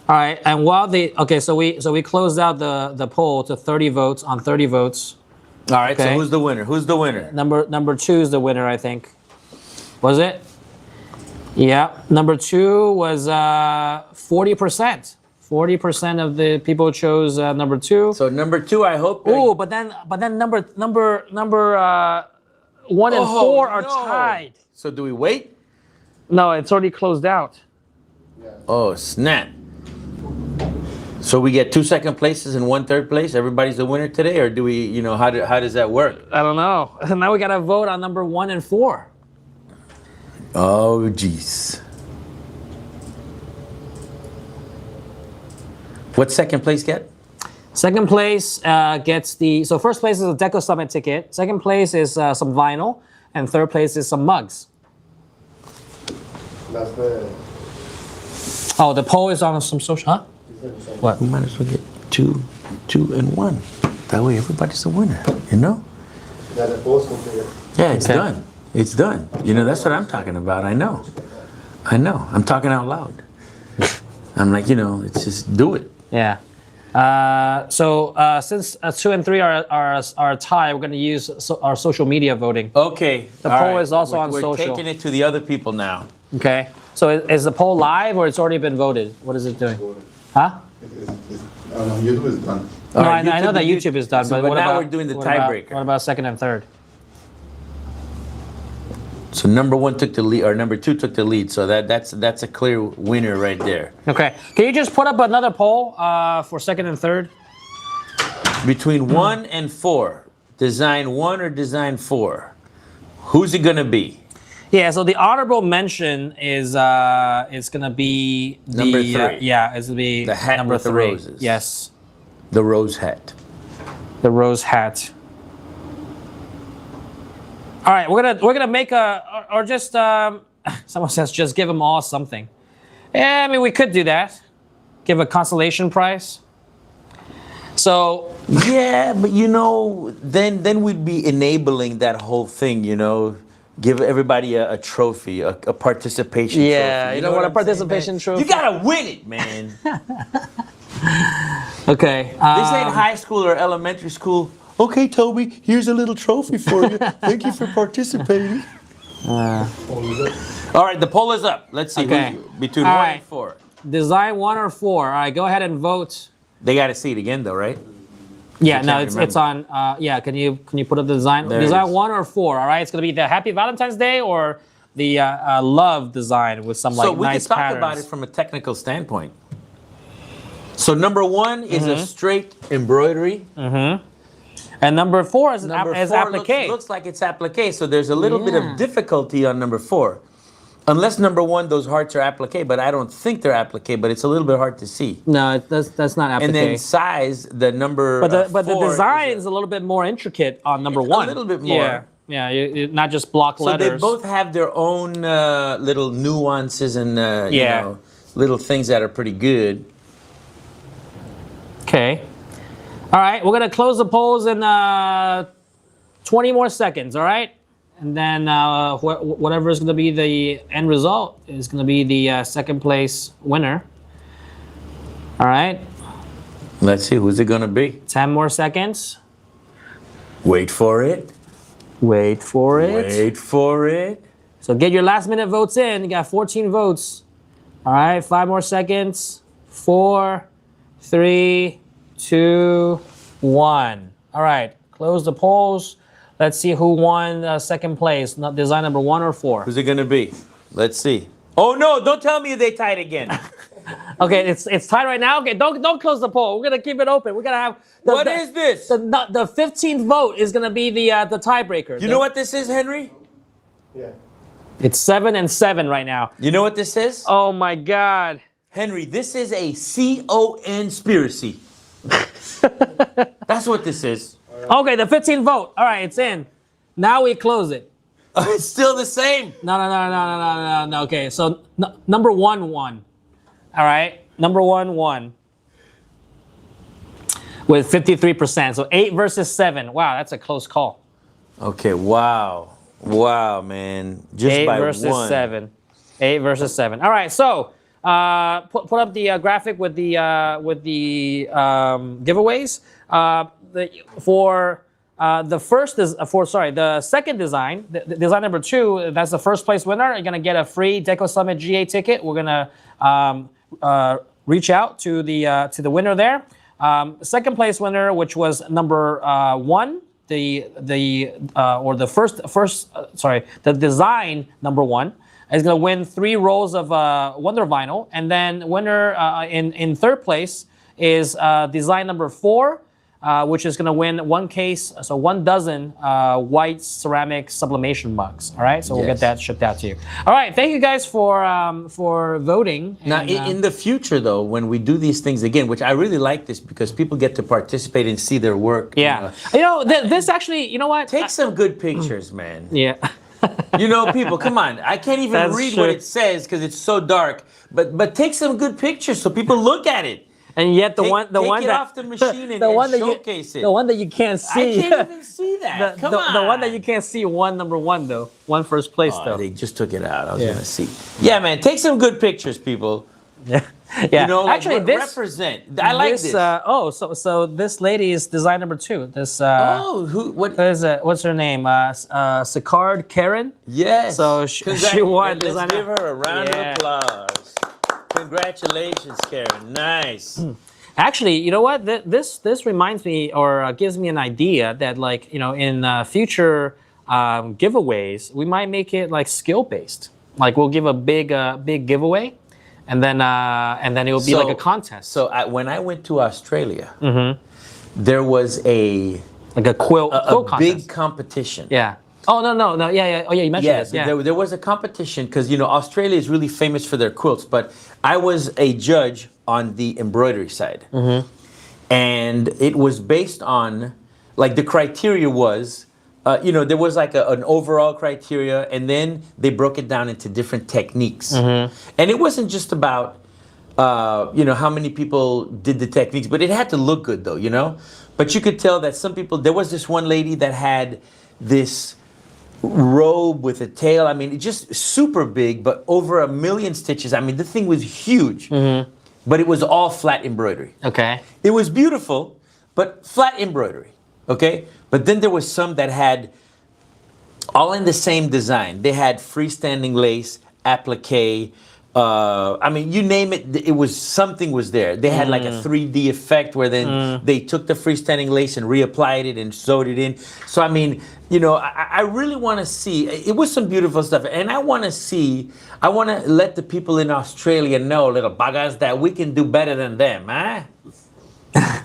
All right, and while so we closed out the poll to 30 votes on 30 votes. All right, Okay. so who's the winner? Who's the winner? Number 2 is the winner, I think. Was it? Yeah, number 2 was 40%. 40% of the people chose number 2. So number 2, I hope. Oh, but then number 1 and 4 are tied. So do we wait? No, it's already closed out. Oh, snap. So we get 2 second places and 1 third place? Everybody's the winner today? Or do we, how does that work? I don't know. Now we got to vote on number 1 and 4. Oh, jeez. What's second place get? Second place gets so first place is a Deco Summit ticket. Second place is some vinyl. And third place is some mugs. That's the. Oh, the poll is on some social, huh? What? We might as well get 2, 2, and 1. That way everybody's a winner, Yeah, the post completed. Yeah, it's Okay. done. It's done. That's what I'm talking about. I know. I'm talking out loud. I'm like, it's just do it. Yeah. So since 2 and 3 are tied, we're going to use our social media voting. Okay. The all poll right. is also on We're social. taking it to the other people now. Okay. So is the poll live or it's already been voted? What is it doing? Huh? YouTube is done. No, All right, I know that YouTube YouTube is done, so but but what now about, we're doing the what about- tiebreaker. What about second and third? So number 1 took the lead, or number 2 took the lead. So that's a clear winner right there. Okay. Can you just put up another poll for second and third? Between 1 and 4, design 1 or design 4, who's it gonna be? Yeah. So the honorable mention is gonna be Number 3. it's gonna be The hat number with the 3. roses. Yes. The rose hat. The rose hat. All right, we're gonna make or just someone says just give them all something. Yeah, I mean we could do that. Give a consolation prize. So Yeah, but then we'd be enabling that whole thing, Give everybody a trophy, a participation trophy. yeah, you know what a I'm saying, participation man? trophy. You gotta win it, man. Okay. This ain't high school or elementary school. Okay, Toby, here's a little trophy for you. Thank you for participating. All right, the poll is up. Let's see Okay. who's between All 1 right. and 4. Design 1 or 4. All right, go ahead and vote. They got to see it again, though, right? Yeah, I no, can't it's on. Yeah, can you put up the design? There it Design is. 1 or 4. All right, it's gonna be the Happy Valentine's Day or the love design with some like So we nice can talk patterns. about it from a technical standpoint. So number 1 is a straight embroidery. And number 4 is Number is 4 applique. looks like it's applique. So there's a little bit of difficulty on number 4. Unless number 1, those hearts are applique, but I don't think they're applique, but it's a little bit hard to see. No, that's not applique. And then size, the number but the 4 design is is a little bit more intricate on number It's a 1. little bit more. Yeah, not just block so letters. they both have their own little nuances and Yeah. little things that are pretty good. Okay. All right, we're gonna close the polls in 20 more seconds. All right, and then whatever is gonna be the end result is gonna be the second place winner. All right, Let's see, who's it gonna be? 10 more seconds. Wait for it. Wait for it. Wait for it. So get your last minute votes in. You got 14 votes. All right, 5 more seconds. 4, 3, 2, 1. All right, close the polls. Let's see who won second place. Not design number 1 or 4. Who's it gonna be? Let's see. Oh no! Don't tell me they tied again. Okay, it's tied right now. Okay, don't close the poll. We're gonna keep it open. We're gonna have. What is this? The 15th vote is gonna be the tiebreaker. You know what this is, Henry? Yeah. It's 7 and 7 right now. You know what this is? Oh my God. Henry, this is a conspiracy. That's what this is. Okay, the 15th vote. All right, it's in. Now we close it. It's still the same. No. Okay, so number 1 won. All right, number 1 won with 53%. So 8 versus 7. Wow, that's a close call. Okay, wow, man. Just 8 by versus 1. 7. 8 versus 7. All right, so put up the graphic with the giveaways. The second design, design number 2, that's the first place winner. You're gonna get a free Deco Summit GA ticket. We're gonna reach out to the winner there. Second place winner, which was number 1, the design number 1 is gonna win 3 rolls of Wonder Vinyl, and then winner in third place is design number 4. Which is going to win 1 case, so 1 dozen white ceramic sublimation mugs. All right, so we'll get that shipped out to you. All right, thank you guys for voting. Now, in the future, though, when we do these things again, which I really like this because people get to participate and see their work. Yeah, this actually, you know what? Take some good pictures, man. Yeah. People, come on. I can't even read what it says because it's so dark. But take some good pictures so people look at it. And yet the one take it that off the machine and showcase it. The one that you can't see. I can't even see that. Come on. The one that you can't see, number 1 though. 1 first place though. They just took it out. I was gonna see. Yeah, man. Take some good pictures, people. Yeah. Actually, represent. I like this. So this lady is design number 2. This. What is it? What's her name? Sicard Karen. Yes. So she won design. Let's give her a round of applause. Congratulations, Karen. Nice. Actually, you know what? This reminds me or gives me an idea that, like, in future giveaways, we might make it like skill based. Like we'll give a big giveaway, and then it will be like a contest. So when I went to Australia, there was a quilt contest. Big competition. Yeah. Oh no, yeah. Oh yeah, you mentioned this. Yeah. There was a competition because Australia is really famous for their quilts, but I was a judge on the embroidery side, and it was based on like the criteria was, there was like an overall criteria, and then they broke it down into different techniques, and it wasn't just about how many people did the techniques, but it had to look good though, But you could tell that some people. There was this one lady that had this robe with a tail. I mean, just super big, but over 1 million stitches. I mean, the thing was huge, but it was all flat embroidery. Okay. It was beautiful, but flat embroidery. Okay. But then there was some that had all in the same design. They had freestanding lace, applique. I mean, you name it. It was something was there. They had like a 3D effect where then they took the freestanding lace and reapplied it and sewed it in. So I mean, I really want to see. It was some beautiful stuff, and I want to let the people in Australia know, little buggers, that we can do better than them, huh?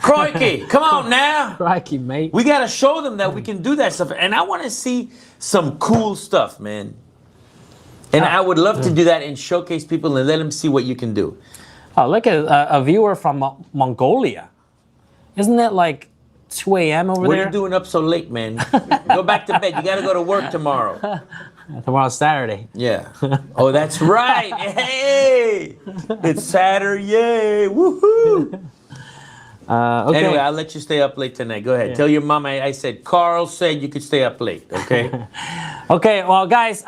Crikey, come on now. Crikey, mate. We got to show them that we can do that stuff, and I want to see some cool stuff, man. And I would love to do that and showcase people and let them see what you can do. Oh, look at a viewer from Mongolia. Isn't that like 2 a.m. over there? What are you doing up so late, man? Go back to bed. You got to go to work tomorrow. Tomorrow's Saturday. Yeah. Oh, that's right. Hey, it's Saturday. Yay. Woohoo. Okay. Anyway, I'll let you stay up late tonight. Go ahead. Tell your mom I said Carl said you could stay up late. Okay. Okay. Well, guys,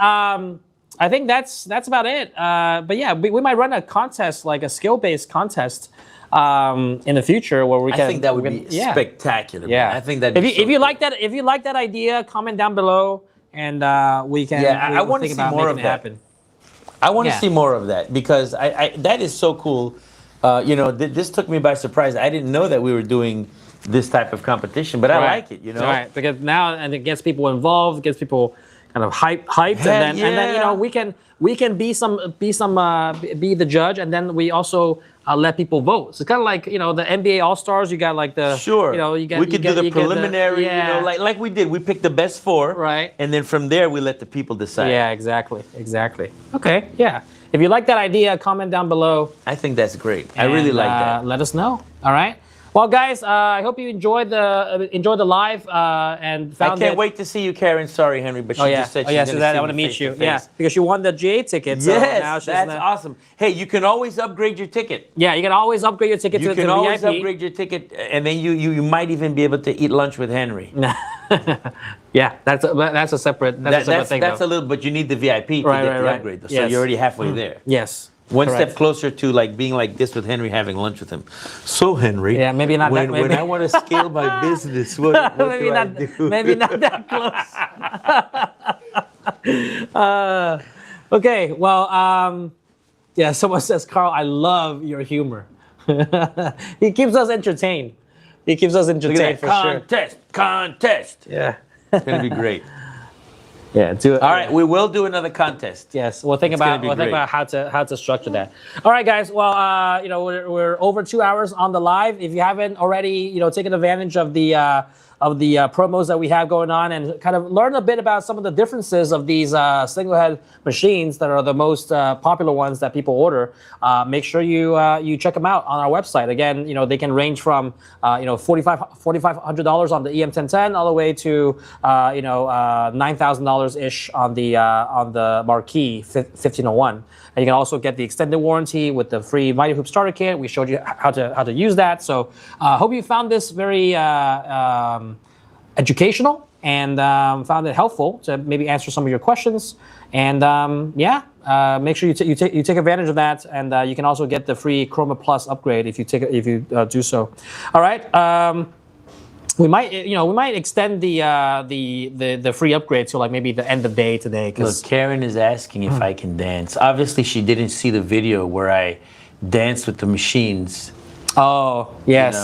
I think that's about it. But yeah, we might run a contest, like a skill-based contest, in the future where we can. I think that would be spectacular. Yeah, man. I think that. If you like that, if you like that idea, comment down below, and we can. Yeah, I want to see more of that. Happen. I want to see more of that because I that is so cool. This took me by surprise. I didn't know that we were doing this type of competition, but I like it. Right, because now and it gets people involved, gets people kind of hyped, and then we can be the judge, and then we also let people vote. So it's kind of like the NBA All Stars. You got like the we could do the preliminary. Like we did. We picked the best 4, right? And then from there we let the people decide. Yeah, exactly. Okay, yeah. If you like that idea, comment down below. I think that's great. I really like that. Let us know. All right. Well, guys, I hope you enjoyed the live and found. I can't wait to see you, Karen. Sorry, Henry, but she just said she's going to see I want to meet you. Yeah, because you won the GA ticket. So yes, that's awesome. Hey, you can always upgrade your ticket. Yeah, you can always upgrade your ticket to the VIP. You can always upgrade your ticket, and then you might even be able to eat lunch with Henry. Yeah, that's a separate thing. That's a little, but you need the VIP to get the upgrade. So you're already halfway there. Yes. One Correct. step closer to like being like this with Henry, having lunch with him. So Henry, Yeah, maybe not when, that. Maybe, when I want to scale my business, what maybe do I not. do? Maybe not that close. Okay. Well. Yeah. Someone says, Carl, I love your humor. He keeps us entertained. He keeps us Look at entertained that. for Contest. sure. Yeah. It's gonna be great. Yeah. Do it. All right, we will do another contest. Yes, we'll think It's gonna about be we'll think great. about how to structure that. All right, guys. Well, you know, we're over 2 hours on the live. If you haven't already, you know, taken advantage of the promos that we have going on and kind of learn a bit about some of the differences of these single head machines that are the most popular ones that people order, make sure you check them out on our website. Again, you know, they can range from you know, $4,500 on the EM1010 all the way to you know, $9,000 ish on the Marquee 1501. And you can also get the extended warranty with the free Mighty Hoop starter kit. We showed you how to use that. So hope you found this very educational and found it helpful to maybe answer some of your questions. And yeah, make sure you take advantage of that. And you can also get the free Chroma Plus upgrade if you do so. All right. We might extend the free upgrade to like maybe the end of day today. Look, Karen is asking if I can dance. Obviously, she didn't see the video where I danced with the machines. Oh yes.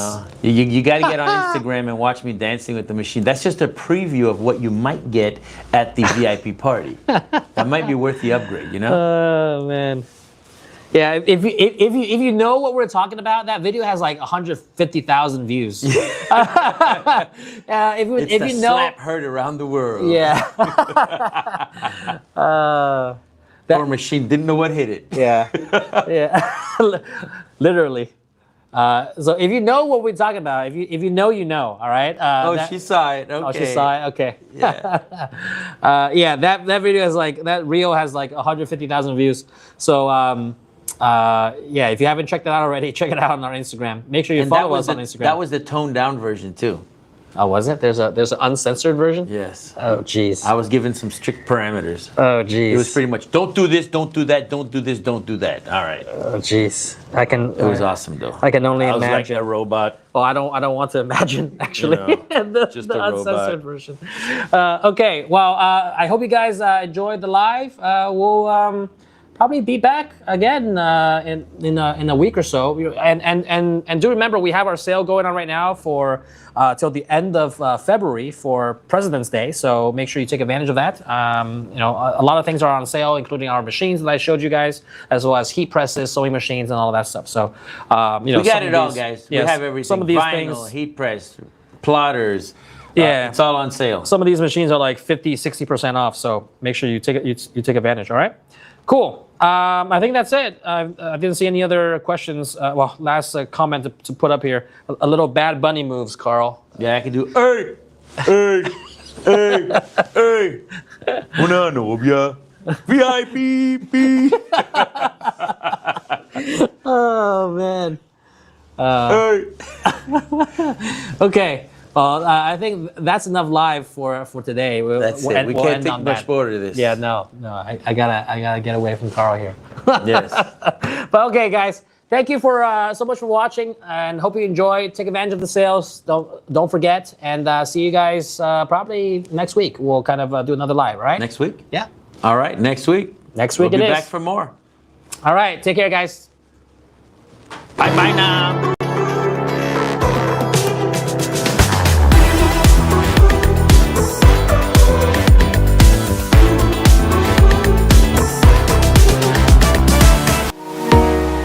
You got to get on Instagram and watch me dancing with the machine. That's just a preview of what you might get at the VIP party. That might be worth the upgrade. You know. Oh man. Yeah, if you know what we're talking about, that video has like 150,000 views. If you know, slap heard around the world. yeah. Poor machine didn't know what hit it. Yeah, yeah, literally. So if you know what we're talking about, if you know, you know. All right. She saw it. Okay. Oh, she saw it. Okay. Yeah. Yeah, that video has like that reel has like 150,000 views. So yeah, if you haven't checked that out already, check it out on our Instagram. Make sure you follow us on Instagram. That was the toned down version too. Oh, was it? There's an uncensored version? Yes. Oh, jeez. I was given some strict parameters. Oh, jeez. It was pretty much don't do this, don't do that, don't do this, don't do that. All right. Oh, jeez. It was awesome though. I can only I was imagine. like a robot. Oh, I don't want to imagine actually just the a uncensored robot. version. Okay. Well, I hope you guys enjoyed the live. We'll probably be back again in a week or so. And do remember, we have our sale going on right now for till the end of February for President's Day. So make sure you take advantage of that. You know, a lot of things are on sale, including our machines that I showed you guys, as well as heat presses, sewing machines, and all of that stuff. So you know, We got it all, guys. Yes, we have everything. Some of these Vinyl, things, heat press, plotters. Yeah. It's all on sale. some of these machines are like 50-60% off. So make sure you take advantage. All right. Cool. I think that's it. I didn't see any other questions. Well, last comment to put up here. A little Bad Bunny moves, Carl. Yeah, I can do. Hey, hey, hey, hey. Una novia. VIP. Oh man. Hey. Okay. Well, I think that's enough live for today. That's it. We can't take much more to this. Yeah, no. I gotta get away from Carl here. Yes. But okay, guys. Thank you for so much for watching, and hope you enjoy. Take advantage of the sales. Don't forget, and see you guys probably next week. We'll kind of do another live, right? Next week? Yeah. All right, next week. Next week we'll it be is. back for more. All right. Take care, guys. Bye-bye now.